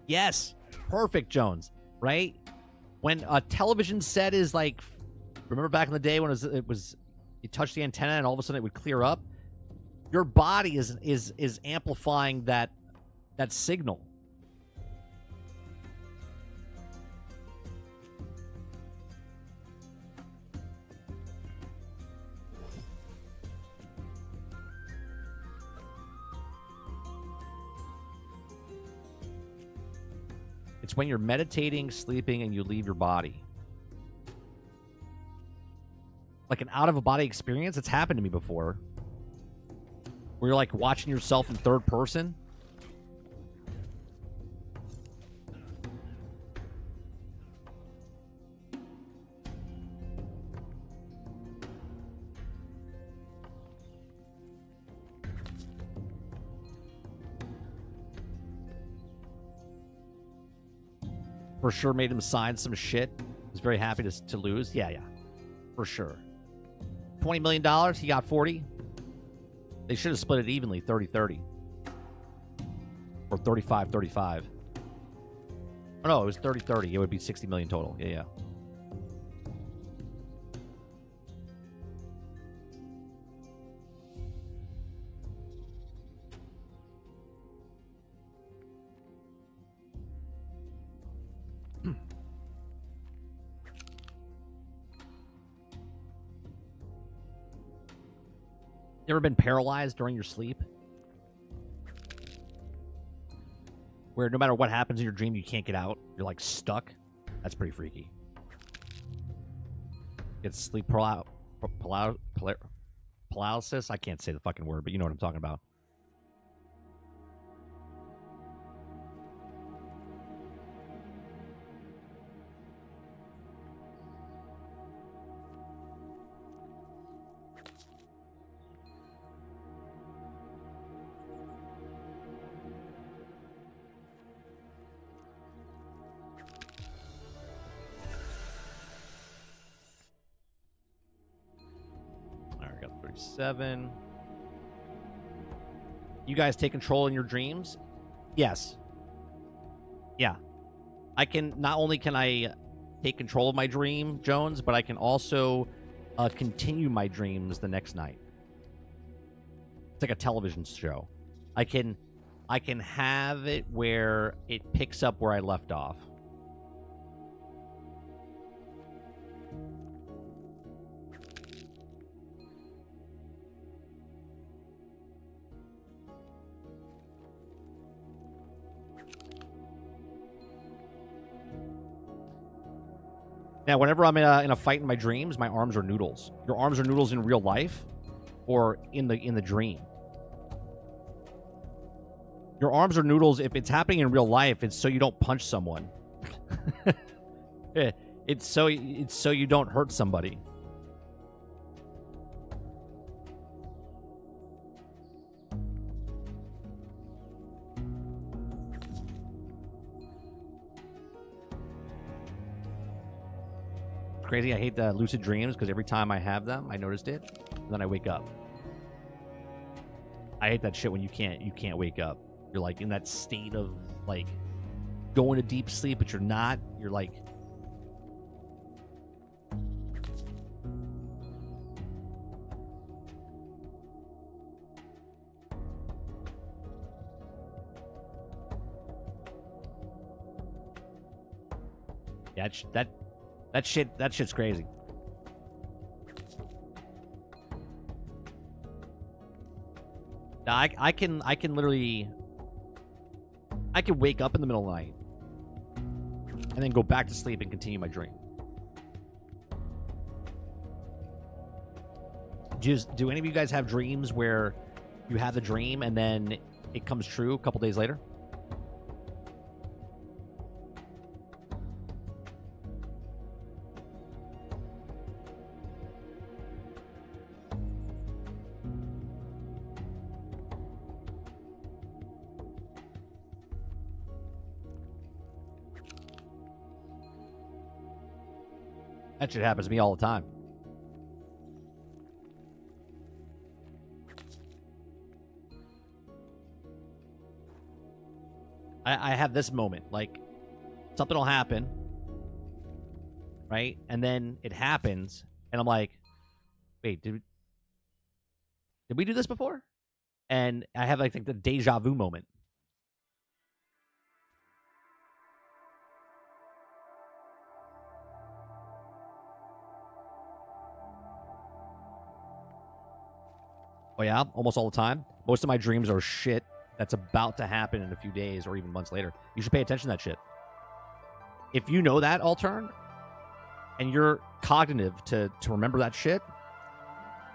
Yes. Perfect, Jones. Right? When a television set is like, remember back in the day when it was you touch the antenna and all of a sudden it would clear up? Your body is amplifying that signal. It's when you're meditating, sleeping, and you leave your body. Like an out-of-a-body experience. It's happened to me before. Where you're like watching yourself in third person. For sure made him sign some shit. Was very happy to lose. Yeah. For sure. $20 million. He got 40. They should have split it evenly, 30-30. Or 35-35. Oh, no, it was 30-30. It would be 60 million total. Yeah. You ever been paralyzed during your sleep? Where no matter what happens in your dream, you can't get out. You're like stuck. That's pretty freaky. Get sleep paralysis. I can't say the fucking word, but you know what I'm talking about. Got 37. You guys take control in your dreams? Yes. Yeah. I can, not only can I take control of my dream, Jones, but I can also continue my dreams the next night. It's like a television show. I can have it where it picks up where I left off. Now, whenever I'm in a fight in my dreams, my arms are noodles. Your arms are noodles in real life, or in the dream. Your arms are noodles if it's happening in real life. It's so you don't punch someone. It's so you don't hurt somebody. Crazy. I hate the lucid dreams because every time I have them, I noticed it, and then I wake up. I hate that shit when you can't wake up. You're like in that state of like going to deep sleep, but you're not. You're like that shit's crazy. Now, I can literally I can wake up in the middle of the night and then go back to sleep and continue my dream. Do any of you guys have dreams where you have the dream and then it comes true a couple days later? That shit happens to me all the time. I have this moment, like something will happen, right? And then it happens, and I'm like, wait, did we do this before? And I have like the deja vu moment. Oh yeah, almost all the time. Most of my dreams are shit that's about to happen in a few days or even months later. You should pay attention to that shit. If you know that, Altern, and you're cognitive to remember that shit,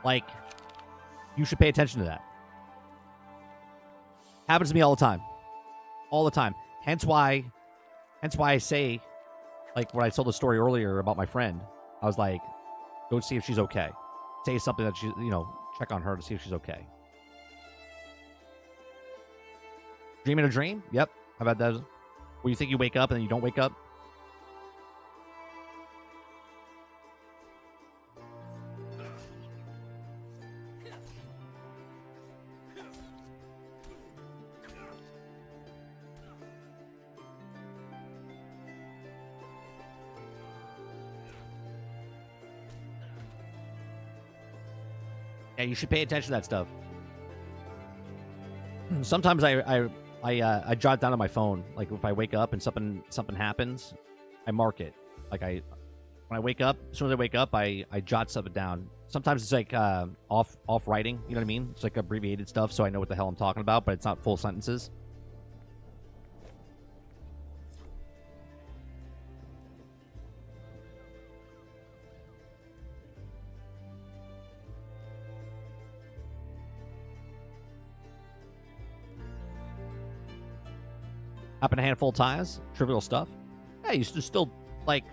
like, you should pay attention to that. Happens to me all the time. All the time. Hence why I say, like, when I told the story earlier about my friend, I was like, go see if she's okay. Say something that she, check on her to see if she's okay. Dreaming a dream? Yep. How about that? Where you think you wake up and then you don't wake up? Yeah, you should pay attention to that stuff. Sometimes I jot down on my phone, like if I wake up and something happens, I mark it. Like when I wake up, as soon as I wake up, I jot something down. Sometimes it's like off writing, you know what I mean? It's like abbreviated stuff, so I know what the hell I'm talking about, but it's not full sentences. Happen a handful of times, trivial stuff. Yeah, you should still, like,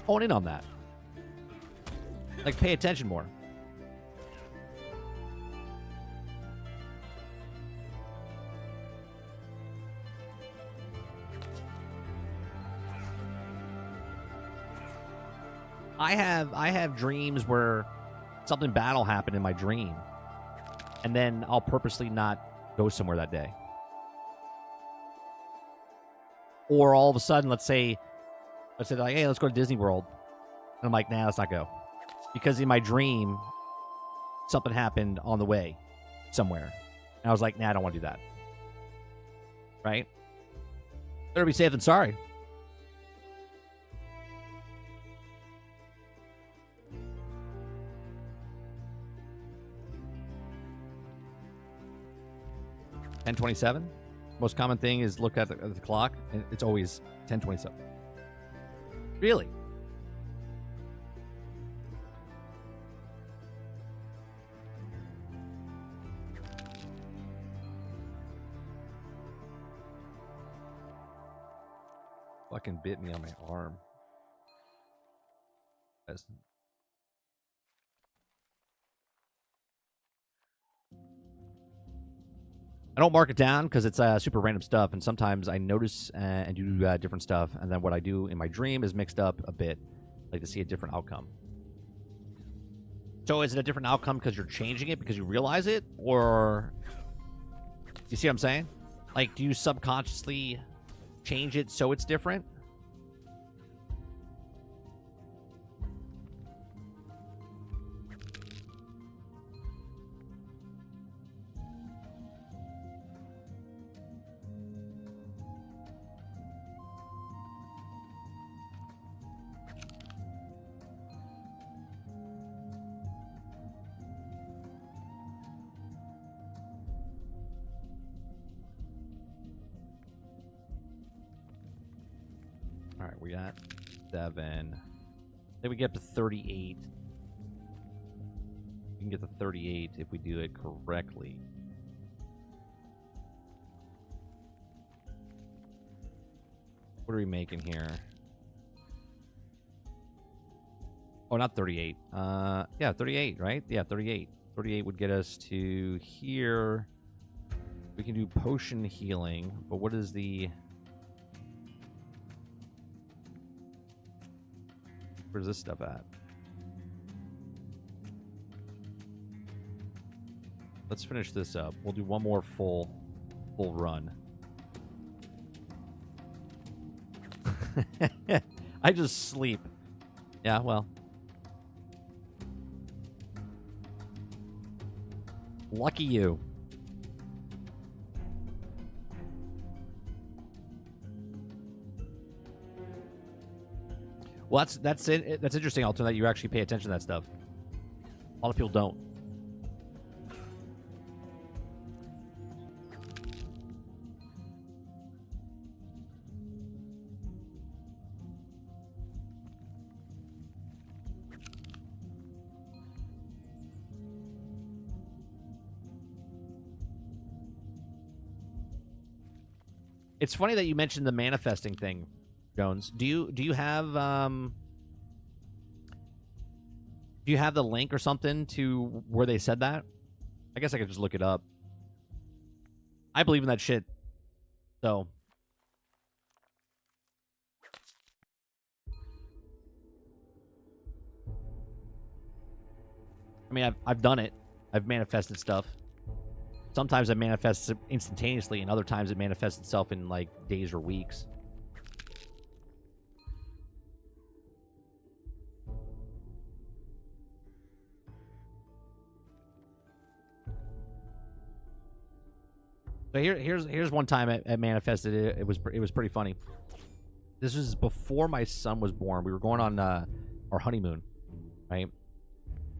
hone in on that. Like, pay attention more. I have dreams where something bad will happen in my dream, and then I'll purposely not go somewhere that day. Or all of a sudden, let's say they're like, hey, let's go to Disney World. And I'm like, nah, let's not go. Because in my dream, something happened on the way somewhere. And I was like, nah, I don't want to do that. Right? Better be safe than sorry. $10:27. Most common thing is look at the clock, and it's always 10:27. Really? Fucking bit me on my arm. That's... I don't mark it down because it's super random stuff, and sometimes I notice and do different stuff, and then what I do in my dream is mixed up a bit, like to see a different outcome. So is it a different outcome because you're changing it because you realize it, or you see what I'm saying? Like, do you subconsciously change it so it's different? All right, we got 7. Then we get up to 38. We can get to 38 if we do it correctly. What are we making here? Oh, not 38. Yeah, 38, right? Yeah, 38. 38 would get us to here. We can do potion healing, but what is the... Where's this stuff at? Let's finish this up. We'll do one more full run. I just sleep. Yeah, well. Lucky you. Well, that's it. That's interesting, Alton, that you actually pay attention to that stuff. A lot of people don't. It's funny that you mentioned the manifesting thing, Jones. Do you have the link or something to where they said that? I guess I could just look it up. I believe in that shit. So I mean, I've done it. I've manifested stuff. Sometimes it manifests instantaneously, and other times it manifests itself in, like, days or weeks. So here's one time it manifested. It was pretty funny. This was before my son was born. We were going on our honeymoon, right?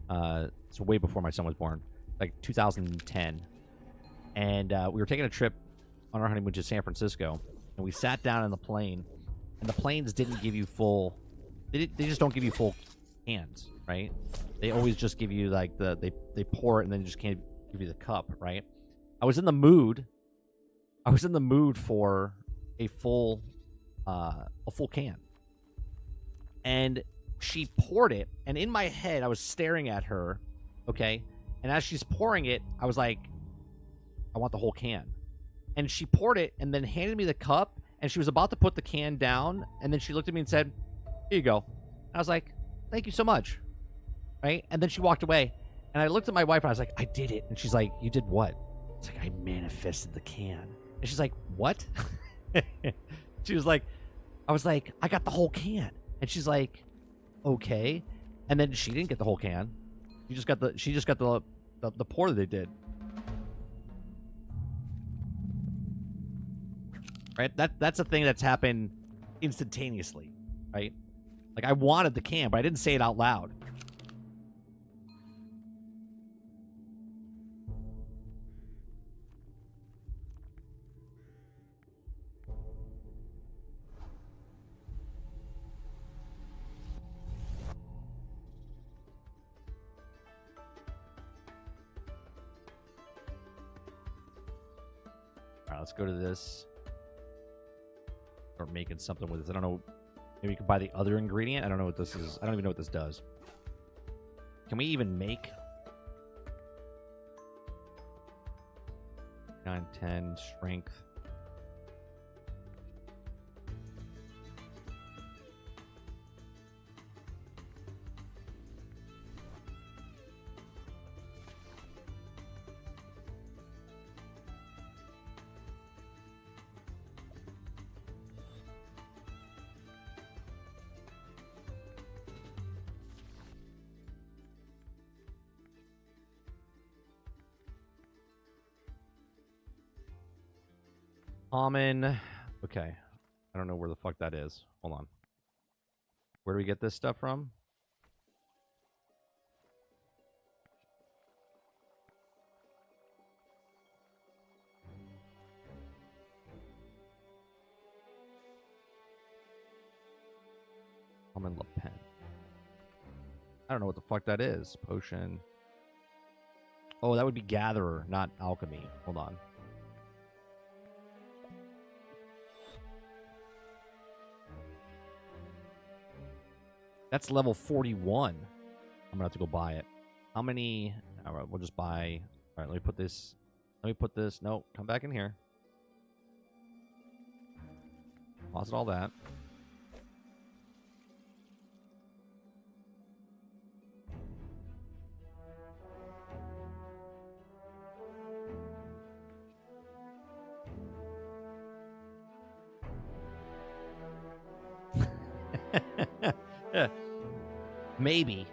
So way before my son was born, like 2010. And we were taking a trip on our honeymoon to San Francisco, and we sat down in the plane, and the planes didn't give you full... They just don't give you full cans, right? They always just give you, like, they pour it and then just can't give you the cup, right? I was in the mood for a full can. And she poured it, and in my head, I was staring at her, okay? And as she's pouring it, I was like, I want the whole can. And she poured it and then handed me the cup, and she was about to put the can down, and then she looked at me and said, here you go. And I was like, thank you so much. Right? And then she walked away. And I looked at my wife and I was like, I did it. And she's like, you did what? It's like, I manifested the can. And she's like, what? She was like, I was like, I got the whole can. And she's like, okay. And then she didn't get the whole can. She just got the pour that they did. Right? That's a thing that's happened instantaneously, right? Like, I wanted the can, but I didn't say it out loud. All right, let's go to this. start making something with this. I don't know. Maybe you can buy the other ingredient. I don't know what this is. I don't even know what this does. Can we even make 9, 10 strength? Common. Okay. I don't know where the fuck that is. Hold on. Where do we get this stuff from? Common Le Pen. I don't know what the fuck that is. Potion. Oh, that would be Gatherer, not Alchemy. Hold on. That's level 41. I'm gonna have to go buy it. How many? All right, we'll just buy. All right, let me put this. No, come back in here. Deposit all that. Maybe.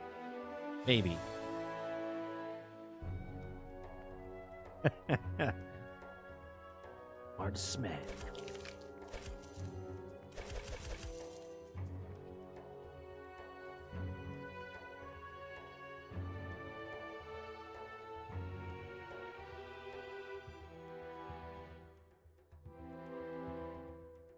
Marksman.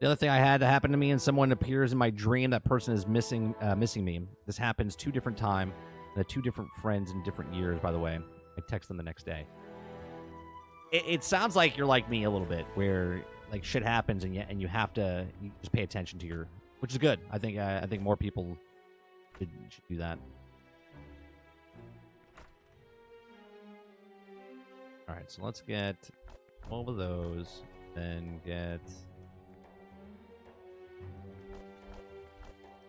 The other thing I had to happen to me, and someone appears in my dream, that person is missing me. This happens 2 different times, and 2 different friends in different years, by the way. I text them the next day. It sounds like you're like me a little bit, where like shit happens and you have to just pay attention to your, which is good. I think more people should do that. All right, so let's get all of those, then get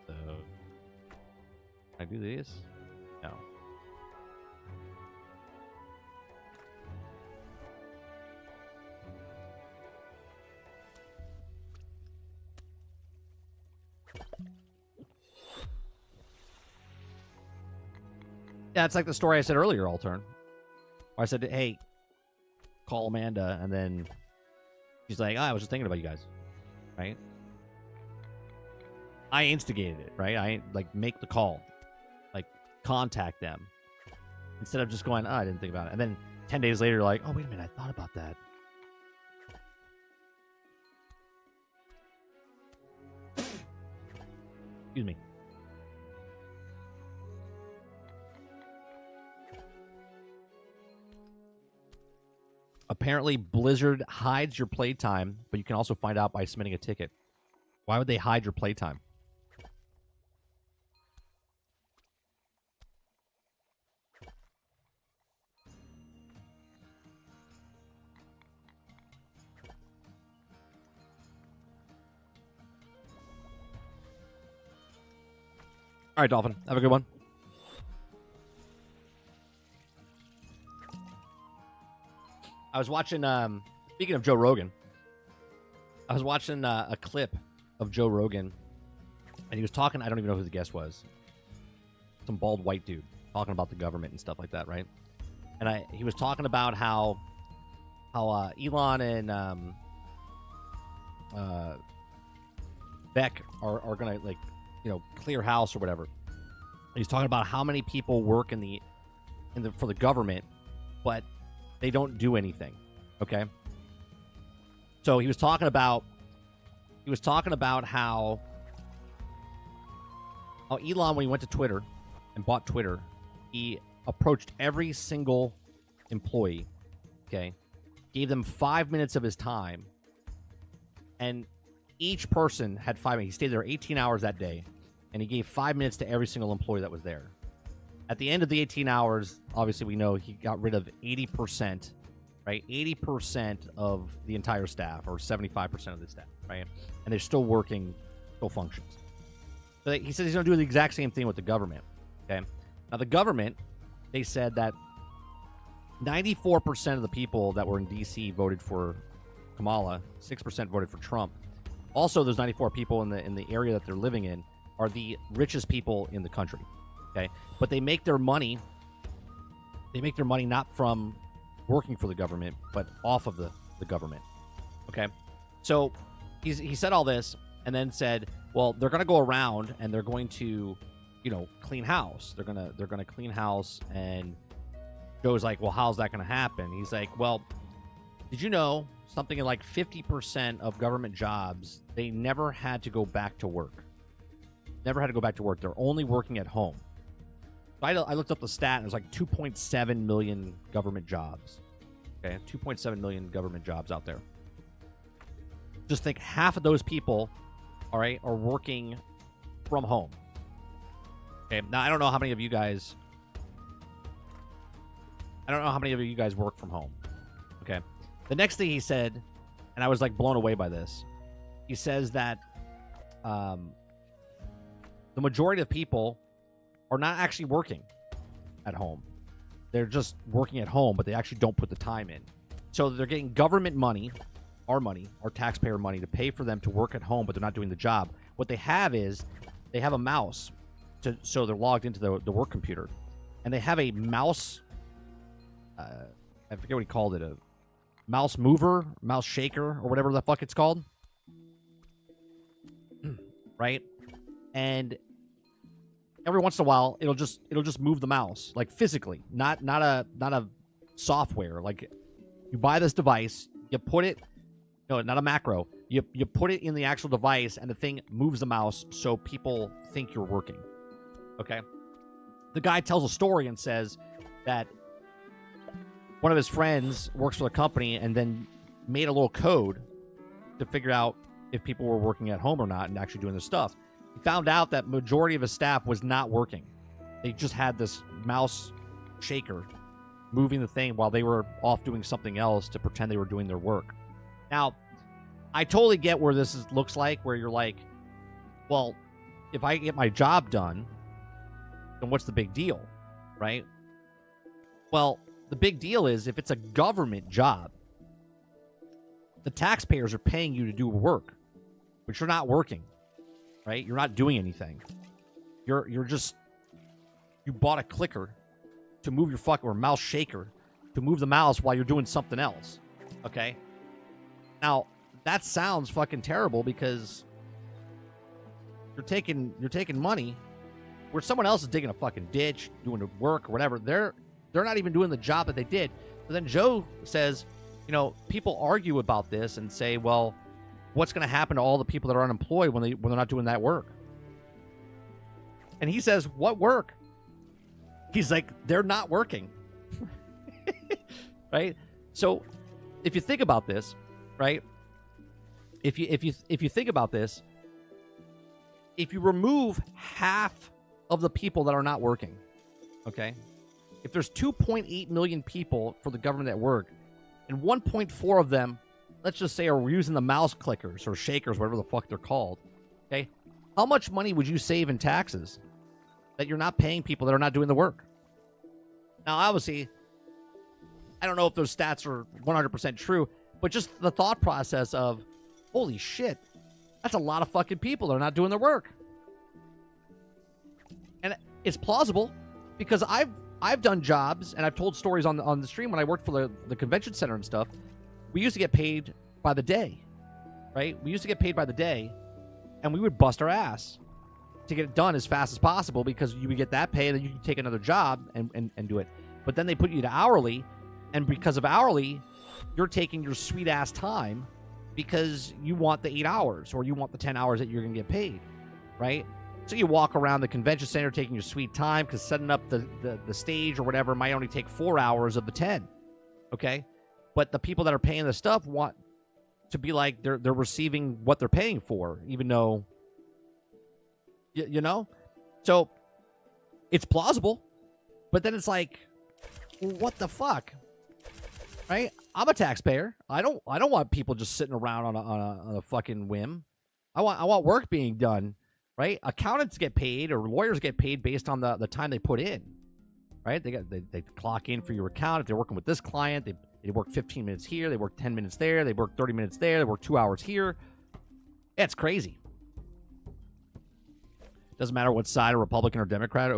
those. Can I do these? No. Yeah, it's like the story I said earlier, Altern. I said, hey, call Amanda, and then she's like, I was just thinking about you guys, right? I instigated it, right? I like make the call, like contact them, instead of just going, I didn't think about it. And then 10 days later, you're like, oh, wait a minute, I thought about that. Excuse me. Apparently, Blizzard hides your playtime, but you can also find out by submitting a ticket. Why would they hide your playtime? All right, Dolphin. Have a good one. I was watching, speaking of Joe Rogan, I was watching a clip of Joe Rogan, and he was talking, I don't even know who the guest was. Some bald white dude talking about the government and stuff like that, right? And he was talking about how Elon and Beck are going to, like, clear house or whatever. And he's talking about how many people work for the government, but they don't do anything. Okay. So he was talking about how Elon, when he went to Twitter and bought Twitter, he approached every single employee, okay, gave them 5 minutes of his time, and Each person had 5 minutes. He stayed there 18 hours that day, and he gave 5 minutes to every single employee that was there. At the end of the 18 hours, obviously we know he got rid of 80%, right? 80% of the entire staff, or 75% of the staff, right? And they're still working, still functions. So he says he's going to do the exact same thing with the government, okay? Now, the government, they said that 94% of the people that were in D.C. voted for Kamala, 6% voted for Trump. Also, those 94 people in the area that they're living in are the richest people in the country, okay? But they make their money. They make their money not from working for the government, but off of the government, okay? So he said all this and then said, well, they're going to go around and they're going to, clean house. They're gonna clean house. And Joe's like, well, how's that going to happen? He's like, well, did you know something like 50% of government jobs, they never had to go back to work. Never had to go back to work. They're only working at home. So I looked up the stat, and it was like 2.7 million government jobs. Okay, 2.7 million government jobs out there. Just think half of those people, all right, are working from home. Okay, now I don't know how many of you guys work from home. Okay. The next thing he said, and I was like blown away by this, he says that the majority of people are not actually working at home. They're just working at home, but they actually don't put the time in. So they're getting government money, our taxpayer money, to pay for them to work at home, but they're not doing the job. What they have is they have a mouse, so they're logged into the work computer, and they have a mouse. I forget what he called it, a mouse mover, mouse shaker, or whatever the fuck it's called. Right? And every once in a while, it'll just move the mouse, like physically, not a software. Like, you buy this device, you put it, no, not a macro. You put it in the actual device, and the thing moves the mouse so people think you're working. Okay? The guy tells a story and says that one of his friends works for the company and then made a little code to figure out if people were working at home or not and actually doing their stuff. He found out that majority of his staff was not working. They just had this mouse shaker moving the thing while they were off doing something else to pretend they were doing their work. Now, I totally get where this looks like, where you're like, well, if I get my job done, then what's the big deal, right? Well, the big deal is if it's a government job, the taxpayers are paying you to do work, but you're not working, right? You're not doing anything. You bought a clicker to move your or mouse shaker to move the mouse while you're doing something else, okay? Now, that sounds fucking terrible because you're taking money where someone else is digging a fucking ditch, doing the work or whatever. They're not even doing the job that they did. So then Joe says, people argue about this and say, well, what's going to happen to all the people that are unemployed when they're not doing that work? And he says, what work? He's like, they're not working. Right? So if you think about this, right? If you think about this, if you remove half of the people that are not working, okay? If there's 2.8 million people for the government that work, and 1.4 of them, let's just say, are using the mouse clickers or shakers, whatever the fuck they're called, okay? How much money would you save in taxes that you're not paying people that are not doing the work? Now, obviously, I don't know if those stats are 100% true, but just the thought process of, holy shit, that's a lot of fucking people that are not doing their work. And it's plausible because I've done jobs, and I've told stories on the stream when I worked for the convention center and stuff. We used to get paid by the day, right? We used to get paid by the day, and we would bust our ass to get it done as fast as possible because you would get that pay, and then you could take another job and do it. But then they put you to hourly, and because of hourly, you're taking your sweet-ass time because you want the 8 hours or you want the 10 hours that you're going to get paid, right? So you walk around the convention center taking your sweet time because setting up the stage or whatever might only take 4 hours of the 10, okay? But the people that are paying the stuff want to be like they're receiving what they're paying for, even though, you know? So it's plausible, but then it's like, what the fuck? Right? I'm a taxpayer. I don't want people just sitting around on a fucking whim. I want work being done, right? Accountants get paid or lawyers get paid based on the time they put in, right? They clock in for your account. If they're working with this client, they work 15 minutes here, they work 10 minutes there, they work 30 minutes there, they work 2 hours here. It's crazy. Doesn't matter what side, Republican or Democrat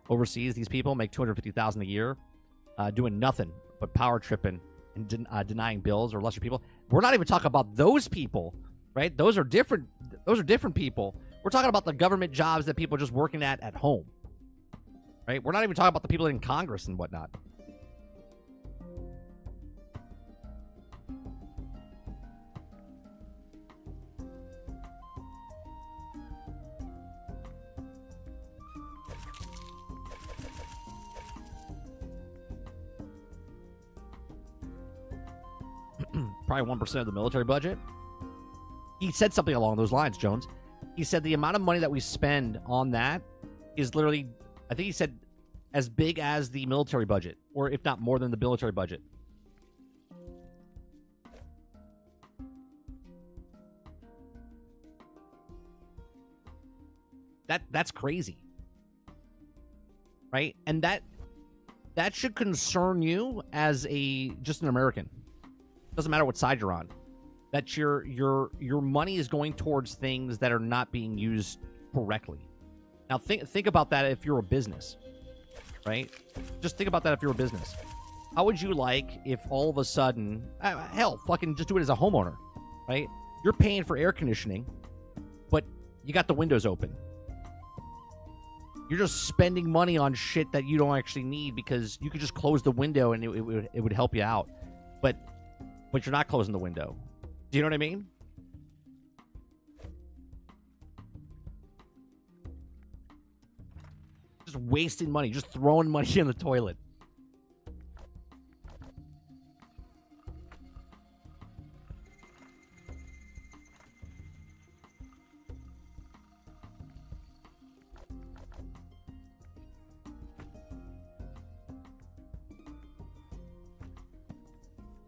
overseas. These people make $250,000 a year, doing nothing but power tripping and denying bills or lesser people. We're not even talking about those people, right? Those are different. Those are different people. We're talking about the government jobs that people are just working at home, right? We're not even talking about the people in Congress and whatnot. Probably 1% of the military budget. He said something along those lines, Jones. He said the amount of money that we spend on that is literally, I think he said, as big as the military budget, or if not more than the military budget. That's crazy. Right? And that should concern you as just an American. Doesn't matter what side you're on. That your money is going towards things that are not being used correctly. Now think about that if you're a business, right? Just think about that if you're a business. How would you like if all of a sudden, hell, fucking just do it as a homeowner, right? You're paying for air conditioning, but you got the windows open. You're just spending money on shit that you don't actually need because you could just close the window and it would help you out. But you're not closing the window. Do you know what I mean? Just wasting money, just throwing money in the toilet.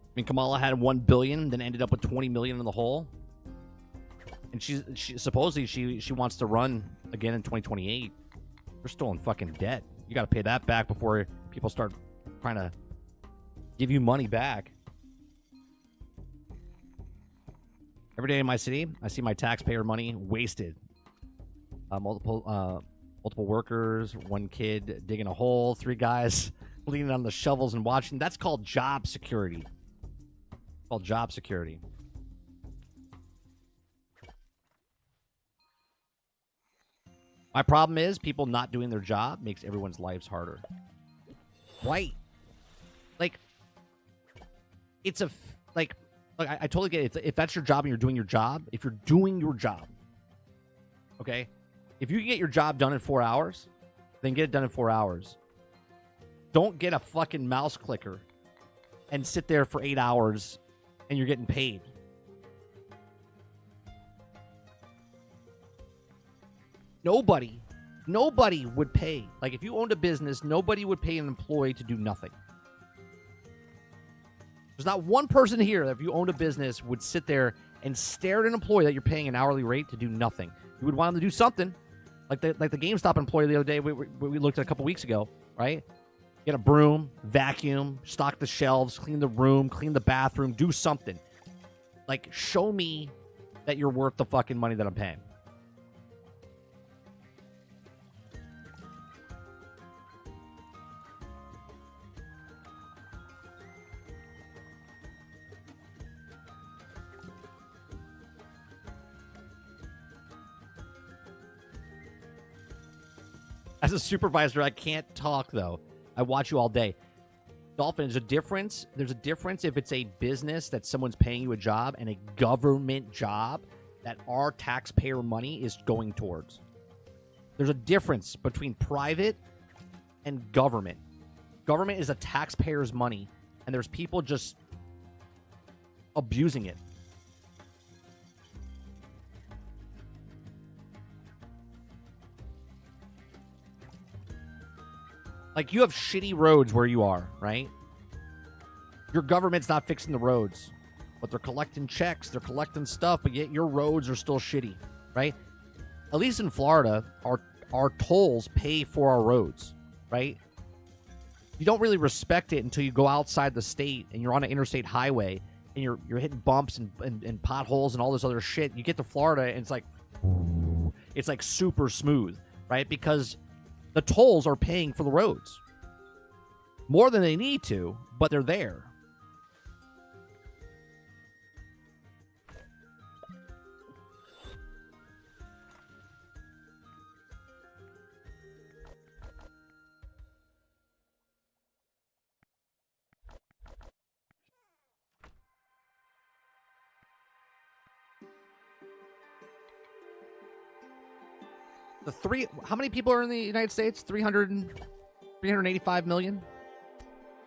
I mean, Kamala had $1 billion, then ended up with $20 million in the hole, and she supposedly she wants to run again in 2028. You're still in fucking debt. You got to pay that back before people start trying to give you money back. Every day in my city, I see my taxpayer money wasted. Multiple workers, one kid digging a hole, 3 guys leaning on the shovels and watching. That's called job security. Called job security. My problem is people not doing their job makes everyone's lives harder. Right? Like, it's I totally get it. If that's your job and you're doing your job, if you're doing your job, okay? If you can get your job done in 4 hours, then get it done in 4 hours. Don't get a fucking mouse clicker and sit there for 8 hours and you're getting paid. Nobody would pay. Like, if you owned a business, nobody would pay an employee to do nothing. There's not one person here that if you owned a business would sit there and stare at an employee that you're paying an hourly rate to do nothing. You would want them to do something. Like the GameStop employee the other day we looked at a couple weeks ago, right? Get a broom, vacuum, stock the shelves, clean the room, clean the bathroom, do something. Like, show me that you're worth the fucking money that I'm paying. As a supervisor, I can't talk, though. I watch you all day. Dolphin, there's a difference. There's a difference if it's a business that someone's paying you a job and a government job that our taxpayer money is going towards. There's a difference between private and government. Government is a taxpayer's money, and there's people just abusing it. Like, you have shitty roads where you are, right? Your government's not fixing the roads, but they're collecting checks, they're collecting stuff, but yet your roads are still shitty, right? At least in Florida, our tolls pay for our roads, right? You don't really respect it until you go outside the state and you're on an interstate highway and you're hitting bumps and potholes and all this other shit. You get to Florida and it's like super smooth, right? Because the tolls are paying for the roads more than they need to, but they're there. How many people are in the United States? 385 million?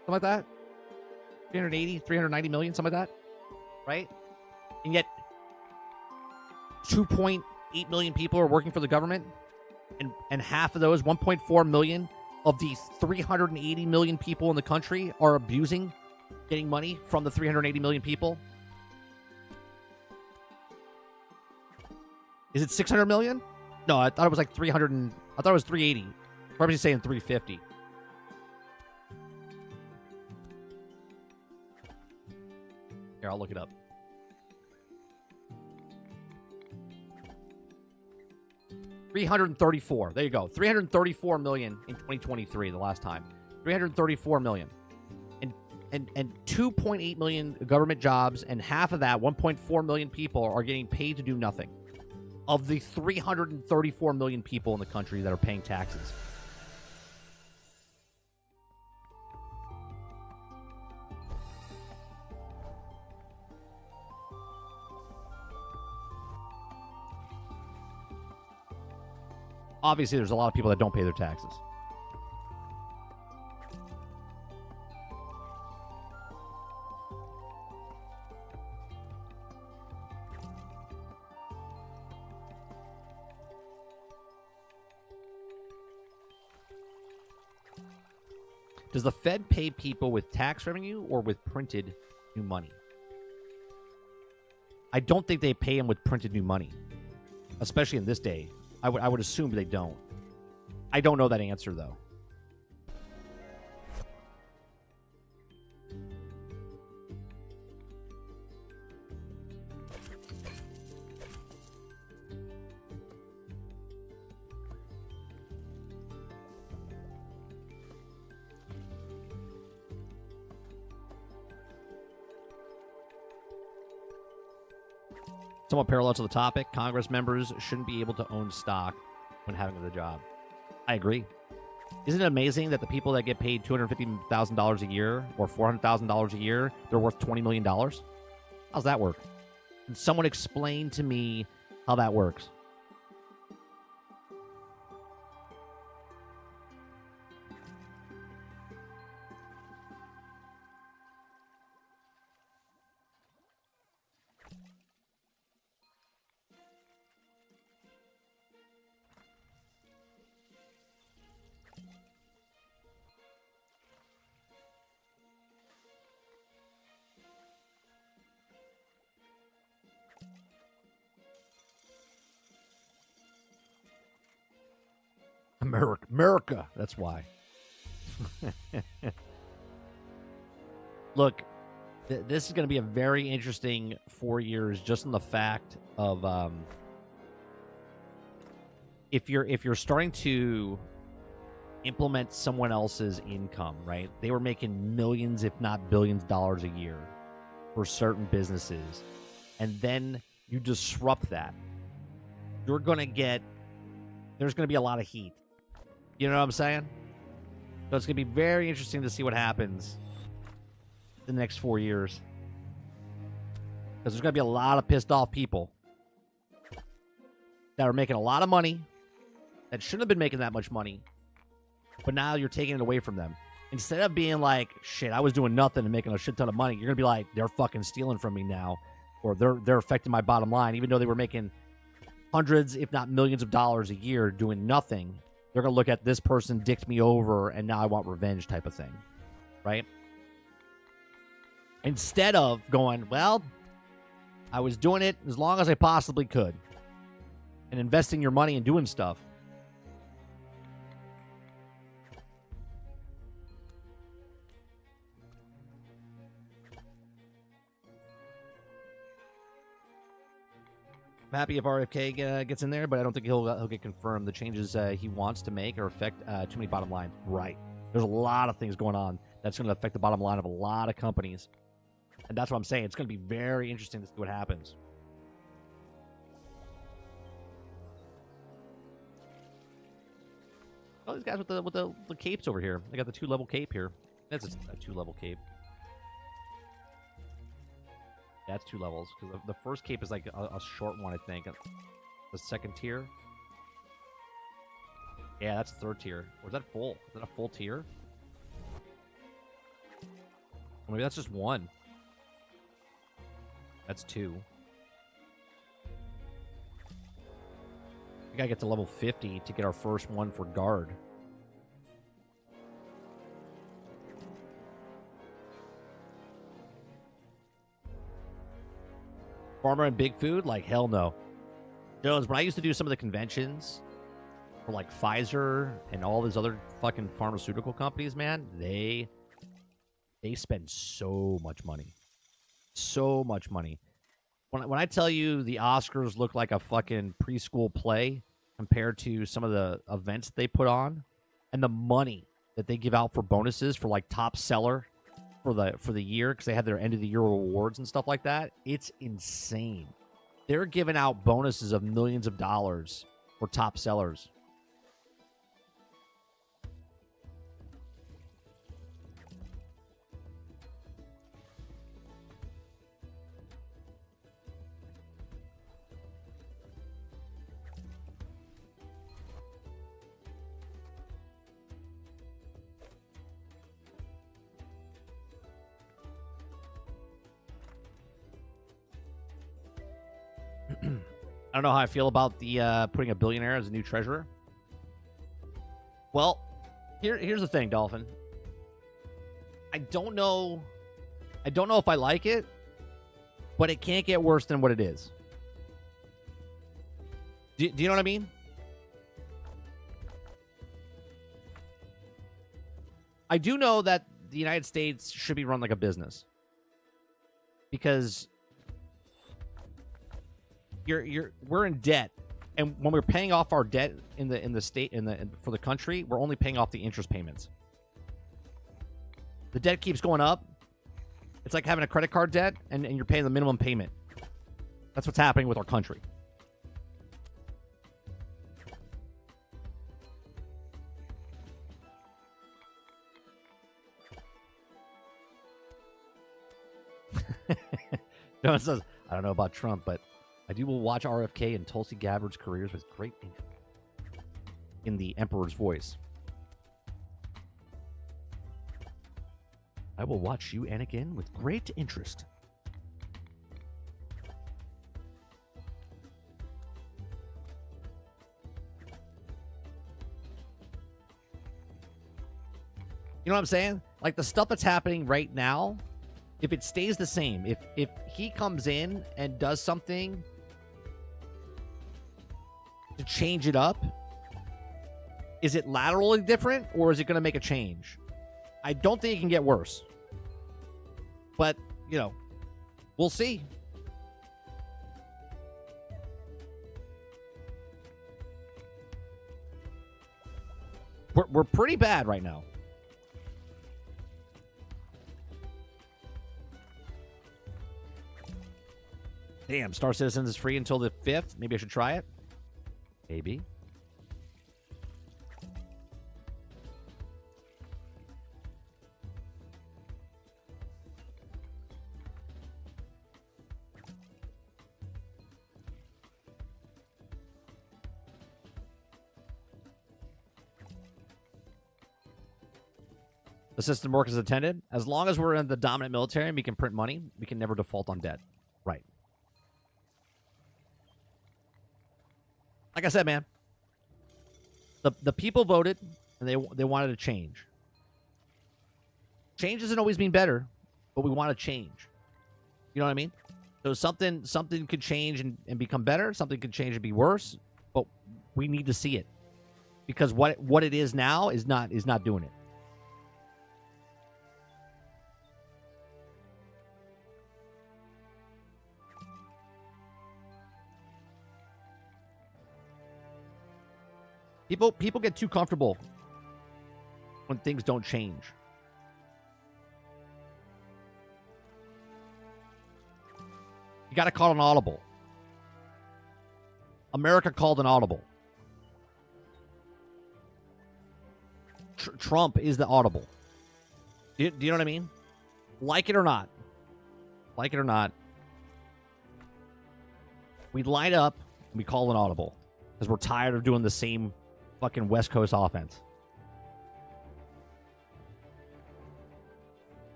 Something like that? 380, 390 million, something like that? Right? And yet 2.8 million people are working for the government, and half of those, 1.4 million of the 380 million people in the country are abusing getting money from the 380 million people. Is it 600 million? No, I thought it was like 300 I thought it was 380. Probably saying 350. Here, I'll look it up. $334. There you go. 334 million in 2023, the last time. 334 million. And 2.8 million government jobs, and half of that, 1.4 million people, are getting paid to do nothing. Of the 334 million people in the country that are paying taxes. Obviously, there's a lot of people that don't pay their taxes. Does the Fed pay people with tax revenue or with printed new money? I don't think they pay them with printed new money, especially in this day. I would assume they don't. I don't know that answer, though. Somewhat parallel to the topic, Congress members shouldn't be able to own stock when having the job. I agree. Isn't it amazing that the people that get paid $250,000 a year or $400,000 a year, they're worth $20 million? How's that work? Can someone explain to me how that works? America. That's why. Look, this is going to be a very interesting 4 years, just in the fact of if you're starting to implement someone else's income, right? They were making millions, if not billions, dollars a year for certain businesses, and then you disrupt that. There's going to be a lot of heat. You know what I'm saying? So it's going to be very interesting to see what happens the next 4 years. Because there's going to be a lot of pissed off people that are making a lot of money, that shouldn't have been making that much money, but now you're taking it away from them. Instead of being like, shit, I was doing nothing and making a shit ton of money, you're going to be like, they're fucking stealing from me now, or they're affecting my bottom line, even though they were making hundreds, if not millions of dollars a year doing nothing. They're going to look at this person dicked me over and now I want revenge type of thing, right? Instead of going, well, I was doing it as long as I possibly could and investing your money and doing stuff. I'm happy if RFK gets in there, but I don't think he'll get confirmed. The changes he wants to make or affect too many bottom lines. Right. There's a lot of things going on that's going to affect the bottom line of a lot of companies. And that's what I'm saying. It's going to be very interesting to see what happens. Oh, these guys with the capes over here. They got the 2-level cape here. That's a 2-level cape. That's 2 levels, because the first cape is like a short one, I think. The second tier. Yeah, that's 3rd tier. Or is that full? Is that a full tier? Or maybe that's just 1. That's 2. We gotta get to level 50 to get our first one for guard. Farmer and big food? Like, hell no. Jones, when I used to do some of the conventions for, like, Pfizer and all these other fucking pharmaceutical companies, man, they spend so much money. So much money. When I tell you the Oscars look like a fucking preschool play compared to some of the events they put on, and the money that they give out for bonuses for, like, top seller for the year, because they have their end of the year awards and stuff like that, it's insane. They're giving out bonuses of millions of dollars for top sellers. I don't know how I feel about the putting a billionaire as a new treasurer. Well, here's the thing, Dolphin. I don't know if I like it, but it can't get worse than what it is. Do you know what I mean? I do know that the United States should be run like a business, because we're in debt, and when we're paying off our debt in the state for the country, we're only paying off the interest payments. The debt keeps going up. It's like having a credit card debt, and you're paying the minimum payment. That's what's happening with our country. John says, I don't know about Trump, but I will watch RFK and Tulsi Gabbard's careers with great interest. In the Emperor's voice. I will watch you, Anakin, with great interest. You know what I'm saying? Like, the stuff that's happening right now, if it stays the same, if he comes in and does something to change it up, is it laterally different, or is it going to make a change? I don't think it can get worse. But, you know, we'll see. We're pretty bad right now. Damn, Star Citizens is free until the 5th. Maybe I should try it. Maybe. The system works as intended. As long as we're in the dominant military and we can print money, we can never default on debt. Right. Like I said, man, The people voted, and they wanted a change. Change doesn't always mean better, but we want to change. You know what I mean? So something could change and become better. Something could change and be worse, but we need to see it because what it is now is not doing it. People get too comfortable when things don't change. You got to call an audible. America called an audible. Trump is the audible. Do you know what I mean? Like it or not. Like it or not. We light up and we call an audible because we're tired of doing the same fucking West Coast offense.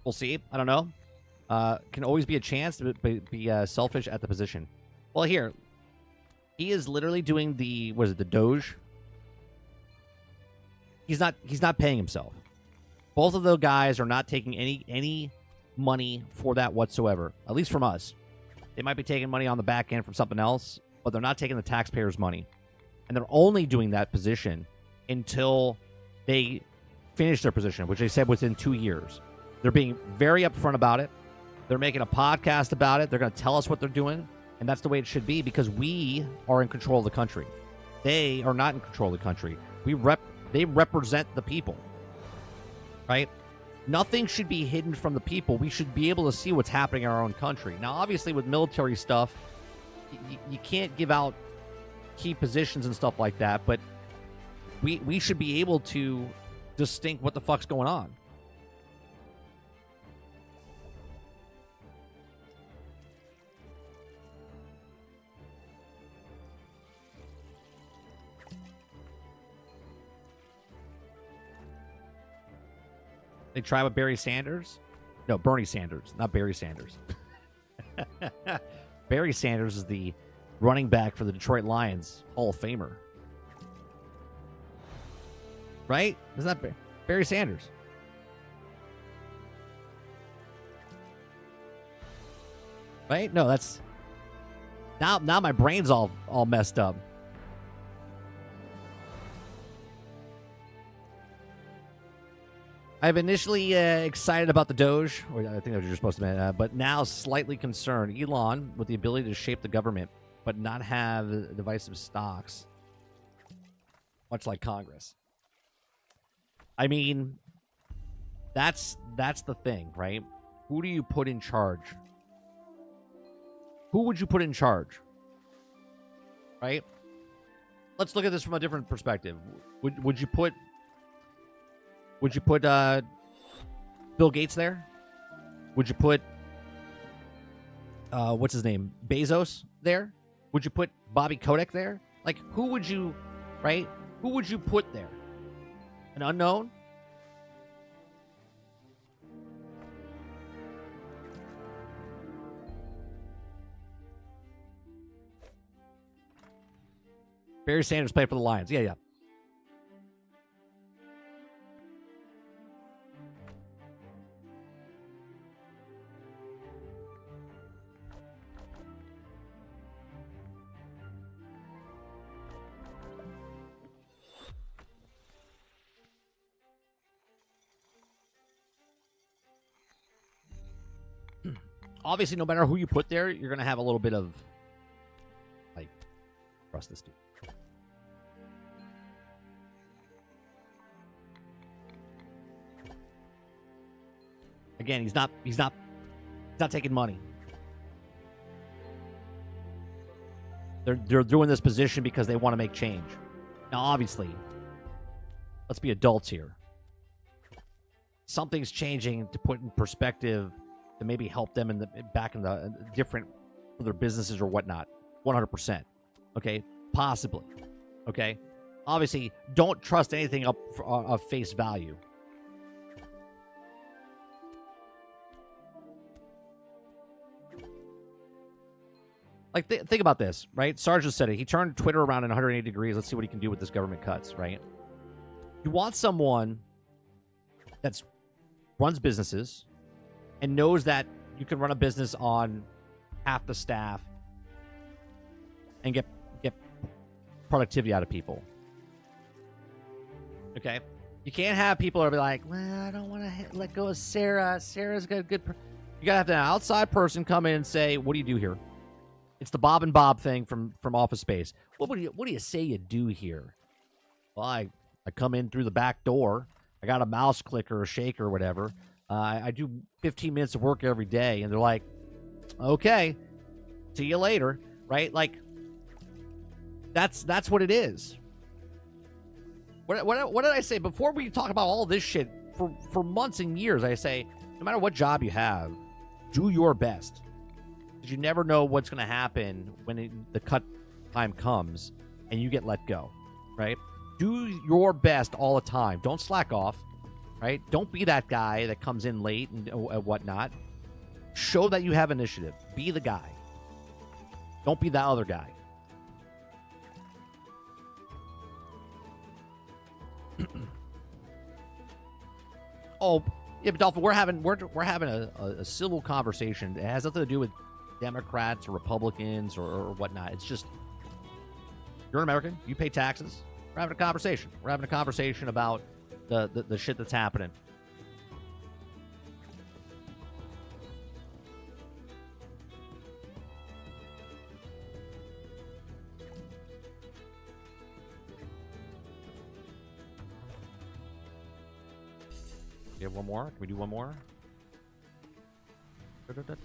We'll see. I don't know. Can always be a chance to be selfish at the position. Well, here, he is literally doing the the Doge. He's not paying himself. Both of those guys are not taking any money for that whatsoever. At least from us. They might be taking money on the back end from something else, but they're not taking the taxpayers' money. And they're only doing that position until they finish their position, which they said within 2 years. They're being very upfront about it. They're making a podcast about it. They're going to tell us what they're doing. And that's the way it should be because we are in control of the country. They are not in control of the country. They represent the people. Right? Nothing should be hidden from the people. We should be able to see what's happening in our own country. Now, obviously, with military stuff, you can't give out key positions and stuff like that. But we should be able to distinct what the fuck's going on. They try with Barry Sanders? No, Bernie Sanders, not Barry Sanders. Barry Sanders is the running back for the Detroit Lions, Hall of Famer. Right? Isn't that Barry Sanders? Right? No, that's... Now my brain's all messed up. I've initially excited about the Doge, or I think that's what you're supposed to be, but now slightly concerned. Elon, with the ability to shape the government, but not have divisive stocks, much like Congress. I mean, that's the thing, right? Who do you put in charge? Who would you put in charge? Right? Let's look at this from a different perspective. Would you put Bill Gates there? Would you put what's his name? Bezos there? Would you put Bobby Kotick there? Like, who would you, right? Who would you put there? An unknown? Barry Sanders played for the Lions. Yeah. Obviously, no matter who you put there, you're going to have a little bit of, like, trust this dude. Again, he's not taking money. They're doing this position because they want to make change. Now, obviously, let's be adults here. Something's changing to put in perspective to maybe help them back in the different for their businesses or whatnot. 100%. Okay? Possibly. Okay? Obviously, don't trust anything up of face value. Like, think about this, right? Sarge just said it. He turned Twitter around in 180 degrees. Let's see what he can do with this government cuts, right? You want someone that runs businesses and knows that you can run a business on half the staff and get productivity out of people. Okay? You can't have people who are like, well, I don't want to let go of Sarah. Sarah's got a good... You got to have an outside person come in and say, what do you do here? It's the Bob and Bob thing from Office Space. What do you say you do here? Well, I come in through the back door. I got a mouse clicker or shaker or whatever. I do 15 minutes of work every day. And they're like, okay, see you later. Right? Like, that's what it is. What did I say? Before we talk about all this shit, for months and years, I say, no matter what job you have, do your best. Because you never know what's going to happen when the cut time comes and you get let go, right? Do your best all the time. Don't slack off, right? Don't be that guy that comes in late and whatnot. Show that you have initiative. Be the guy. Don't be that other guy. Oh, yeah, but Dolphin, we're having a civil conversation. It has nothing to do with Democrats or Republicans or whatnot. It's just, you're an American. You pay taxes. We're having a conversation. We're having a conversation about the shit that's happening. You have one more? Can we do one more? Yeah, we can do it.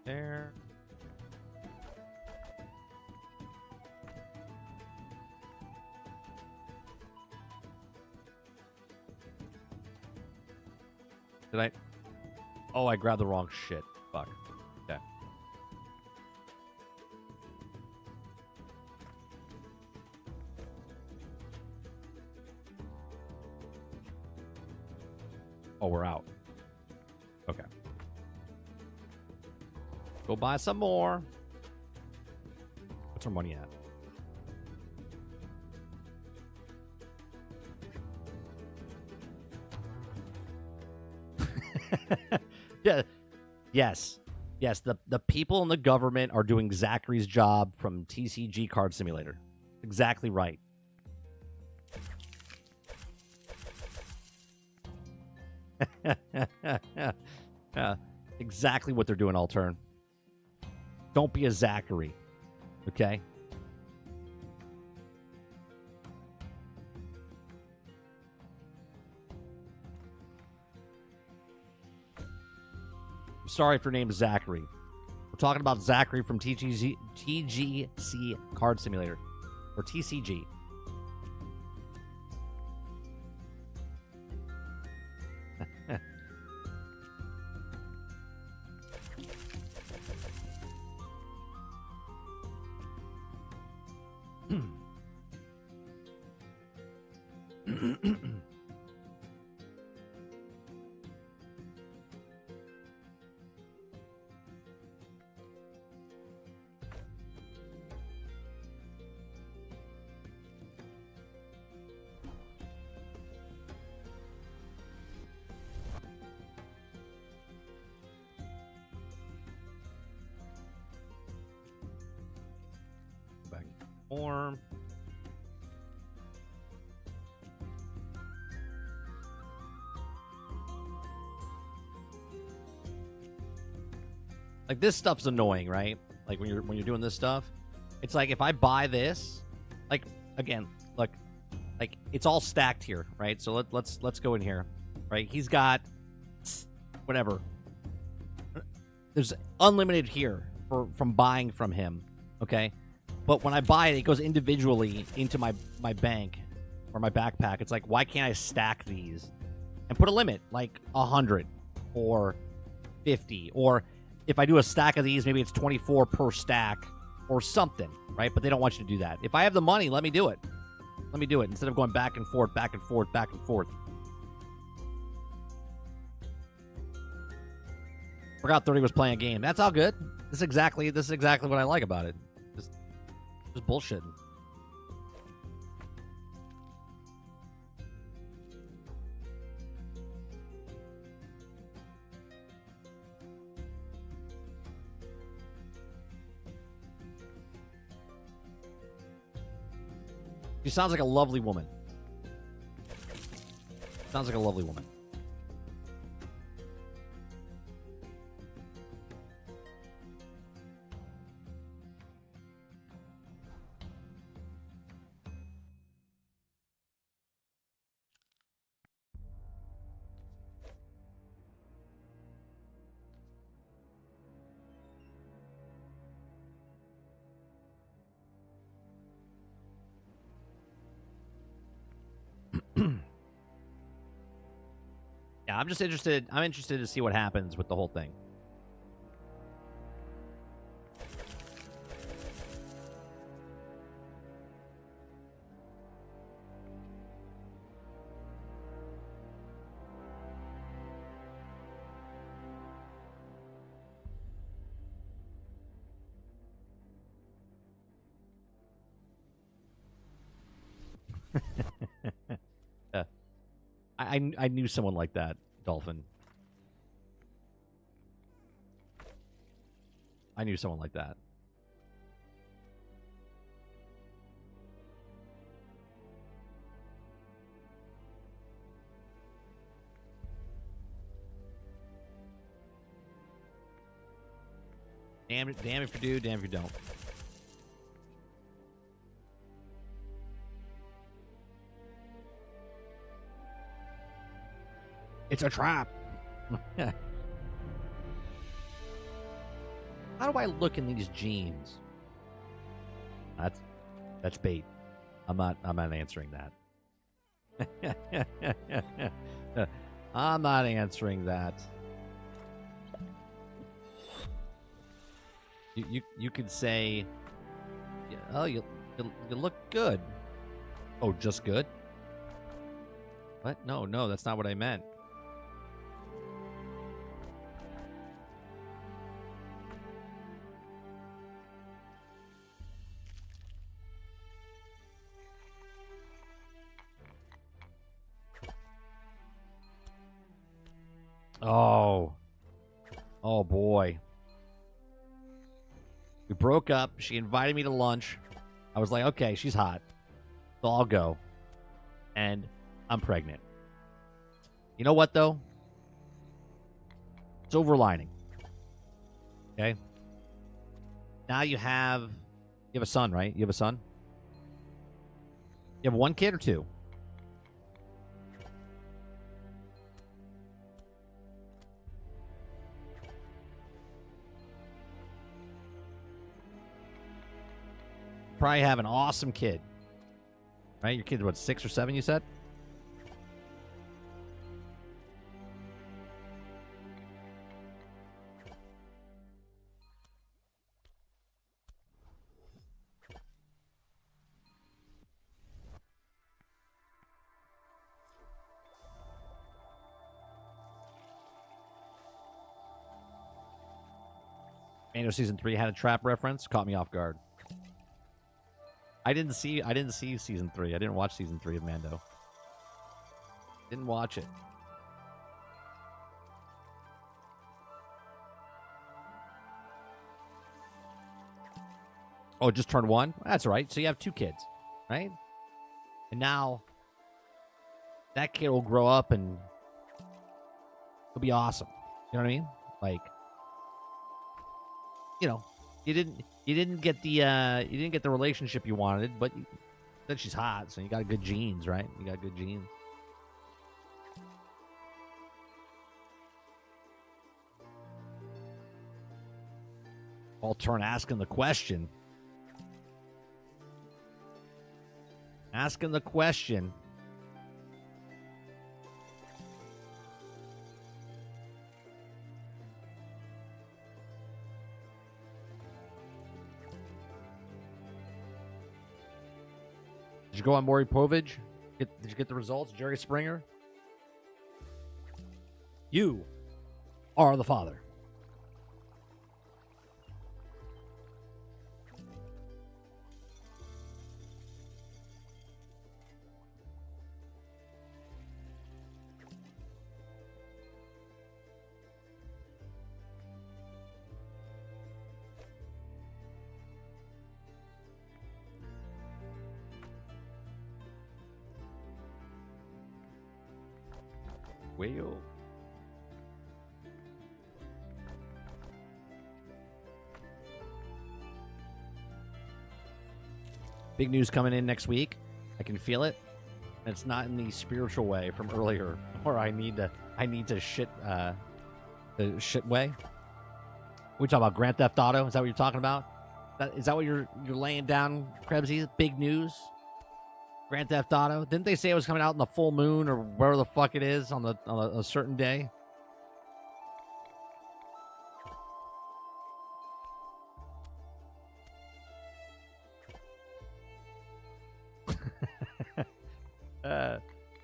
There. Did I? Oh, I grabbed the wrong shit. Fuck. Okay. Oh, we're out. Okay. Go buy some more. What's our money at? Yeah. Yes. Yes. The people in the government are doing Zachary's job from TCG Card Simulator. Exactly right. Exactly what they're doing, all turn. Don't be a Zachary. Okay? I'm sorry if your name is Zachary. We're talking about Zachary from TGC Card Simulator. Or TCG. Back form. Like, this stuff's annoying, right? Like, when you're doing this stuff, it's like, if I buy this, like, again, look, like, it's all stacked here, right? So let's go in here, right? He's got whatever. There's unlimited here from buying from him, okay? But when I buy it, it goes individually into my bank or my backpack. It's like, why can't I stack these and put a limit, like 100 or 50 or if I do a stack of these, maybe it's 24 per stack or something, right? But they don't want you to do that. If I have the money, let me do it. Let me do it instead of going back and forth, back and forth, back and forth. Forgot 30 was playing a game. That's all good. This is exactly what I like about it. Just bullshitting. She sounds like a lovely woman. Sounds like a lovely woman. Yeah, I'm just interested. I'm interested to see what happens with the whole thing. I knew someone like that, Dolphin. I knew someone like that. Damn if you do, damn if you don't. It's a trap. How do I look in these jeans? That's bait. I'm not answering that. I'm not answering that. You could say, oh, you look good. Oh, just good? What? No, that's not what I meant. Oh boy. We broke up. She invited me to lunch. I was like, okay, she's hot. So I'll go. And I'm pregnant. You know what, though? Silver lining. Okay? Now you have a son, right? You have a son? You have one kid or two? Probably have an awesome kid. Right? Your kid's what, 6 or 7, you said? Mando season 3 had a trap reference. Caught me off guard. I didn't see season 3. I didn't watch season 3 of Mando. Didn't watch it. Oh, just turned 1? That's all right. So you have 2 kids, right? And now that kid will grow up and it'll be awesome. You know what I mean? Like, you know, you didn't get the relationship you wanted, but then she's hot, so you got good genes, right? You got good genes. I'll turn asking the question. Asking the question. you go on Maury Povich? Did you get the results? Jerry Springer? You are the father. Well. Big news coming in next week. I can feel it. And it's not in the spiritual way from earlier, or I need to shit the shit way. We talking about Grand Theft Auto? Is that what you're talking about? Is that what you're laying down, Krebsy? Big news. Grand Theft Auto. Didn't they say it was coming out in the full moon or wherever the fuck it is on a certain day?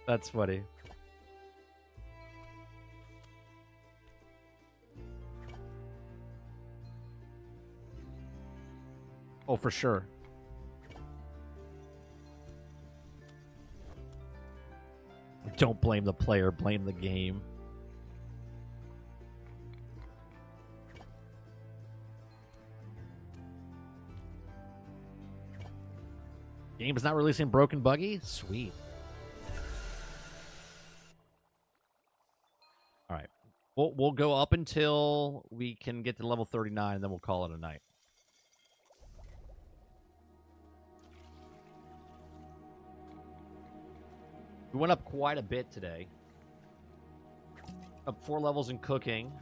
That's funny. Oh, for sure. Don't blame the player, blame the game. Game is not releasing Broken Buggy? Sweet. All right. We'll go up until we can get to level 39, and then we'll call it a night. We went up quite a bit today. Up 4 levels in cooking.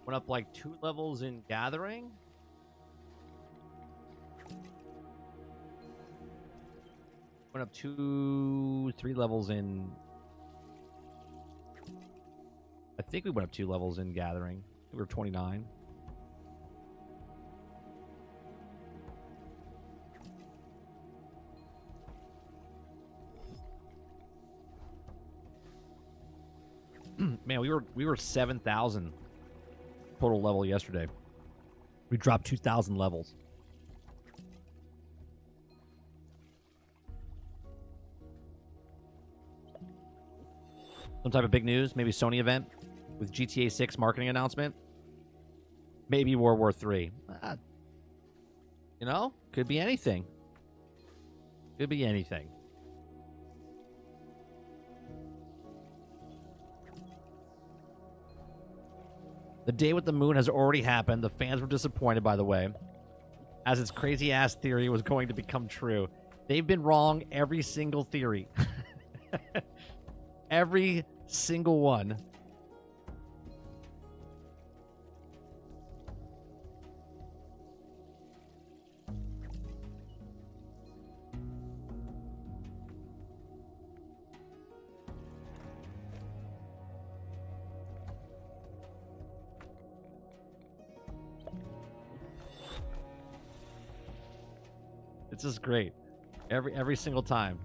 Went up like 2 levels in gathering. Went up 3 levels in... I think we went up 2 levels in gathering. We were 29. Man, we were 7,000 total level yesterday. We dropped 2,000 levels. Some type of big news, maybe Sony event with GTA 6 marketing announcement. Maybe World War III. You know, could be anything. Could be anything. The day with the moon has already happened. The fans were disappointed, by the way, as its crazy-ass theory was going to become true. They've been wrong every single theory. Every single one. It's just great. Every single time.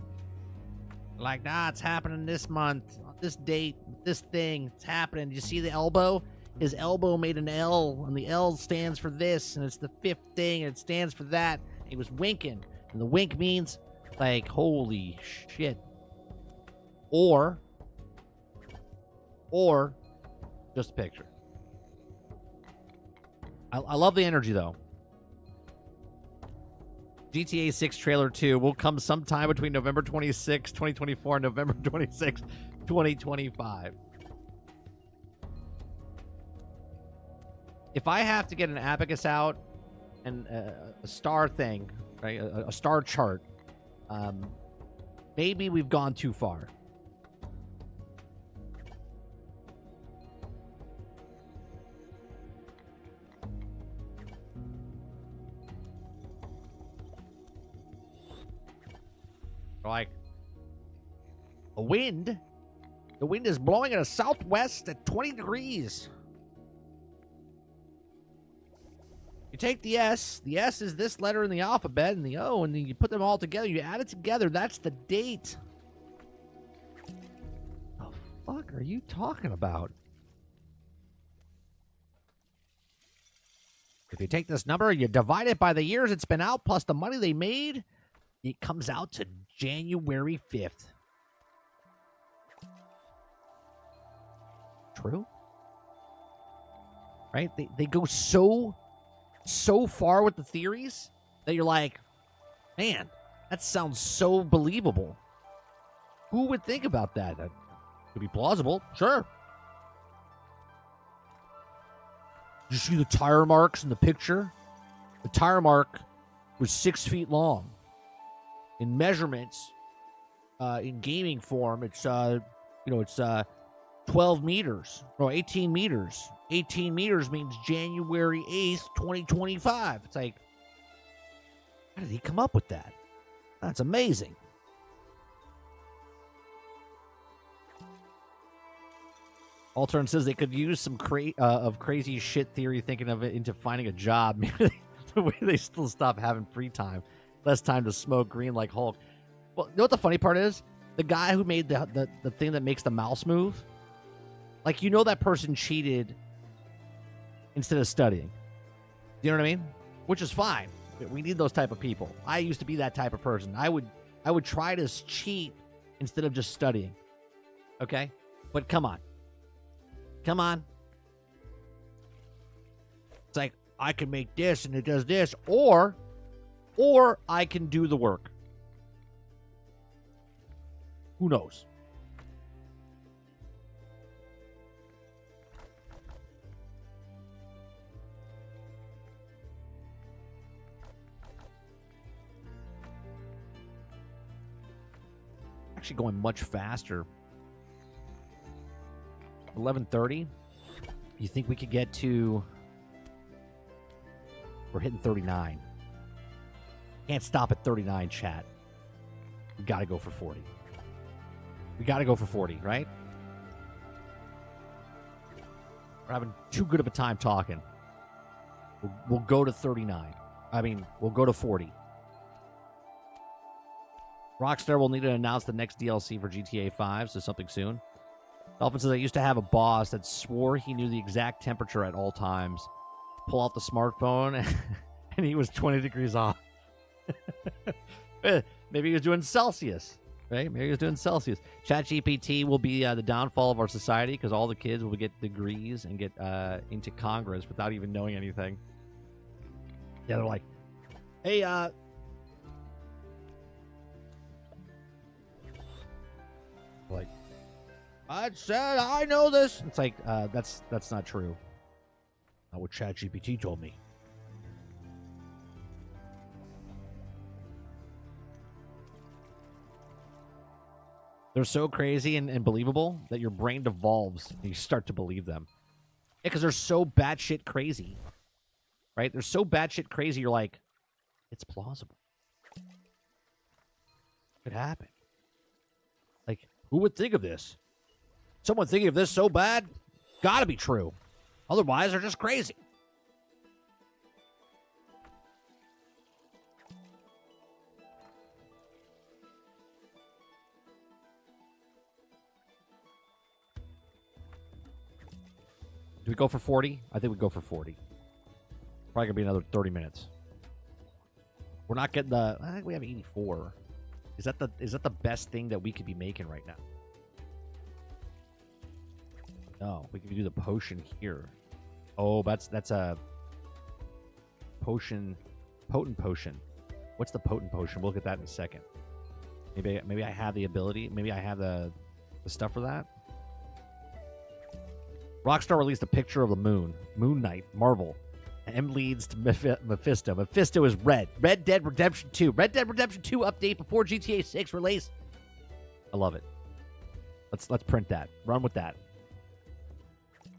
Like, nah, it's happening this month, this date, this thing. It's happening. Did you see the elbow? His elbow made an L, and the L stands for this, and it's the 5th thing, and it stands for that. And he was winking, and the wink means, like, holy shit. Or just a picture. I love the energy, though. GTA 6 trailer 2 will come sometime between November 26, 2024 and November 26, 2025. If I have to get an abacus out and a star thing, right, a star chart, maybe we've gone too far. Like, the wind is blowing at a southwest at 20 degrees. You take the S. The S is this letter in the alphabet, and the O, and then you put them all together. You add it together. That's the date. What the fuck are you talking about? If you take this number, you divide it by the years it's been out, plus the money they made, it comes out to January 5th. True? Right? They go so far with the theories that you're like, man, that sounds so believable. Who would think about that? That could be plausible. Sure. Did you see the tire marks in the picture? The tire mark was 6 feet long. In measurements, in gaming form, it's 12 meters or 18 meters. 18 meters means January 8th, 2025. It's like, how did he come up with that? That's amazing. Altern says they could use some crazy shit theory thinking of it into finding a job. Maybe the way they still stop having free time. Less time to smoke green like Hulk. Well, you know what the funny part is? The guy who made the thing that makes the mouse move, like, you know that person cheated instead of studying. You know what I mean? Which is fine. We need those type of people. I used to be that type of person. I would try to cheat instead of just studying. Okay? But come on. Come on. It's like, I can make this and it does this, or I can do the work. Who knows? Actually going much faster. 11:30. You think we could get to... We're hitting 39. Can't stop at 39, chat. We got to go for 40. We got to go for 40, right? We're having too good of a time talking. We'll go to 39. I mean, we'll go to 40. Rockstar will need to announce the next DLC for GTA 5, so something soon. Dolphin says, I used to have a boss that swore he knew the exact temperature at all times. Pull out the smartphone, and he was 20 degrees off. Maybe he was doing Celsius, right? Maybe he was doing Celsius. ChatGPT will be the downfall of our society because all the kids will get degrees and get into Congress without even knowing anything. Yeah, they're like, hey, like, I said I know this. It's like, that's not true. Not what ChatGPT told me. They're so crazy and believable that your brain devolves and you start to believe them. Yeah, because they're so batshit crazy. Right? They're so batshit crazy, you're like, it's plausible. It could happen. Like, who would think of this? Someone thinking of this so bad? Gotta be true. Otherwise, they're just crazy. Do we go for 40? I think we go for 40. Probably gonna be another 30 minutes. We're not getting the... I think we have 84. Is that the best thing that we could be making right now? No, we can do the potion here. Oh, that's a potion, potent potion. What's the potent potion? We'll look at that in a second. Maybe I have the ability. Maybe I have the stuff for that. Rockstar released a picture of the moon. Moon Knight, Marvel. M leads to Mephisto. Mephisto is red. Red Dead Redemption 2. Red Dead Redemption 2 update before GTA 6 release. I love it. Let's print that. Run with that.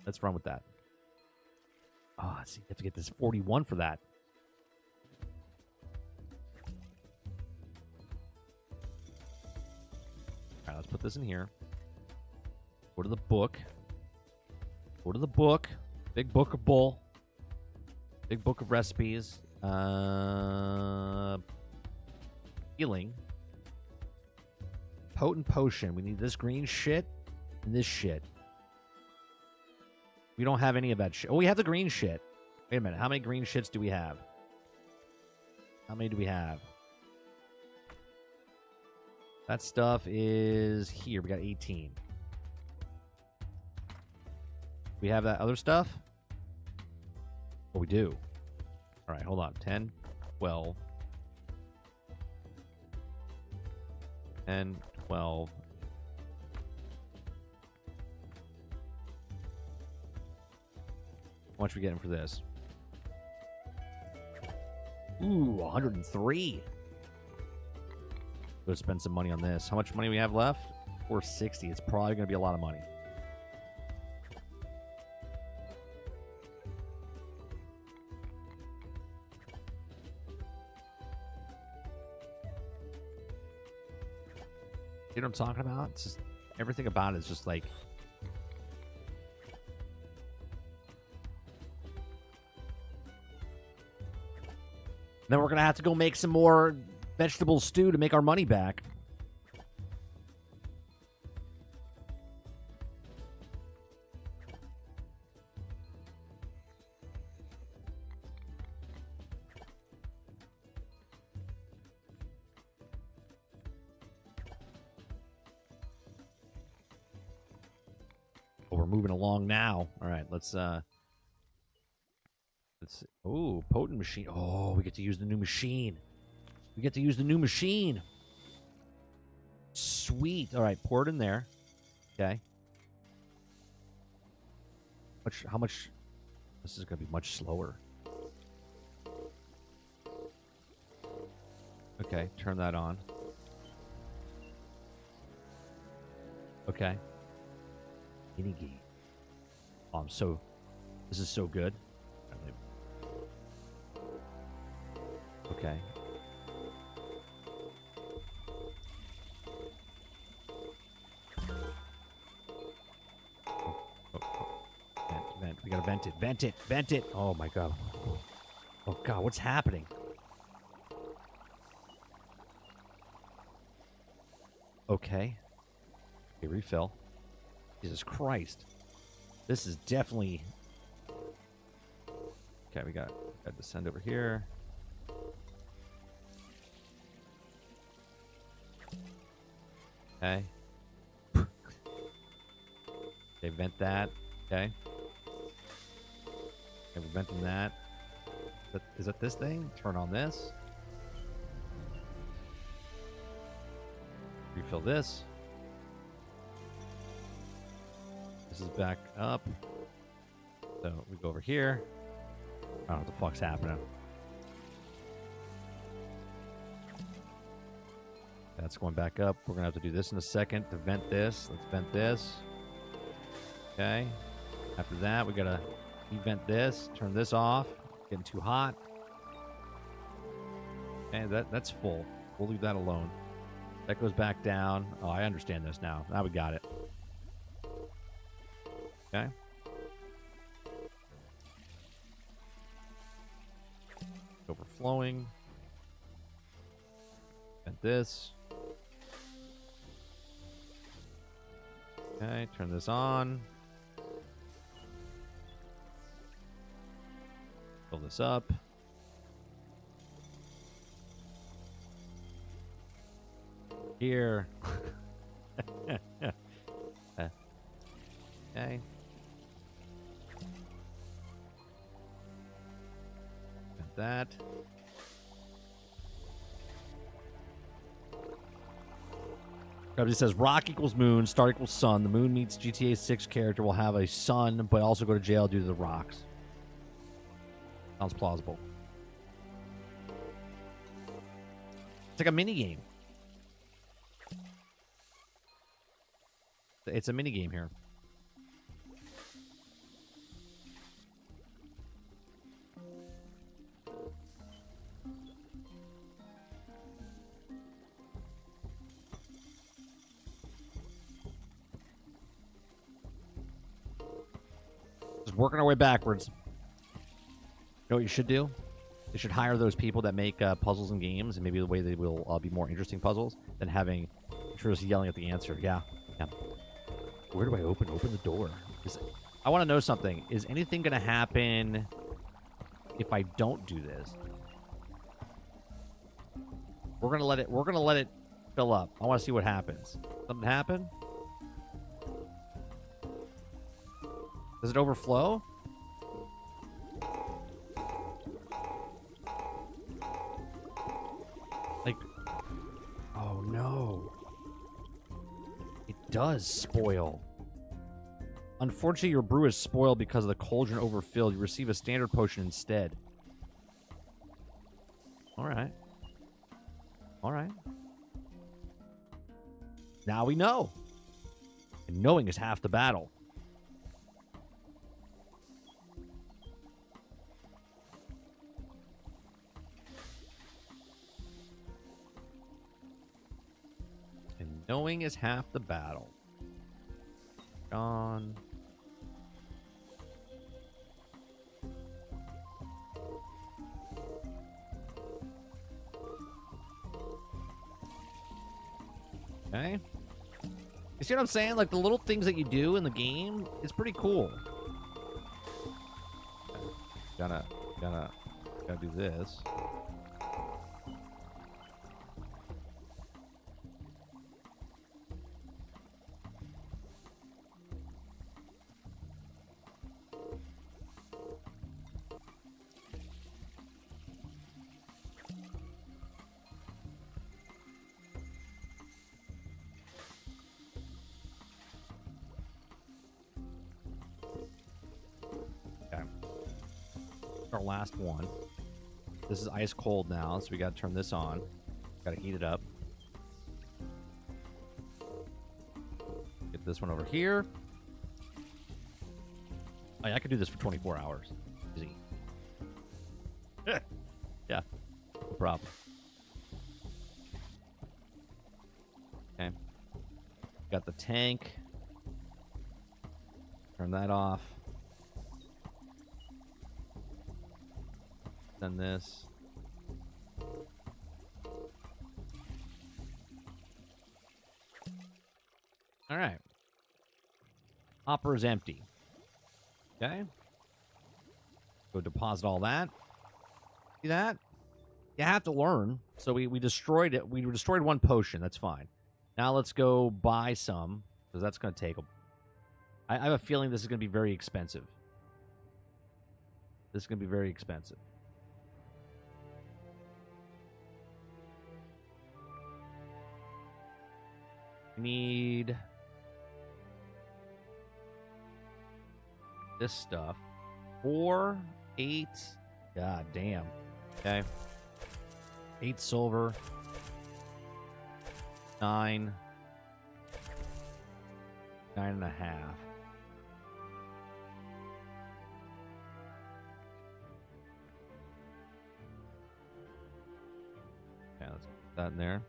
Let's run with that. Oh, let's see. You have to get this 41 for that. All right, let's put this in here. Go to the book. Go to the book. Big book of bull. Big book of recipes. Healing. Potent potion. We need this green shit and this shit. We don't have any of that shit. Oh, we have the green shit. Wait a minute. How many green shits do we have? How many do we have? That stuff is here. We got 18. We have that other stuff? Oh, we do. All right, hold on. 10, 12. 10, 12. How much are we getting for this? Ooh, 103. Go spend some money on this. How much money we have left? 460. It's probably going to be a lot of money. You know what I'm talking about? It's just everything about it is just like. Then we're going to have to go make some more vegetable stew to make our money back. Oh, we're moving along now. All right, let's oh, potent machine. Oh, we get to use the new machine. We get to use the new machine. Sweet. All right, pour it in there. Okay. How much? This is going to be much slower. Okay, turn that on. Okay. Mini game. Oh, this is so good. Okay. Vent. We gotta vent it. Vent it. Vent it. Oh my god. Oh god, what's happening? Okay. Okay, refill. Jesus Christ. This is definitely... Okay, we got to descend over here. Okay. Okay, vent that. Okay. Okay, we're venting that. Is that this thing? Turn on this. Refill this. This is back up. So we go over here. I don't know what the fuck's happening. That's going back up. We're going to have to do this in a second to vent this. Let's vent this. Okay. After that, we got to vent this. Turn this off. Getting too hot. Okay, that's full. We'll leave that alone. That goes back down. Oh, I understand this now. Now we got it. Okay. Overflowing. Vent this. Okay, turn this on. Fill this up. Here. Okay. Got that. It says rock equals moon, star equals sun. The moon meets GTA 6 character will have a son, but also go to jail due to the rocks. Sounds plausible. It's like a mini game. It's a mini game here. Just working our way backwards. know what you should do? They should hire those people that make puzzles and games, and maybe the way they will be more interesting puzzles than having just yelling at the answer. Yeah. Where do I open the door? I want to know something. Is anything going to happen if I don't do this? We're gonna let it fill up. I want to see what happens. Something happen? Does it overflow? Like, oh no. It does spoil. Unfortunately, your brew is spoiled because the cauldron overfilled. You receive a standard potion instead. All right. Now we know. And knowing is half the battle. And knowing is half the battle. Gone. Okay. You see what I'm saying? Like, the little things that you do in the game is pretty cool. Okay. Gotta do this. Our last one. This is ice cold now, so we got to turn this on. Got to heat it up. Get this one over here. Oh, yeah, I could do this for 24 hours. Easy. Yeah, no problem. Okay. Got the tank. Turn that off. Then this. All right. Hopper is empty. Okay. Go deposit all that. See that? You have to learn. So we destroyed it. We destroyed one potion. That's fine. Now let's go buy some, because that's going to take I have a feeling this is going to be very expensive. This is going to be very expensive. Need this stuff. 4, 8. God damn. Okay. 8 silver. 9. 9.5. Okay, let's put that in there.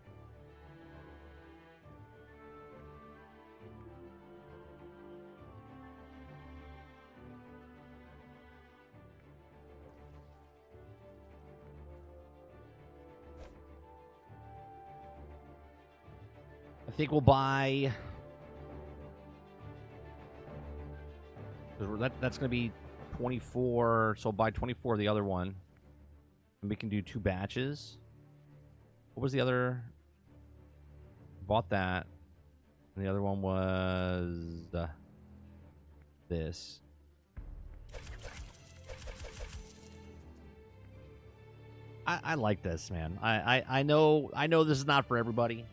I think we'll buy... That's going to be 24, so buy 24 of the other one. And we can do 2 batches. What was the other? Bought that. And the other one was... this. I like this, man. I know this is not for everybody.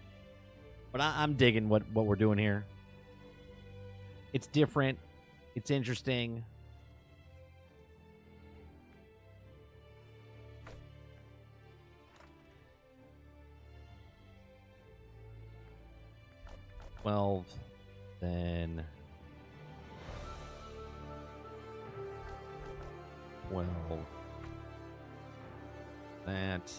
But I'm digging what we're doing here. It's different. It's interesting. $12, then 12. That.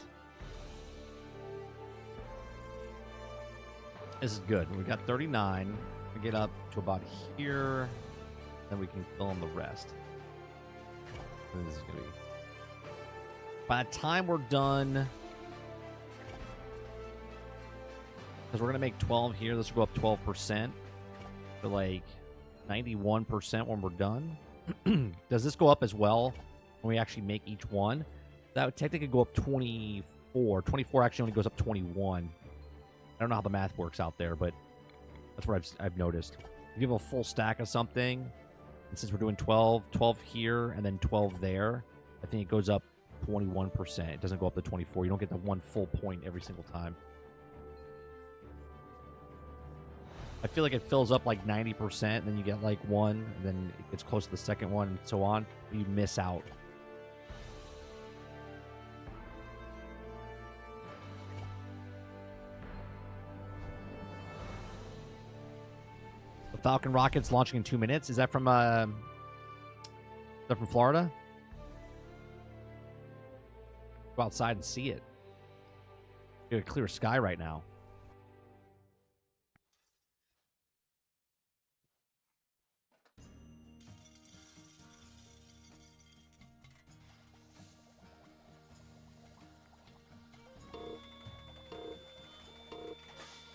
This is good. We got 39. We get up to about here. Then we can fill in the rest. This is going to be By the time we're done, because we're going to make 12 here, this will go up 12% to like 91% when we're done. Does this go up as well when we actually make each one? That would technically go up 24. 24 actually only goes up 21. I don't know how the math works out there, but that's what I've noticed. If you have a full stack of something, and since we're doing 12 here and then 12 there, I think it goes up 21%. It doesn't go up to 24. You don't get the one full point every single time. I feel like it fills up like 90%, and then you get like one, and then it gets close to the second one, and so on. You miss out. The Falcon rocket's launching in 2 minutes. Is that from Florida? Go outside and see it. You got a clear sky right now.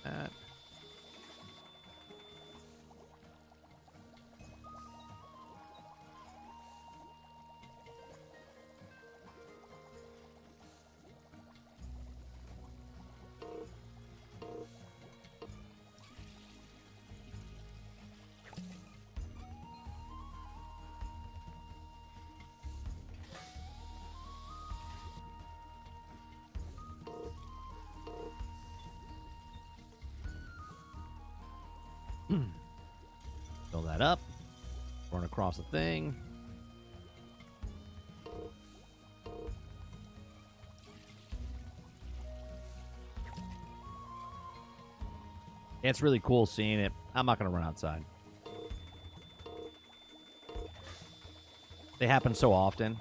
That. Fill that up. Run across the thing. It's really cool seeing it. I'm not going to run outside. They happen so often.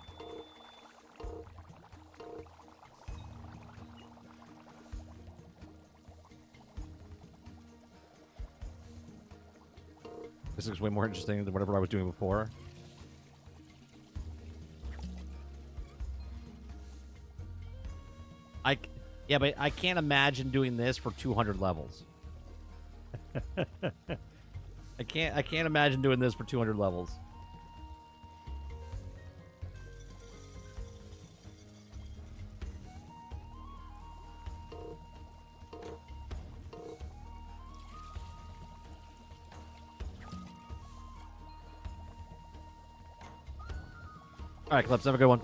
This looks way more interesting than whatever I was doing before. Yeah, but I can't imagine doing this for 200 levels. I can't imagine doing this for 200 levels. All right, Clips, have a good one.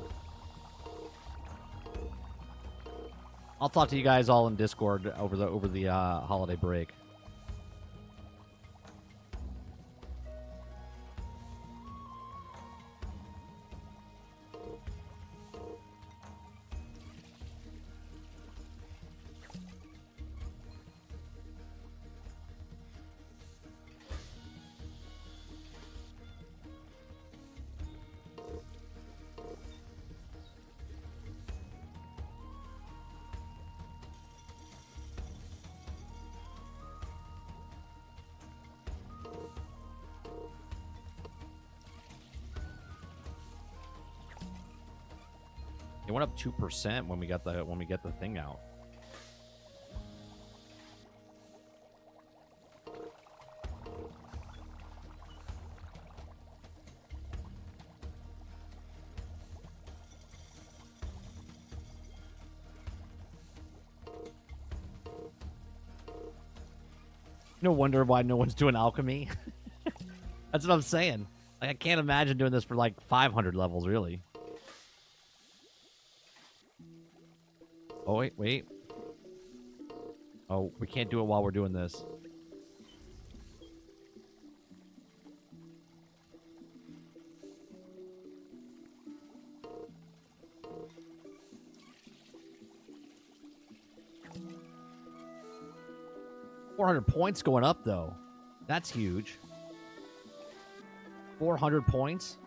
I'll talk to you guys all in Discord over the holiday break. It went up 2% when we get the thing out. No wonder why no one's doing alchemy. That's what I'm saying. Like, I can't imagine doing this for like 500 levels, really. Oh, wait. Oh, we can't do it while we're doing this. $400 points going up, though. That's huge. 400 points?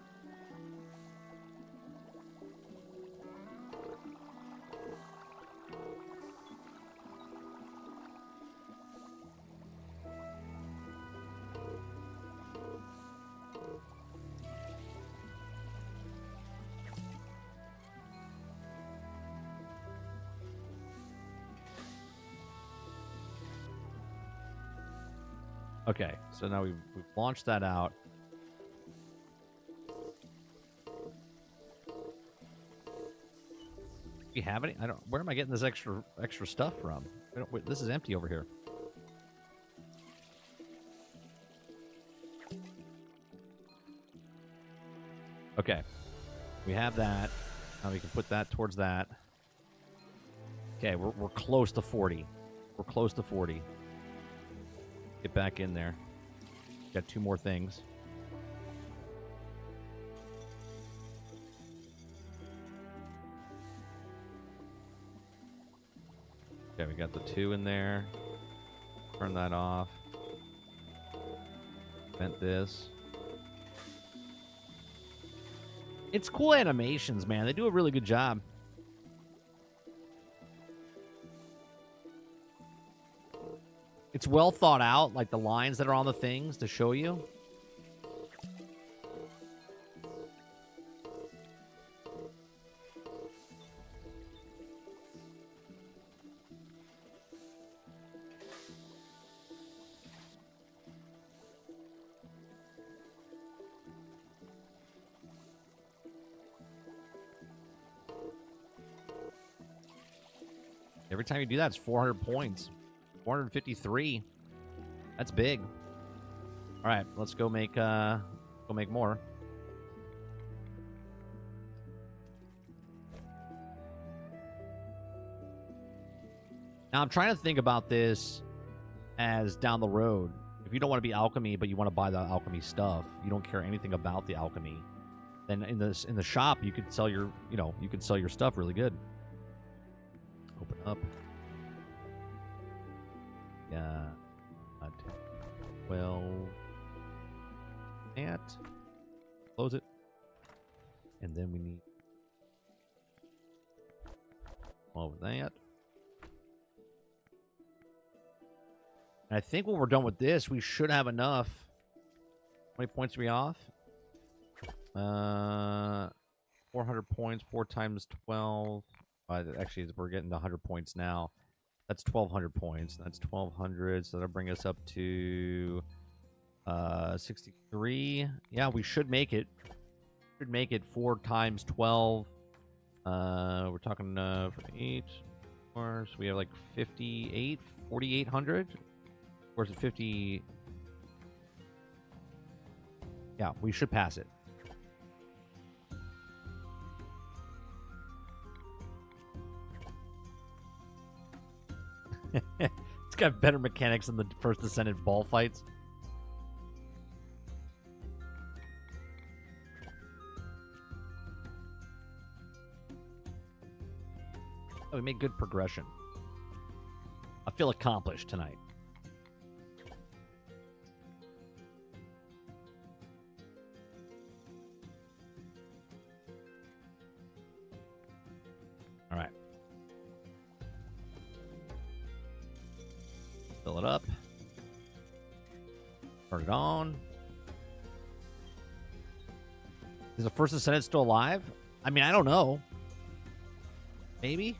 Okay, so now we've launched that out. Do you have any? I don't. Where am I getting this extra stuff from? Wait, this is empty over here. Okay, we have that. Now we can put that towards that. Okay, we're close to 40. We're close to 40. Get back in there. Got 2 more things. Okay, we got the 2 in there. Turn that off. Vent this. It's cool animations, man. They do a really good job. It's well thought out, like the lines that are on the things to show you. Every time you do that, it's 400 points. 453. That's big. All right, let's go make more. Now I'm trying to think about this as down the road. If you don't want to be alchemy, but you want to buy the alchemy stuff, you don't care anything about the alchemy, then in the shop you could sell your stuff really good. Open up. Yeah. 12. And close it. And then we need 12 of that. And I think when we're done with this, we should have enough. How many points are we off? 400 points, 4 times 12. Actually, we're getting to 100 points now. That's 1,200 points. That's 1,200, so that'll bring us up to 63. Yeah, we should make it. Should make it 4 times 12. We're talking 8. So we have like 58, 4,800. Or is it 50? Yeah, we should pass it. It's got better mechanics than the first Descendant ball fights. Oh, we made good progression. I feel accomplished tonight. All right. Fill it up. Turn it on. Is the first Descendant still alive? I mean, I don't know. Maybe?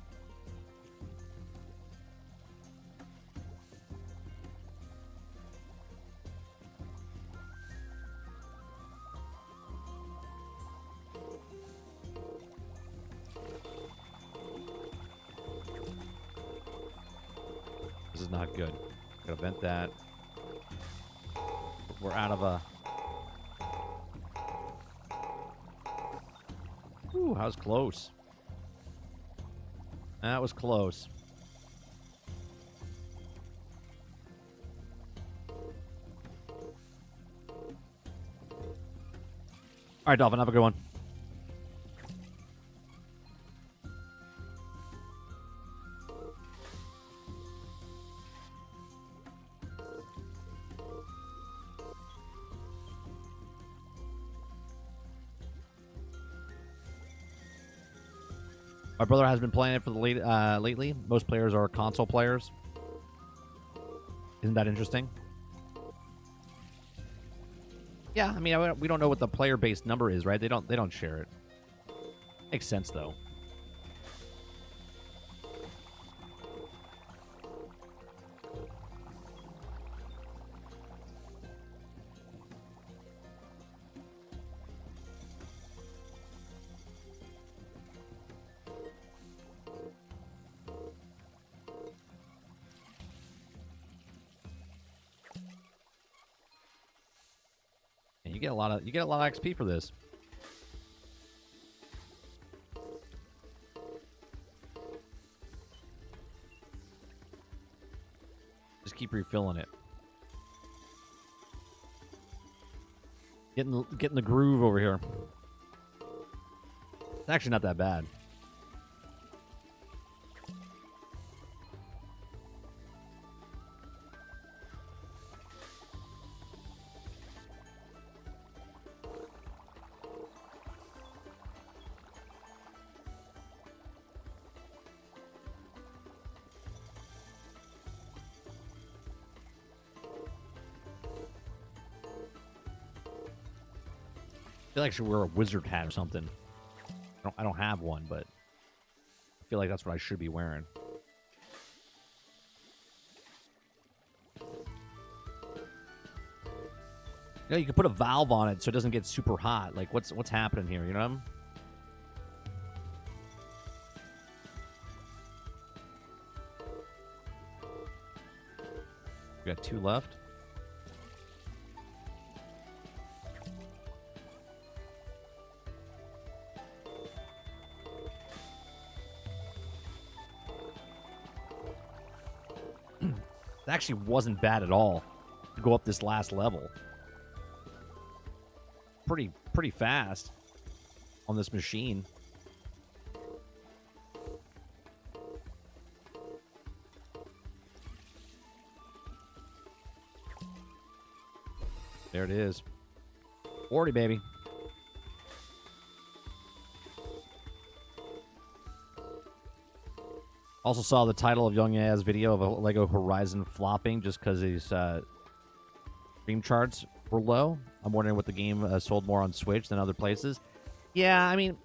This is not good. Gotta vent that. We're out of a... Ooh, that was close. That was close. All right, Dolphin, have a good one. My brother has been playing it for the lately. Most players are console players. Isn't that interesting? Yeah, I mean, we don't know what the player-based number is, right? They don't share it. Makes sense though. get a lot of XP for this. Just keep refilling it. Getting the groove over here. It's actually not that bad. I feel like I should wear a wizard hat or something. I don't have one, but I feel like that's what I should be wearing. You know, you could put a valve on it so it doesn't get super hot. Like, what's happening here, you know? We got 2 left. It actually wasn't bad at all to go up this last level. Pretty fast on this machine. There it is. 40, baby. Also saw the title of Young Yaz's video of a Lego Horizon flopping just because his stream charts were low. I'm wondering what the game sold more on Switch than other places. Yeah, I mean,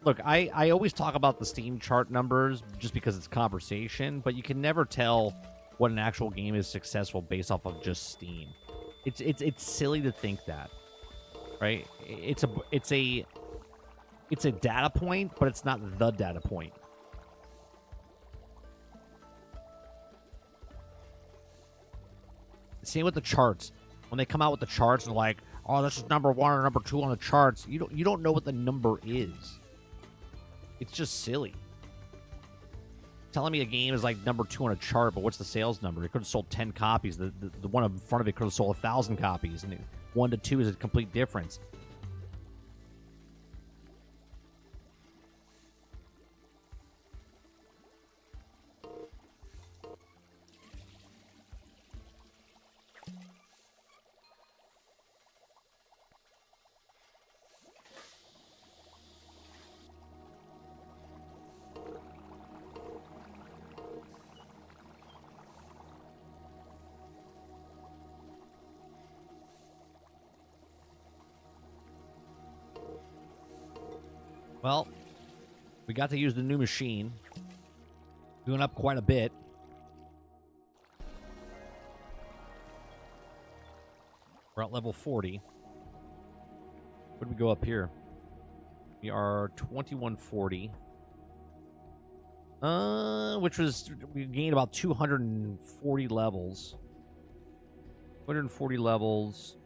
look, I always talk about the Steam chart numbers just because it's conversation, but you can never tell what an actual game is successful based off of just Steam. It's silly to think that, right? It's a data point, but it's not the data point. Same with the charts. When they come out with the charts and like, oh, this is number 1 or number 2 on the charts, you don't know what the number is. It's just silly. Telling me a game is like number 2 on a chart, but what's the sales number? It could have sold 10 copies. The one in front of it could have sold 1,000 copies, and 1 to 2 is a complete difference. Well, we got to use the new machine. Doing up quite a bit. We're at level 40. Where do we go up here? We are 2140. Which was, we gained about 240 levels. 240 levels.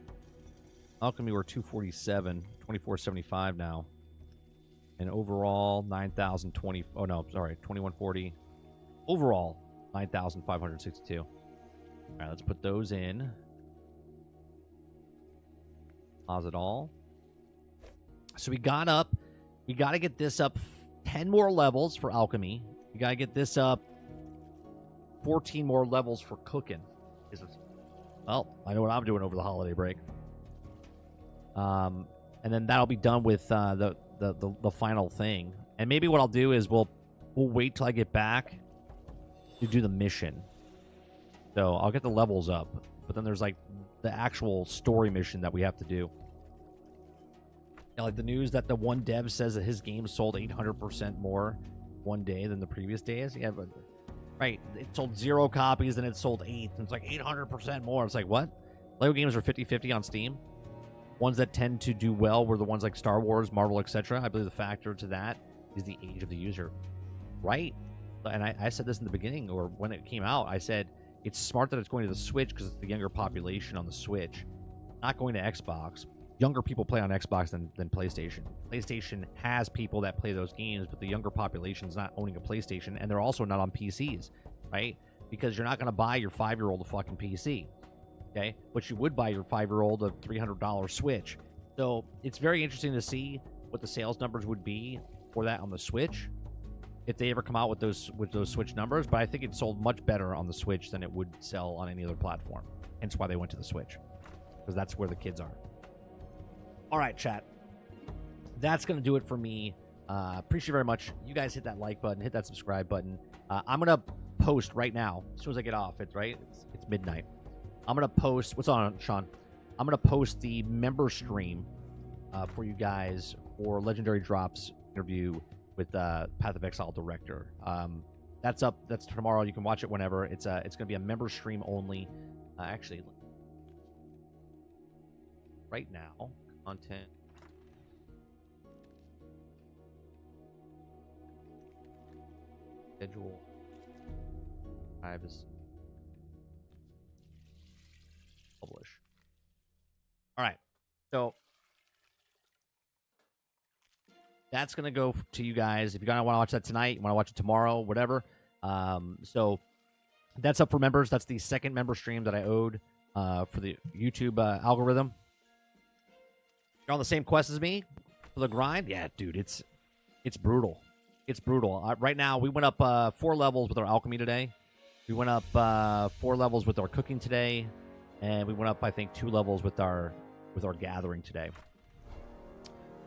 Alchemy, we're 247. 2475 now. And overall, 9,020. Oh, no, sorry. 2140. Overall, 9,562. All right, let's put those in. Pause it all. So we got up. We got to get this up 10 more levels for alchemy. We got to get this up 14 more levels for cooking. Well, I know what I'm doing over the holiday break. And then that'll be done with the final thing. And maybe what I'll do is we'll wait till I get back to do the mission. So I'll get the levels up, but then there's like the actual story mission that we have to do. Yeah, like the news that the one dev says that his game sold 800% more one day than the previous days. Yeah, but right, it sold 0 copies and it sold 8. And it's like 800% more. It's like, what? Lego games are 50-50 on Steam. Ones that tend to do well were the ones like Star Wars, Marvel, etc. I believe the factor to that is the age of the user. Right? And I said this in the beginning, or when it came out, I said it's smart that it's going to the Switch because it's the younger population on the Switch. not going to Xbox. Younger people play on Xbox than PlayStation. PlayStation has people that play those games, but the younger population's not owning a PlayStation, and they're also not on PCs, right? Because you're not going to buy your 5-year-old a fucking PC, okay? But you would buy your 5-year-old a $300 Switch. So it's very interesting to see what the sales numbers would be for that on the Switch, if they ever come out with those Switch numbers. But I think it sold much better on the Switch than it would sell on any other platform. Hence why they went to the Switch, because that's where the kids are. All right, chat. That's going to do it for me. Appreciate very much. You guys hit that like button, hit that subscribe button. I'm going to post right now, as soon as I get off. It's midnight. I'm going to post. What's on, Sean? I'm going to post the member stream for you guys for Legendary Drops interview with Path of Exile director. That's up. That's tomorrow. You can watch it whenever. It's going to be a member stream only. Actually, right now, content. Schedule. Privacy. Publish. All right. So that's going to go to you guys. If you're going to want to watch that tonight, you want to watch it tomorrow, whatever. So that's up for members. That's the second member stream that I owed for the YouTube algorithm. You're on the same quest as me for the grind? Yeah, dude, it's brutal. It's brutal. Right now, we went up 4 levels with our alchemy today. We went up 4 levels with our cooking today. And we went up, I think, 2 levels with our gathering today.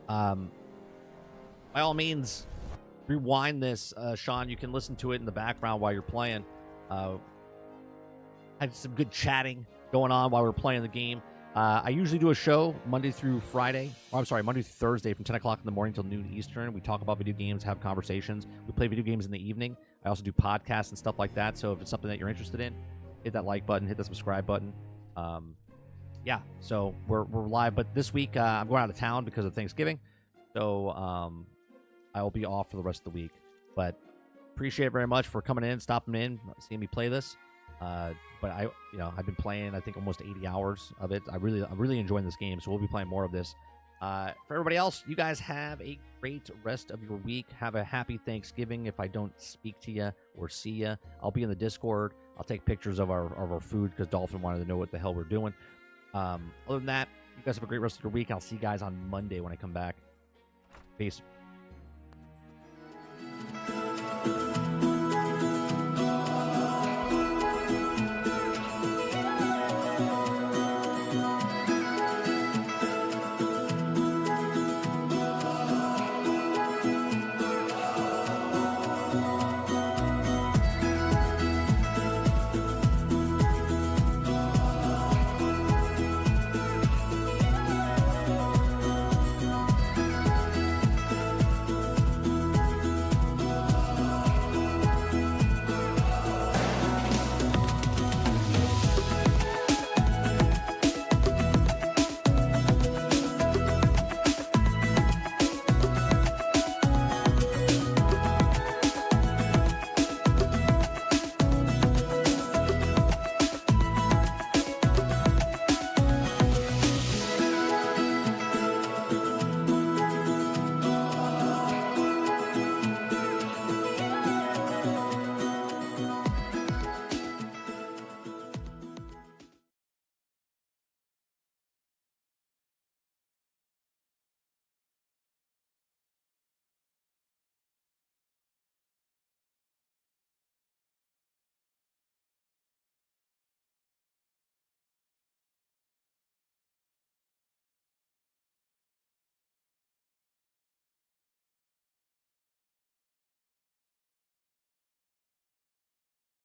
By all means, rewind this, Sean. You can listen to it in the background while you're playing. Had some good chatting going on while we were playing the game. I usually do a show Monday through Thursday from 10 o'clock in the morning till noon Eastern. We talk about video games, have conversations. We play video games in the evening. I also do podcasts and stuff like that. So if it's something that you're interested in, hit that like button, hit the subscribe button. Yeah, so we're live. But this week, I'm going out of town because of Thanksgiving. So I will be off for the rest of the week. But appreciate it very much for coming in, stopping in, seeing me play this. But I've been playing, I think, almost 80 hours of it. I'm really enjoying this game, so we'll be playing more of this. For everybody else, you guys have a great rest of your week. Have a happy Thanksgiving. If I don't speak to you or see you, I'll be in the Discord. I'll take pictures of our food because Dolphin wanted to know what the hell we're doing. Other than that, you guys have a great rest of your week. I'll see you guys on Monday when I come back. Peace.